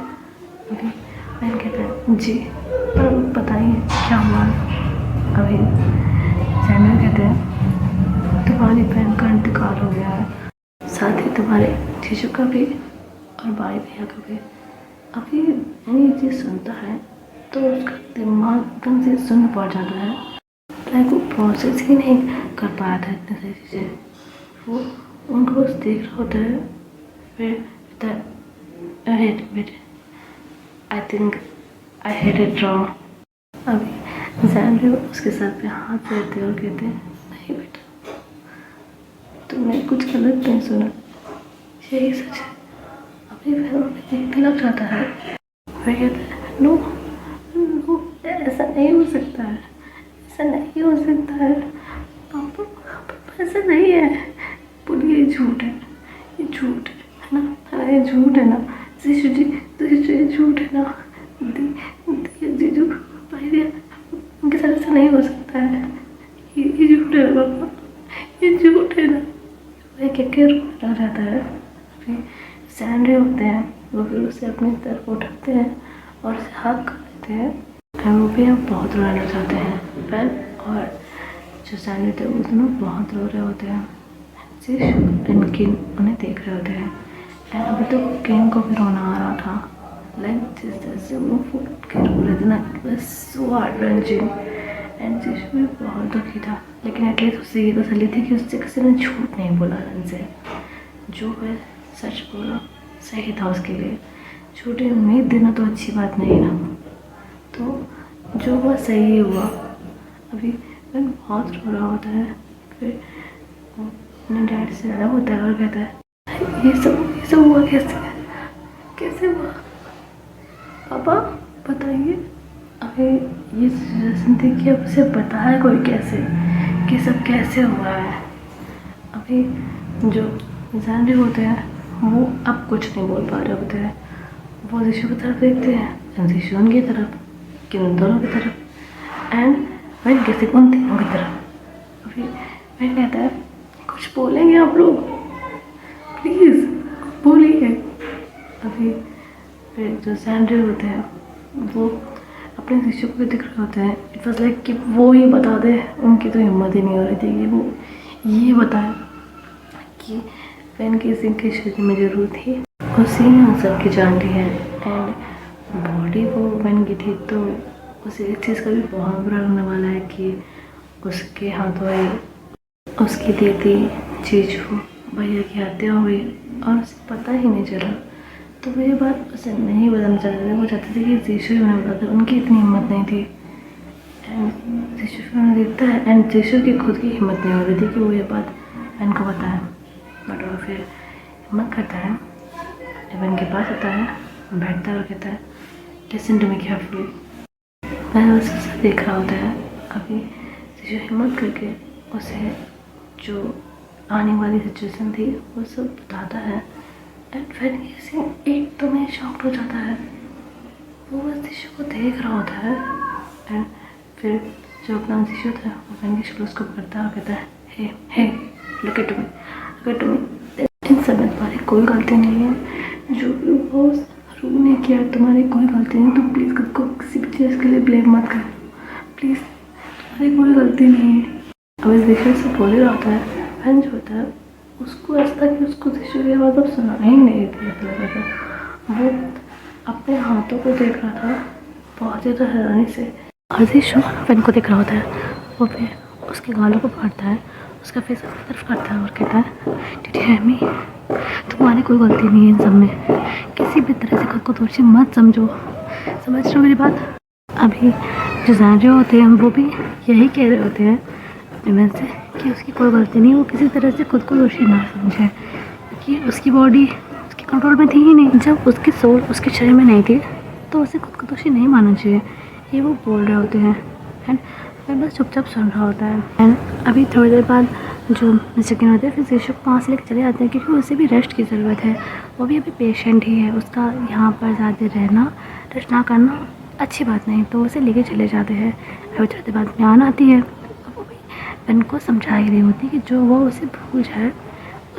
अभी बहन कहते हैं जी, पर बताइए क्या हुआ? अभी सैमुअल कहते हैं तुम्हारी बहन का इंतकाल हो गया है, साथ ही तुम्हारे जीजू का भी और भाई भैया का भी। अभी ये चीज़ सुनता है तो उसका दिमाग एकदम से सुन पड़ जाता है, लाइक वो प्रोसेस ही नहीं कर पाया था इतनी सारी चीज़ें। वो उनको बस देख रहा होता है, फिर wait I think I had it wrong. अभी सैंड्रू उसके सर पे हाथ फेरते और कहते हैं नहीं बेटा, तुमने कुछ गलत नहीं सुना, यही सच है। अभी फिर उन्हें देखने लग जाता है, फिर कहता है नो नो, ऐसा नहीं हो सकता है, ऐसा नहीं हो सकता है पापा, पापा ऐसा नहीं है, बोलिए ये झूठ है, ये झूठ है ना, हाँ ये झूठ है ना, जीजू जी ये झूठ है ना, जीजू भाई दिया उनके साथ ऐसा नहीं हो सकता है, ये झूठ है ना पापा, ये झूठ है ना। वह कह के रोने लग जाता है। फिर सैंड्रे होते हैं वो फिर उसे अपनी तरफ उठाते हैं और उसे हक कर लेते हैं, और वो भी अब बहुत रोने लग जाते हैं। पर और जो सैंड्रे थे वो दोनों बहुत रो रहे होते हैं, एंड किंग उन्हें देख रहे होते हैं। एंड अभी तो किंग को भी रोना आ रहा था, लाइक जिस तरह से वो फूट के रो रहे थे ना, it was so heart wrenching. And Jishu भी बहुत दुखी था, लेकिन एटलीस्ट उससे ये तसल्ली थी कि उससे किसी ने झूठ नहीं बोला उनसे, जो वह सच बोला सही था उसके लिए। झूठी उम्मीद देना तो अच्छी बात नहीं ना, तो जो हुआ सही ही हुआ। अभी वह बहुत रो रहा होता है, फिर वो अपने डैड से अलग होता है और कहता है ये सब हुआ कैसे हुआ पापा, बताइए। अभी ये सिचुएशन थी कि अब उसे बताया कोई कैसे कि सब कैसे हुआ है। अभी जो सैंड्रे होते हैं वो अब कुछ नहीं बोल पा रहे होते हैं, वो जीशु की तरफ देखते हैं, जीशु उनकी तरफ, कि उन दोनों की तरफ, एंड वह कैसे उन तीनों की तरफ। अभी वह कहता है कुछ बोलेंगे आप लोग, प्लीज़ बोलिए। अभी फिर जो सैंड्रे होते हैं वो अपने शिष्यों को भी दिख रहे होते हैं, इट वॉज लाइक कि वो ही बता दे, उनकी तो हिम्मत ही नहीं हो रही थी कि वो ये बताए कि वैन की सिंह के शरीर में जरूर थी, उसी ने उन सब की जान ली है। एंड बॉडी वो वैन की थी, तो उसे इस चीज़ का भी बहुत बुरा लगने वाला है कि उसके हाथों ही उसकी दीदी जीजू भैया की हत्या हुई और उसे पता ही नहीं चला। तो वो ये बात उसे नहीं बताना चाहते थे, वो चाहते थे कि जीशु ही उन्हें बताते, उनकी इतनी हिम्मत नहीं थी। एंड जीशु फिर उन्हें देखता है, एंड जीशु की खुद की हिम्मत नहीं हो रही थी कि वो ये बात वैन को बताए, बट वो फिर हिम्मत करता है, वैन के पास आता है, बैठता है और कहता है लिसन टू मी केयरफुली। वह उसे देख रहा होता है। अभी जीशु हिम्मत करके उसे जो आने वाली सिचुएशन थी वो सब बताता है। एंड फिर किसी एक तो में शॉक्ड हो जाता है, वो बस जीशु को देख रहा होता है। एंड फिर जो अपना शिशु था वो बहन की शक्ल उसको करता और कहता है, हे हे लुक एट मी। इन सब में तुम्हारी कोई गलती नहीं है, जो भी वो रूम ने किया तुम्हारी कोई गलती नहीं, तुम प्लीज़ खुद को किसी भी चीज़ के लिए ब्लेम मत करो, प्लीज़ तुम्हारी कोई गलती नहीं है। अब इस शिशु से बोल ही रहा होता है, बहन जो होता है उसको ऐसा था कि उसको शिशु की आवाज़ अब सुना ही नहीं थी। ऐसा लगा था वो अपने हाथों को देख रहा था बहुत ज़्यादा हैरानी से। और शिशु पेन को देख रहा होता है, वो फिर उसके गालों को पकड़ता है, उसका फेस अपनी तरफ करता है और कहता है, डिड यू हियर मी? तुम्हारी कोई गलती नहीं है इन सब में, किसी भी तरह से खुद को दोषी मत समझो, समझ रहे हो मेरी बात? अभी जो जान रहे होते हैं वो भी यही कह रहे होते हैं अपने मन से कि उसकी कोई गलती नहीं, वो किसी तरह से खुद को दोषी ना समझे, कि उसकी बॉडी उसके कंट्रोल में थी ही नहीं। जब उसकी सोल उसके शरीर में नहीं थी तो उसे खुद को दोषी नहीं मानना चाहिए, ये वो बोल रहे होते हैं। एंड मैं बस चुपचाप सुन रहा होता है। एंड अभी थोड़ी देर बाद जो मिस्टर किन होते हैं फिर शिशु को वहाँ से लेकर चले जाते हैं, क्योंकि उसे भी रेस्ट की ज़रूरत है, वो भी अभी पेशेंट ही है, उसका यहाँ पर ज़्यादा रहना रेस्ट ना करना अच्छी बात नहीं, तो उसे लेके चले जाते हैं। अभी थोड़ी देर बाद म्यान आती है, वो भी पेन को समझा ही रही होती कि जो वो उसे भूल जाए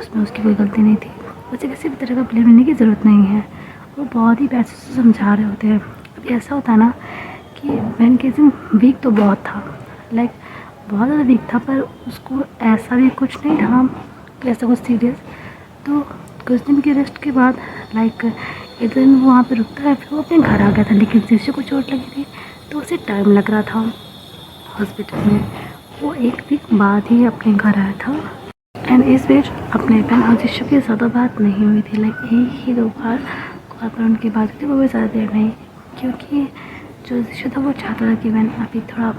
उसमें उसकी कोई गलती नहीं थी, उसे किसी भी तरह का ब्लेम लेने की ज़रूरत नहीं है। वो बहुत ही पैसे से समझा रहे होते हैं। अभी ऐसा होता है ना कि बहन के दिन वीक तो बहुत था, लाइक बहुत ज़्यादा वीक था, पर उसको ऐसा भी कुछ नहीं था कि ऐसा कुछ सीरियस। तो कुछ दिन के रेस्ट के बाद लाइक एक दिन वो वहाँ पे रुकता है, फिर वो अपने घर आ गया था, लेकिन शिशु को चोट लगी थी तो उसे टाइम लग रहा था हॉस्पिटल में। वो एक वीक बाद ही अपने घर आया था। एंड इस बीच अपने बहन और शिशु की ज़्यादा बात नहीं हुई थी, लाइक एक ही 2 बार कॉल पर उनकी बात हुई थी, वो भी ज़्यादा देर नहीं, क्योंकि जो शिशु था वो चाहता था कि बहन अभी थोड़ा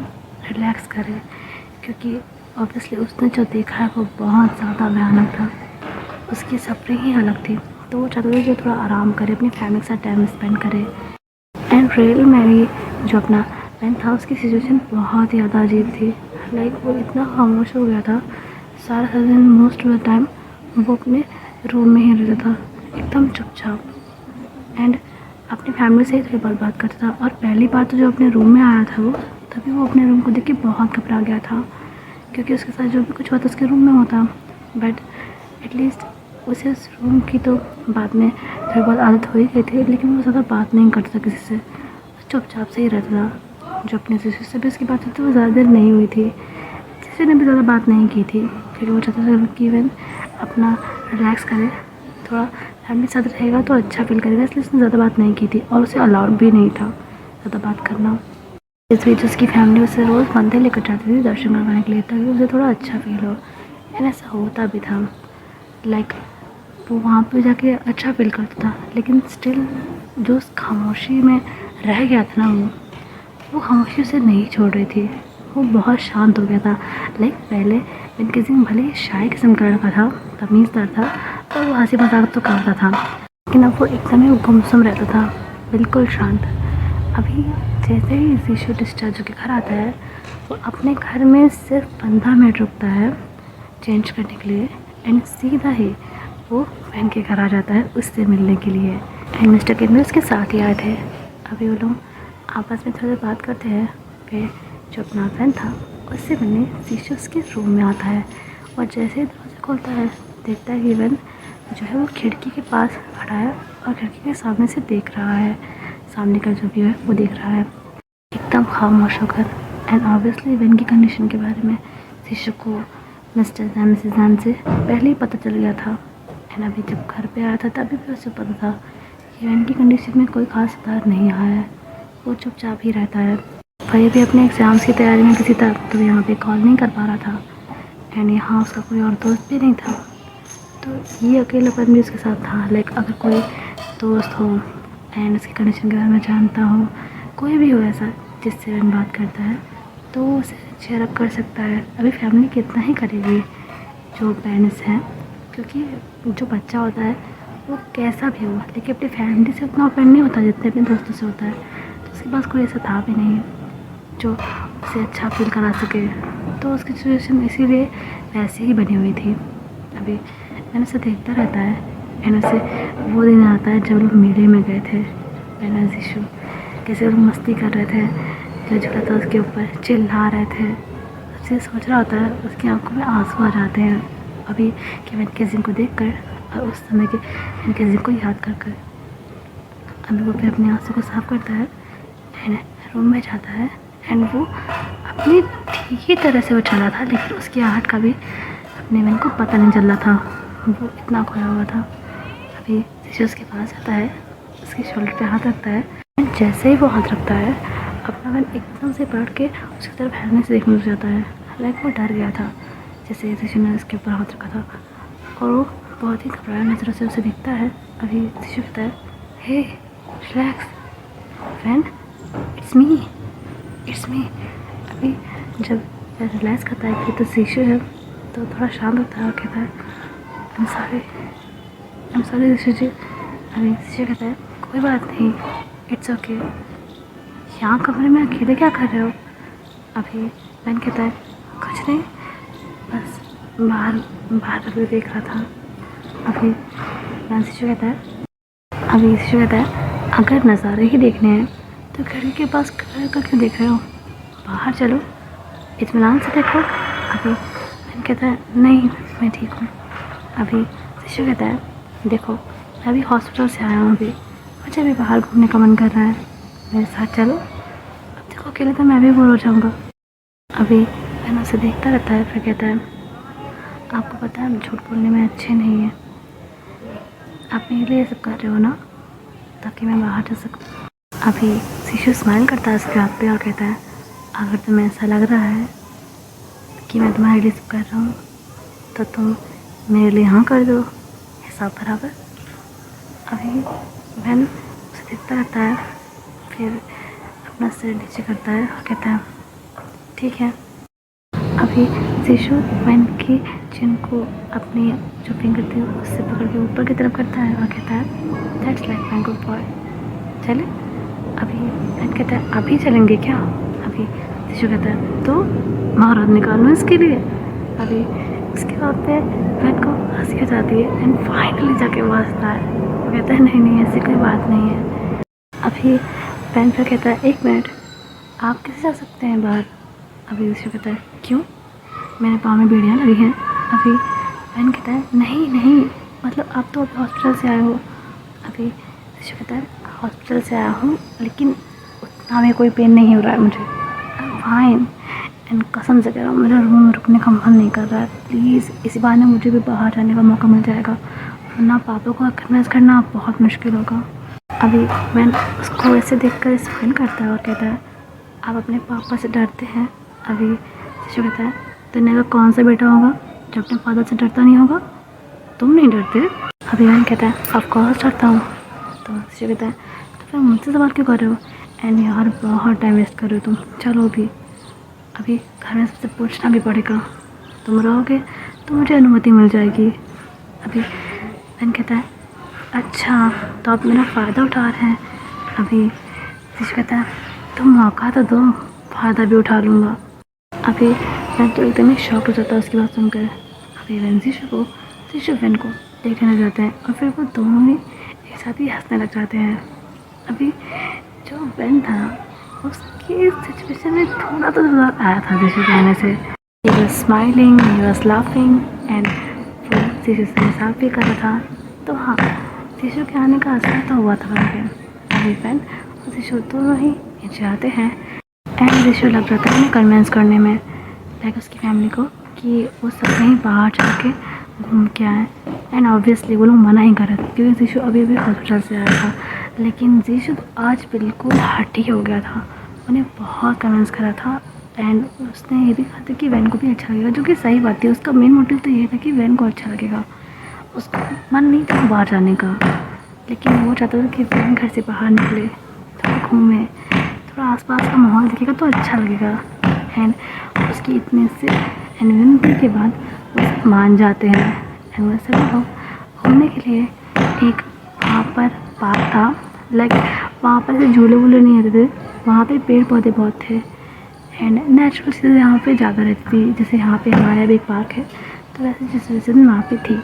रिलैक्स करे, क्योंकि ऑब्वियसली उसने जो देखा है वो बहुत ज़्यादा भयानक था, उसकी सफरिंग ही अलग थी, तो वो चाहता था कि थोड़ा आराम करे, अपनी फैमिली के साथ टाइम स्पेंड करे। एंड रियल में भी जो अपना बहन था उसकी सिचुएशन बहुत ही ज़्यादा अजीब थी, लाइक वो इतना खामोश हो गया था, सारा दिन मोस्ट ऑफ द टाइम वो अपने रूम में ही रहता था, एकदम चुपचाप, एंड अपनी फैमिली से ही थोड़ी बहुत बात करता था। और पहली बार तो जो अपने रूम में आया था वो, तभी वो अपने रूम को देख के बहुत घबरा गया था, क्योंकि उसके साथ जो भी कुछ हुआ था उसके रूम में होता, बट एटलीस्ट उसे उस रूम की तो बाद में थोड़ी बहुत आदत हो ही गई थी, लेकिन वो ज़्यादा बात नहीं करता किसी से, चुपचाप से ही रहता था। जो अपने सिस्टर से भी उसकी बात हुई थी वो ज़्यादा देर नहीं हुई थी, सिस्टर ने भी ज़्यादा बात नहीं की थी, क्योंकि वो चाहता था कि इवन अपना रिलैक्स करे, थोड़ा फैमिली के साथ रहेगा तो अच्छा फील करेगा, इसलिए उसने ज़्यादा बात नहीं की थी, और उसे अलाउड भी नहीं था ज़्यादा बात करना। इस बीच उसकी फैमिली उसे रोज़ मंदिर लेकर जाती थी दर्शन करवाने के लिए, ताकि उसे थोड़ा अच्छा फील हो, एंड ऐसा होता भी था, लाइक वो वहाँ पे जाके अच्छा फील करता था, लेकिन स्टिल जो उस खामोशी में रह गया था ना वो खामोशी उसे नहीं छोड़ रही थी, वो बहुत शांत हो गया था। लाइक पहले बहन के सिंह भले ही शाय किस्म का लड़का था, तमीज़दार था, तो वो हंसी मजाक तो करता था, लेकिन अब वो एकदम ही गुमसुम रहता था, बिल्कुल शांत। अभी जैसे ही शिशु डिस्चार्ज होकर घर आता है, वो अपने घर में सिर्फ 15 मिनट रुकता है चेंज करने के लिए, एंड सीधा ही वो बहन के घर आ जाता है उससे मिलने के लिए। एंड मिस्टर किन भी उसके साथ ही आए थे। अभी वो लोग आपस में थोड़ी बात करते हैं, फिर जो अपना बहन था उससे मिलने शिशु उसके रूम में आता है, और जैसे ही दरवाज़ा खोलता है देखता है कि बहन जो है वो खिड़की के पास खड़ा है, और खिड़की के सामने से देख रहा है, सामने का जो व्यू है वो देख रहा है एकदम खामोश होकर। एंड ऑब्वियसली बहन की कंडीशन के बारे में शिशु को मिस्टर जैन मिसेस जैन से पहले ही पता चल गया था, एंड अभी जब घर पे आया था तभी भी उसे पता था कि बहन की कंडीशन में कोई खास सुधार नहीं आया है, वो चुपचाप ही रहता है। भाई भी अपने एग्ज़ाम्स की तैयारी में किसी तरह तो यहाँ पे कॉल नहीं कर पा रहा था, एंड यहाँ उसका कोई और दोस्त भी नहीं था, तो ये अकेलापन भी उसके साथ था। लाइक अगर कोई दोस्त हो एंड उसकी कंडीशन के बारे में जानता हो, कोई भी हो ऐसा जिससे वह बात करता है, तो वो उसे चेयर अप कर सकता है। अभी फैमिली कितना ही करेगी जो पेरेंट्स हैं, क्योंकि जो बच्चा होता है वो कैसा भी हो, लेकिन अपनी फैमिली से उतना ओपन नहीं होता जितने अपने दोस्तों से होता है, तो उसके पास कोई ऐसा था भी नहीं जो उसे अच्छा फील करा सके, तो उसकी सिचुएशन इसीलिए वैसे ही बनी हुई थी। अभी मैंने उसे देखता रहता है, एंड उसे वो दिन आता है जब लोग मेले में गए थे, मैंने शिशु कैसे लोग मस्ती कर रहे थे, जो झूला था उसके ऊपर चिल्ला रहे थे। उससे सोच रहा होता है, उसकी आंखों में आंसू आ जाते हैं अभी कि मैंने कज़िन को देख कर और उस समय के मैंने कज़िन को याद कर कर। अभी वो फिर अपने आंसू को साफ करता है एंड रूम में जाता है एंड वो अपनी ठीक ही तरह से वो चला था, लेकिन उसकी आहट का भी अपने मन को पता नहीं चल रहा था, वो इतना खोया हुआ था। अभी शिशु उसके पास आता है, उसके शोल्डर पे हाथ रखता है एंड जैसे ही वो हाथ रखता है अपना मन एकदम से पलट के उसकी तरफ हैरने से देखने लग जाता है। लाइक वो डर गया था जैसे शिशु ने उसके ऊपर हाथ रखा था और वो बहुत ही घबराया नज़रों से उसे देखता है। अभी शिशु कहता है, हे रिलैक्स फ्रेंड, इट्स मी। अभी जब रियलाइज़ करता है कि तो शिशु है तो थोड़ा शांत होता है और कहता है, आई एम सॉरी शिशु जी। अभी शिशु कहता है, कोई बात नहीं, इट्स ओके। यहाँ कमरे में अकेले क्या कर रहे हो? अभी मैंने कहता है, कुछ नहीं, बस बाहर अभी देख रहा था। अभी शिशु कहता है, अगर नज़ारे ही देखने हैं तो खिड़की के पास खड़े होकर क्यों देख रहे हो? बाहर चलो, इत्मीनान से देखो। अभी मैंने कहता है, नहीं मैं ठीक हूँ। अभी शिशु कहता है, देखो मैं अभी हॉस्पिटल से आया हूँ, अभी मुझे भी बाहर घूमने का मन कर रहा है, मेरे साथ चलो। अब देखो अकेले तो मैं भी बोर हो जाऊँगा। अभी मैंने उसे देखता रहता है, फिर कहता है, आपको पता है हम झूठ बोलने में अच्छे नहीं हैं, आप मेरे लिए ये सब कर रहे हो ना ताकि मैं बाहर जा सकूँ। अभी शिशु स्माइल करता है उसके हाथ पे और कहता है, अगर तुम्हें ऐसा लग रहा है कि मैं तुम्हारे लिए सब कर रहा हूँ तो तुम मेरे लिए हाँ कर दो, हिसाब बराबर। अभी वैन उसे देखता रहता है, फिर अपना सिर नीचे करता है और कहता है, ठीक है। अभी शिशु वैन की चिन को अपनी जो फिंगर थी उससे पकड़ के ऊपर की तरफ करता है और कहता है, that's like my good boy, चले। अभी वैन कहता है, अभी चलेंगे क्या? अभी शिशु कहता है, तो महाराज निकाल लो इसके लिए। अभी उसके बाद पे वैन को हंसी आ जाती है एंड फाइनली जाके वो हंसता है। वो कहता है, नहीं ऐसी कोई बात नहीं है। अभी वैन फिर कहता है, एक मिनट, आप कैसे जा सकते हैं बाहर? अभी शिशु कहता है, क्यों, मेरे पाँव में बेड़ियाँ लगी हैं। अभी वैन कहता है, नहीं मतलब आप तो अभी हॉस्पिटल से आए हो। अभी शिशु कहता है, हॉस्पिटल से आया हूँ लेकिन उतना में कोई पेन नहीं हो रहा है मुझे, फाइन। एंड कसम से कह रहा हूँ, मेरा रूम में रुकने का मन नहीं कर रहा है, प्लीज़ इसी बहाने मुझे भी बाहर जाने का मौका मिल जाएगा, वरना पापा को कन्विंस करना बहुत मुश्किल होगा। अभी वैन उसको ऐसे देखकर स्माइल करता है और कहता है, आप अपने पापा से डरते हैं? अभी शिशु कहता है, दुनिया का कौन सा बेटा होगा जो अपने फादर से डरता नहीं होगा? तुम नहीं डरते? अभी वैन कहता है, ऑफ कोर्स डरता हूँ। तो शिशु कहता है, तो फिर मुझसे सवाल क्यों कर रहे हो? एंड यार बहुत टाइम वेस्ट कर रहे हो तुम, चलो अभी घर में सबसे पूछना भी पड़ेगा, तुम रहोगे तो मुझे अनुमति मिल जाएगी। अभी वैन कहता है, अच्छा तो आप मेरा फ़ायदा उठा रहे हैं? अभी शिशु कहता है, तुम मौका तो दो, फ़ायदा भी उठा लूँगा। अभी वैन तो एकदम ही शॉक हो जाता है उसकी बात सुनकर। अभी वैन शिशु वैन को देखने लग जाते हैं और फिर वो दोनों ही एक साथ ही हंसने लग जाते हैं। अभी जो वैन था उसकी सिचुएशन में थोड़ा तो सुधार आया था शिशु के आने से। He was smiling, he was laughing and वो शिशु से मजाक भी कर रहा था। तो हाँ, शिशु के आने का असर तो हुआ था वहाँ पे। अभी वैन और शिशु दोनों ही जाते हैं एंड शिशु लग रहा था उन्हें कन्विंस करने में, लाइक उसकी फैमिली को, कि वो सब कहीं बाहर जाके घूम के आए। एंड ऑब्वियसली वो लोग मना ही कर रहे थे क्योंकि शिशु अभी हॉस्पिटल से आया था, लेकिन शिशु आज बिल्कुल हटी हो गया था, उन्हें बहुत कन्विंस करा था। एंड उसने ये भी कहा था कि वैन को भी अच्छा लगेगा, जो कि सही बात थी। उसका मेन मोटिव तो ये था कि वैन को अच्छा लगेगा, उसका मन नहीं था बाहर जाने का, लेकिन वो चाहता था कि वैन घर से बाहर निकले, थोड़ा घूमे, थोड़ा आसपास का माहौल दिखेगा तो अच्छा लगेगा। एंड उसकी इतने से विनती के बाद वो मान जाते हैं एंड वो सभी लोग घूमने के लिए एक वहाँ पर पार्क था, लाइक वहाँ पर ऐसे झूले वूले नहीं आते थे, वहाँ पे पेड़ पौधे बहुत थे एंड नेचुरल चीज़ें यहाँ पे ज़्यादा रहती थी। जैसे यहाँ पे हमारे भी एक पार्क है, तो वैसे सिचुएशन वहाँ पे थी।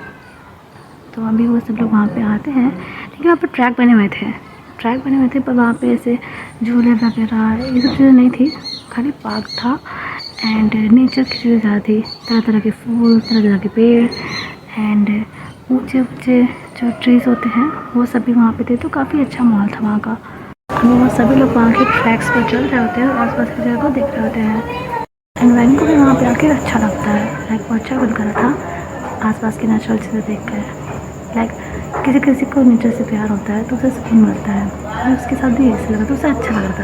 तो अभी वो सब लोग वहाँ पे आते हैं, लेकिन वहाँ पर ट्रैक बने हुए थे, ट्रैक बने हुए थे, पर वहाँ पे ऐसे झूले वगैरह ये सब चीज़ें नहीं थी, खाली पार्क था एंड नेचर की चीज़ें ज़्यादा थी, तरह तरह के फूल, तरह तरह के पेड़ एंड ऊंचे ऊंचे जो ट्रीज़ होते हैं वो सभी वहाँ पे थे। तो काफ़ी अच्छा माहौल था वहाँ का। हमें वो सभी लोग वहाँ के ट्रैक्स पर चल रहे होते हैं और आसपास की जगह को देख रहे होते हैं एंड वैन को भी वहाँ पे आके अच्छा लगता है। लाइक वो अच्छा फील कर रहा था आसपास की नेचुरल चीज़ें देख कर। लाइक किसी किसी को नेचर से प्यार होता है तो उसे सुकून मिलता है और उसके साथ भी ऐसे लगा तो उसे अच्छा लग रहा था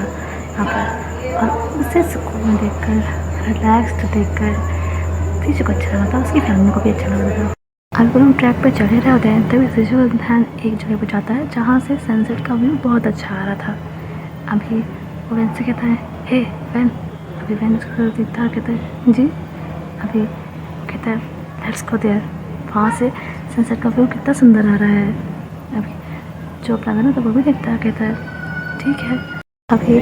यहाँ पर, और उसे सुकून देख कर, रिलैक्सड देख कर किसी को अच्छा लगा था, उसकी फैमिली को भी अच्छा लग रहा था। अगर हम ट्रैक पर चढ़े रहे होते हैं तभी विजुअल ध्यान एक जगह पर जाता है जहाँ से सनसेट का व्यू बहुत अच्छा आ रहा था। अभी वो वैन से कहता है, हे वैन। अभी वैन उसको देखता है, कहता है जी। अभी कहता है लेट्स गो देयर। वहाँ से सनसेट का व्यू कितना सुंदर आ रहा है। अभी जो अपना था ना तो वो भी देखता है, कहता है ठीक है। अभी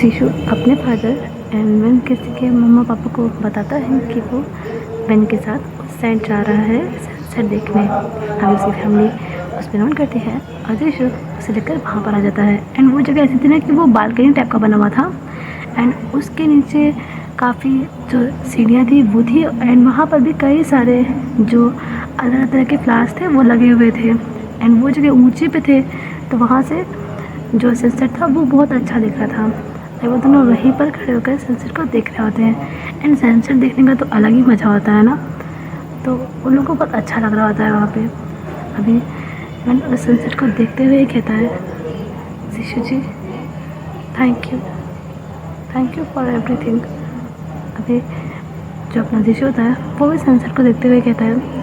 जीशु अपने फादर एंड वैन किसी के मम्मा पापा को बताता है कि वो वैन के साथ उस साइड जा रहा है सनसेट देखने। अभी उसकी फैमिली उस पर नोट करती है और जीशु उसे लेकर वहाँ पर आ जाता है एंड वो जगह ऐसी थी ना कि वो बालकनी टाइप का बना हुआ था एंड उसके नीचे काफ़ी जो सीढ़ियाँ थी वो थी एंड वहाँ पर भी कई सारे जो अलग तरह के फ्लावर्स थे वो लगे हुए थे एंड वो जगह ऊंचे पे थे तो वहाँ से जो सनसेट था वो बहुत अच्छा दिख रहा था। वो दोनों वहीं पर खड़े होकर सनसेट को देख रहे होते हैं एंड सनसेट देखने का तो अलग ही मज़ा होता है ना, तो उन लोगों को बहुत अच्छा लग रहा होता है वहाँ पे। अभी मैंने उस सनसेट को देखते हुए कहता है जीशु जी थैंक यू फॉर एवरीथिंग। अभी जो अपना जीशु होता है वो भी सनसेट को देखते हुए कहता है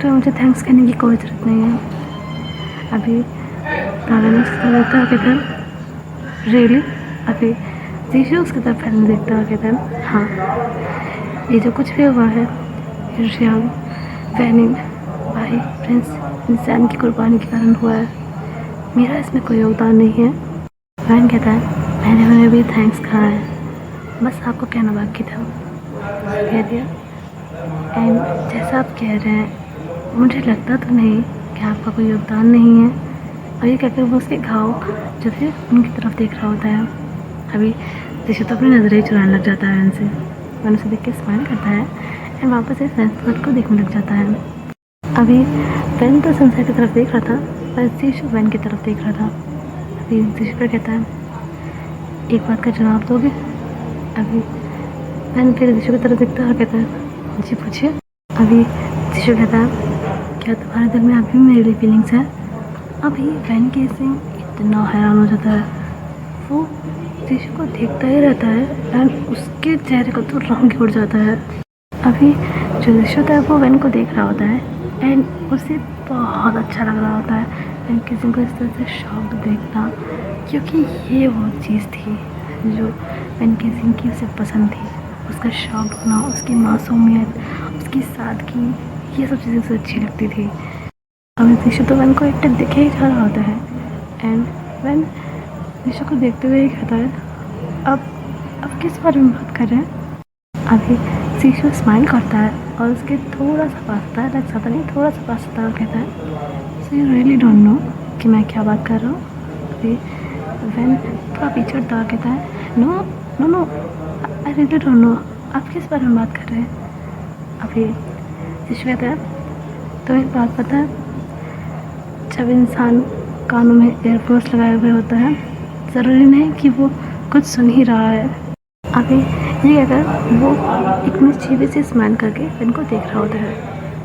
तो मुझे थैंक्स करने की कोई ज़रूरत नहीं है। अभी देखता है, कहता है रियली। अभी जीशु उसकी तरफ फैन देखता है, कहता है हाँ ये जो कुछ भी हुआ है ईर्ष्या वैनिंग भाई प्रिंस इंसान की कुर्बानी के कारण हुआ है, मेरा इसमें कोई योगदान नहीं है। वैन कहता है मैंने उन्हें भी थैंक्स कहा है, बस आपको कहना बाकी था, कह दिया। एंड जैसा आप कह रहे हैं मुझे लगता तो नहीं कि आपका कोई योगदान नहीं है। और ये कहकर वो उसके घाव जो थे उनकी तरफ देख रहा होता है। अभी जीशु तो अपनी नज़रें चुराने लग जाता है उनसे, वैन उसे देख के स्माइल करता है एंड वापस से सनसेट को देखने लग जाता है। अभी वैन तो सनसेट की तरफ देख रहा था पर जीशु वैन की तरफ देख रहा था। अभी जीशु पर कहता है एक बात का जवाब दोगे। अभी वैन फिर जीशु की तरफ देखता है और कहता है जी पूछिए। अभी जीशु कहता है क्या तुम्हारे दिल में अभी भी मेरे लिए फीलिंग्स है। अभी वैन कैसे इतना हैरान हो जाता है, वो जीशु को देखता ही रहता है एंड उसके चेहरे का तो रंग ही उड़ जाता है। अभी जो जीशु होता है वो वैन को देख रहा होता है एंड उसे बहुत अच्छा लग रहा होता है एंड किसी को इस तरह से शौक देखना, क्योंकि ये वो चीज़ थी जो वैन किसी की उसे पसंद थी। उसका शौक होना, उसकी मासूमियत, उसकी सादगी, ये सब चीज़ें उसे अच्छी लगती थी। अभी जीशु तो वैन को एक टक देखे ही जा रहा होता है एंड वैन जीशु को देखते हुए कहता है अब किस बारे में बात कर रहे हैं। अभी जीशु स्माइल करता है और उसके थोड़ा सा पास आता है, लाइक ज़्यादा नहीं, थोड़ा सा पास आता है और कहता है so you really don't no कि मैं क्या बात कर रहा हूँ। अभी वैन थोड़ा पीछे हटता है, कहता है no no no I really don't know, आप किस बारे में बात कर रहे हैं। अभी जीशु कहता है तो एक बात पता है, जब इंसान कानों में एयरफोर्स लगाए हुए होता है ज़रूरी नहीं कि वो कुछ सुन ही रहा है। अभी ये अगर वो एक मिस्चीवी से स्माइल करके वैन को देख रहा होता है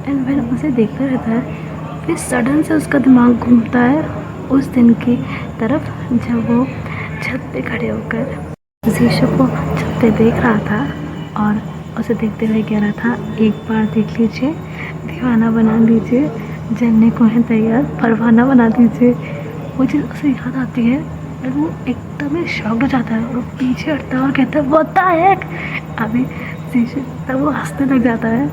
एंड वैन उसे देखता रहता है। फिर सडन से उसका दिमाग घूमता है उस दिन की तरफ जब वो छत पे खड़े होकर जीशु को छत पे देख रहा था और उसे देखते हुए कह रहा था एक बार देख लीजिए, दीवाना बना दीजिए, जलने को है तैयार, परवाना बना दीजिए। वो चीज़ उसे याद आती है और वो एकदम ही शॉक्ड हो जाता है और पीछे हटता है और कहता है व्हाट द हेक। अभी जीशु तब वो हंसने लग जाता है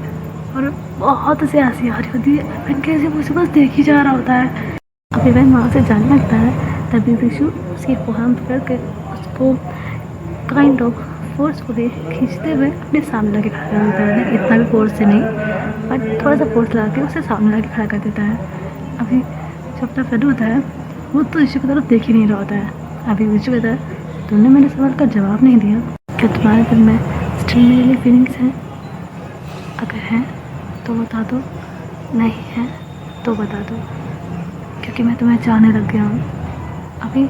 और बहुत से हंसी आ रही होती है। वैन कैसे मुझे बस देख ही जा रहा होता है। अभी वैन वहाँ से जाने लगता है तभी जीशु उसकी फोन पकड़ के उसको काइंड ऑफ फोर्सफुली खींचते हुए अपने सामने लगे खड़ा कर देता है। इतना भी फोर्स से नहीं बट थोड़ा सा फोर्स लगा के उसे सामने लगे खड़ा कर देता है। अभी जब तक फेड होता है वो तो ईशू की तरफ देख ही नहीं रहा होता है। अभी ईशू कहता है तुमने मेरे सवाल का जवाब नहीं दिया, क्या तुम्हारे दिल में स्टिल मेरे लिए फीलिंग्स हैं? अगर हैं तो बता दो, नहीं है तो बता दो, क्योंकि मैं तुम्हें चाहने लग गया हूँ। अभी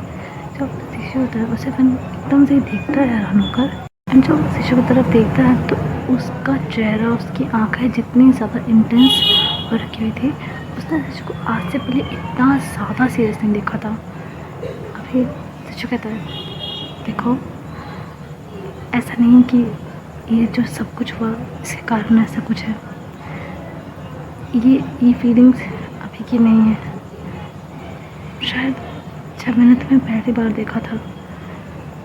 जब शीशु होता है उसे फन एकदम से देखता है हैरान होकर, एंड जब शीशु की तरफ देखता है तो उसका चेहरा, उसकी आंखें जितनी ज़्यादा इंटेंस हो रखी हुई थी, उसने शीशु को आज से पहले इतना ज़्यादा सीरियस नहीं देखा था। अभी शीशु कहता है देखो, ऐसा नहीं कि ये जो सब कुछ हुआ इसके कारण ऐसा कुछ है, ये फीलिंग्स अभी की नहीं है। शायद जब मैंने तुम्हें पहली बार देखा था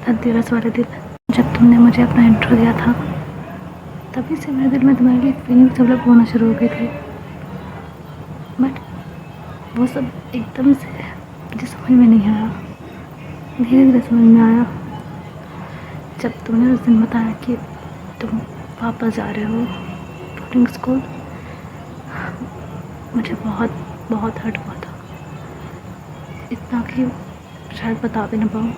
धनतेरस वाले दिन, जब तुमने मुझे अपना इंट्रो दिया था, तभी से मेरे दिल में तुम्हारे लिए फीलिंग्स डेवलप होना शुरू हो गई थी। बट वो सब एकदम से मुझे समझ में नहीं आया, धीरे धीरे समझ में आया जब तुमने उस दिन बताया कि तुम वापस जा रहे हो बोर्डिंग स्कूल। मुझे बहुत बहुत हर्ट हुआ था, इतना कि शायद बता भी ना पाऊँ,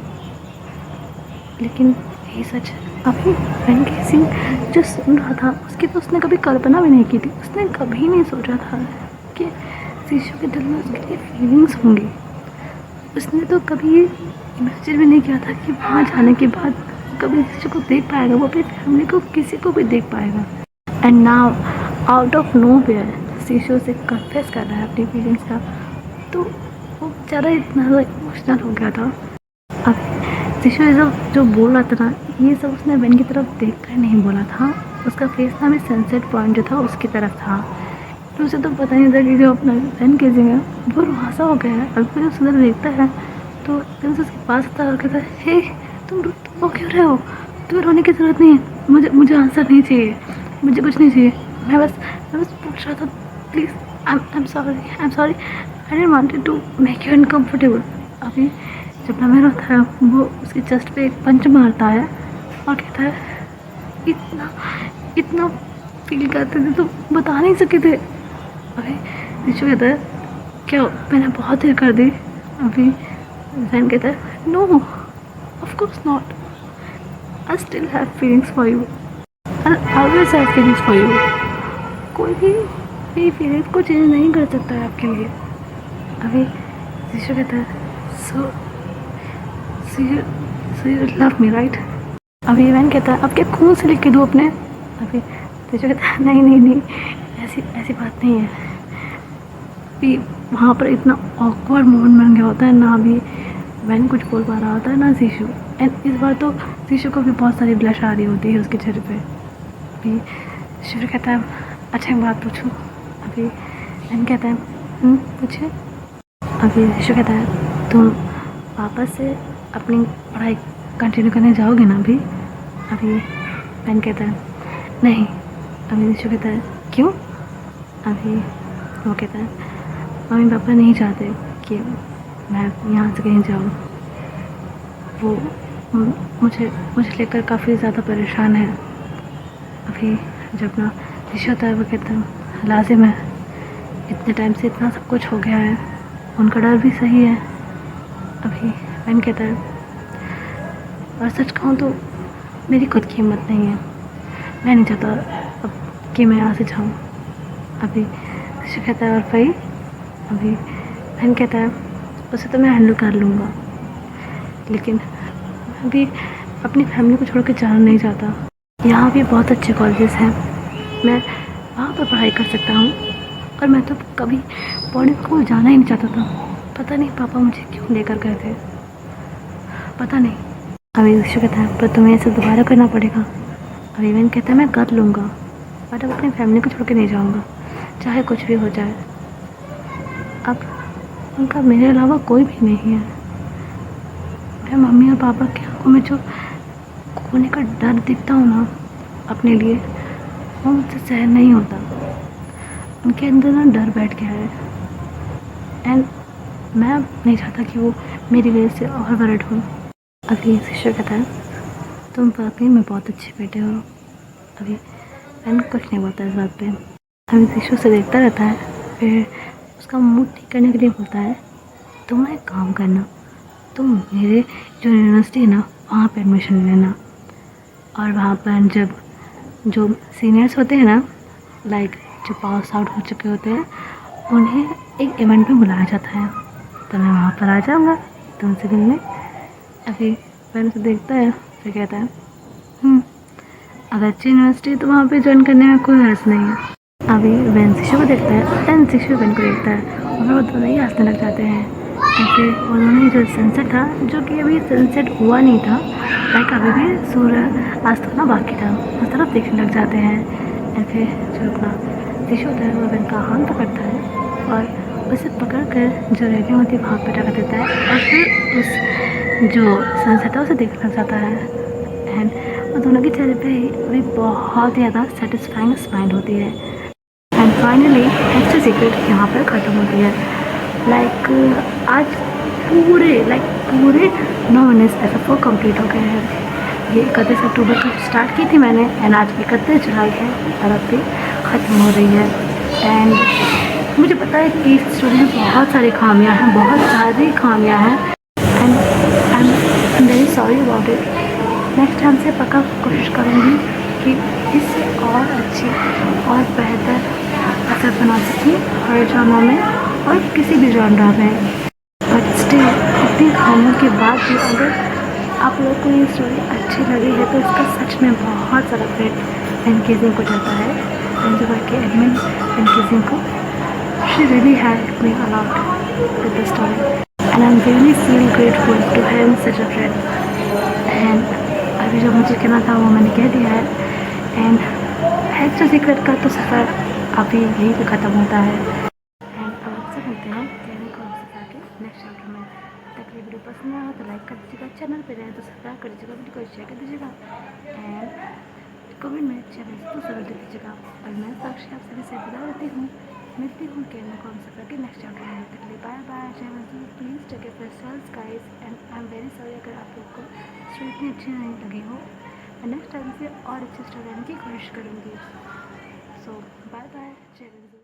लेकिन यही सच है। अभी वेंकी सिंह जो सुन रहा था उसकी तो उसने कभी कल्पना भी नहीं की थी, उसने कभी नहीं सोचा था कि शीशु के दिल में उसके लिए फीलिंग्स होंगी। उसने तो कभी इमेजिन भी नहीं किया था कि वहाँ जाने के बाद कभी शीशु को देख पाएगा, वो अपनी फैमिली को, किसी को भी देख पाएगा। And now out of nowhere Shishu से कन्फेस कर रहा है अपनी फीलिंग्स का, तो वो बेचारा इतना इमोशनल हो गया था। अब शीशु ये सब जो बोल रहा था ना, ये सब उसने वेन की तरफ देख कर नहीं बोला था, उसका फेस था में सनसेट पॉइंट जो था उसकी तरफ था, तो उसे तो पता नहीं था कि जो अपना वेन कैसे है, वो रुहासा हो गया है। अभी जब सुंदर देखता है तो एकदम से उसके पास आता है और कहता है हे तुम रो क्यों रहे हो, तुम्हें रोने की ज़रूरत नहीं है, मुझे आंसर नहीं चाहिए, मुझे कुछ नहीं चाहिए, मैं बस पूछ रहा था, please I am sorry I didn't wanted to make you uncomfortable. अभी जब नमे रोता है वो उसके चेस्ट पे एक पंच मारता है और कहता है इतना फील करते थे तो बता नहीं सके थे। अभी नीचू कहता है क्या मैंने बहुत देर कर दी? अभी जैन कहता है no of course not, I still have feelings for you, I always have feelings for you. कोई भी मेरी फीलिंग्स को चेंज नहीं कर सकता है आपके लिए। अभी शीशु कहता है so you love me right? अभी वैन कहता है अब क्या खून से लिख के दूँ अपने? अभी शीशु कहता है नहीं ऐसी बात नहीं है। भी वहाँ पर इतना ऑकवर्ड मोमेंट बन गया होता है ना, अभी वैन कुछ बोल पा रहा होता है ना शीशु, एंड इस बार तो शीशु को भी बहुत सारी ब्लश आ रही होती है उसके चेहरे पे। अभी शीशु कहता है अच्छा एक बात पूछूं? अभी वैन कहता है पूछे। अभी शीशु कहता है तुम वापस से अपनी पढ़ाई कंटिन्यू करने जाओगे ना अभी? अभी वैन कहता है नहीं। अभी शीशु कहता है क्यों? अभी वो कहता है मम्मी पापा नहीं चाहते कि मैं यहाँ से कहीं जाऊँ, वो मुझे लेकर काफ़ी ज़्यादा परेशान है। अभी जब ना शीशु होता है वो कहता है लाजिम है, इतने टाइम से इतना सब कुछ हो गया है, उनका डर भी सही है। अभी वैन कहता है और सच कहूँ तो मेरी खुद की हिम्मत नहीं है, मैं नहीं चाहता अब कि मैं यहाँ से जाऊँ। अभी शीशु कहता है और भाई? अभी वैन कहता है उसे तो मैं हैंडल कर लूँगा, लेकिन मैं भी अपनी फैमिली को छोड़ के जाना नहीं चाहता। यहाँ भी बहुत अच्छे कॉलेजेस हैं, मैं वहाँ पर पढ़ाई कर सकता हूँ, और मैं तो कभी बोर्डिंग स्कूल जाना ही नहीं चाहता था। पता नहीं पापा मुझे क्यों लेकर गए थे, पता नहीं। अभी शीशु कहता है पर तुम्हें इसे दोबारा करना पड़ेगा। अभी वैन कहता है मैं कर लूँगा, बट अब अपनी फैमिली को छोड़ के नहीं जाऊँगा, चाहे कुछ भी हो जाए। अब उनका मेरे अलावा कोई भी नहीं है। मैं मम्मी और पापा की आंखों में जो खोने का डर दिखता हूँ ना अपने लिए, वो मुझसे सहन नहीं होता। उनके अंदर ना डर बैठ गया है, एंड मैं नहीं चाहता कि वो मेरी वजह से और वरड हो। अभी शीशु कहता है तुम वाकई में बहुत अच्छे बेटे हो। अभी वैन कुछ नहीं बोलता इस बात पे। अभी शीशु से देखता रहता है, फिर उसका मूड ठीक करने के लिए बोलता है तुम एक काम करना, तुम मेरे जो यूनिवर्सिटी है ना वहाँ पे एडमिशन लेना, और वहाँ पर जब जो सीनियर्स होते हैं ना, लाइक जो पास आउट हो चुके होते हैं, उन्हें एक इवेंट में बुलाया जाता है, तो मैं वहाँ पर आ जाऊँगा तुमसे मिलने। अभी पहले से देखता है, फिर कहता है अगर अच्छी यूनिवर्सिटी है तो वहाँ पे ज्वाइन करने में कोई हर्ज नहीं है। अभी वेंसिशो को देखता है, टेंसिशो इवेंट को देखता है, और फिर वो दोनों ही हंसने लग जाते हैं। और फिर वो दोनों ही जो सनसेट था, जो कि अभी सनसेट हुआ नहीं था, लाइक अभी भी सूर्य आज होना बाकी था, उस तरफ देखने लग जाते हैं। और फिर जो अपना शिशु होता है वो इवेंट का हाथ पकड़ता है और उसे पकड़ कर जो रेलिंग होती है वहाँ पर रख देता है, और फिर उस जो सनसेट है उसे देखने लग जाता है। एंड वो दोनों के चेहरे पे भी बहुत ज़्यादा सेटिस्फाइंग स्माइल होती है। एंड फाइनली एक्स्ट्रा सीक्रेट यहाँ पर ख़त्म होती है। लाइक आज पूरे 9 महीने ऐसा 4 कंप्लीट हो गए हैं। ये 31 अक्टूबर को स्टार्ट की थी मैंने, एंड आज 31 जुलाई है और अब भी ख़त्म हो रही है। एंड मुझे पता है कि इस स्टोरी में बहुत सारी खामियाँ हैं, बहुत सारी खामियाँ हैं, and I am very sorry about it. Next time से पक्का कोशिश करूँगी कि इससे और अच्छी और बेहतर असर बना सकूँ हर ड्रामा में और किसी भी जॉनरा में। बट स्टिल इतनी खामियों के बाद भी अगर आप लोग को ये स्टोरी अच्छी लगी है तो इसका सच में बहुत सारा क्रेडिट एनकेजिंग को जाता है। एंजोबा के एडमिन एनकेजिंग को, she really helped me a lot with the story, and I am really feel grateful to have such a friend. एंड अभी जो मुझे कहना था वो मैंने कह दिया है। एंड एक्स्ट्रा सीक्रेट का तो सफ़र अभी यहीं पे ख़त्म होता है। एंड अब आपसे मिलते हैं चैनल को आगे नेक्स्ट चैप्टर में। तक ये वीडियो पसंद आया तो लाइक कर दीजिएगा, चैनल पे रहे तो सब्सक्राइब कर दीजिएगा, वीडियो को शेयर कर दीजिएगा, एंड कमेंट में चैनल तो जरूर दे दीजिएगा। और मैं साक्षी आप सभी से विदा रहती हूँ, मिलती हूँ कैमरा को सफ़र के नेक्स्ट चैप्टर में। तक लिए bye bye, channel please take care yourselves guys, and I am very sorry अगर आप लोग को स्टोरी इतनी अच्छी नहीं लगी हो। नेक्स्ट टाइम से और अच्छी स्टोरी आने की कोशिश करूँगी। सो बाय बाय, जय हिंद।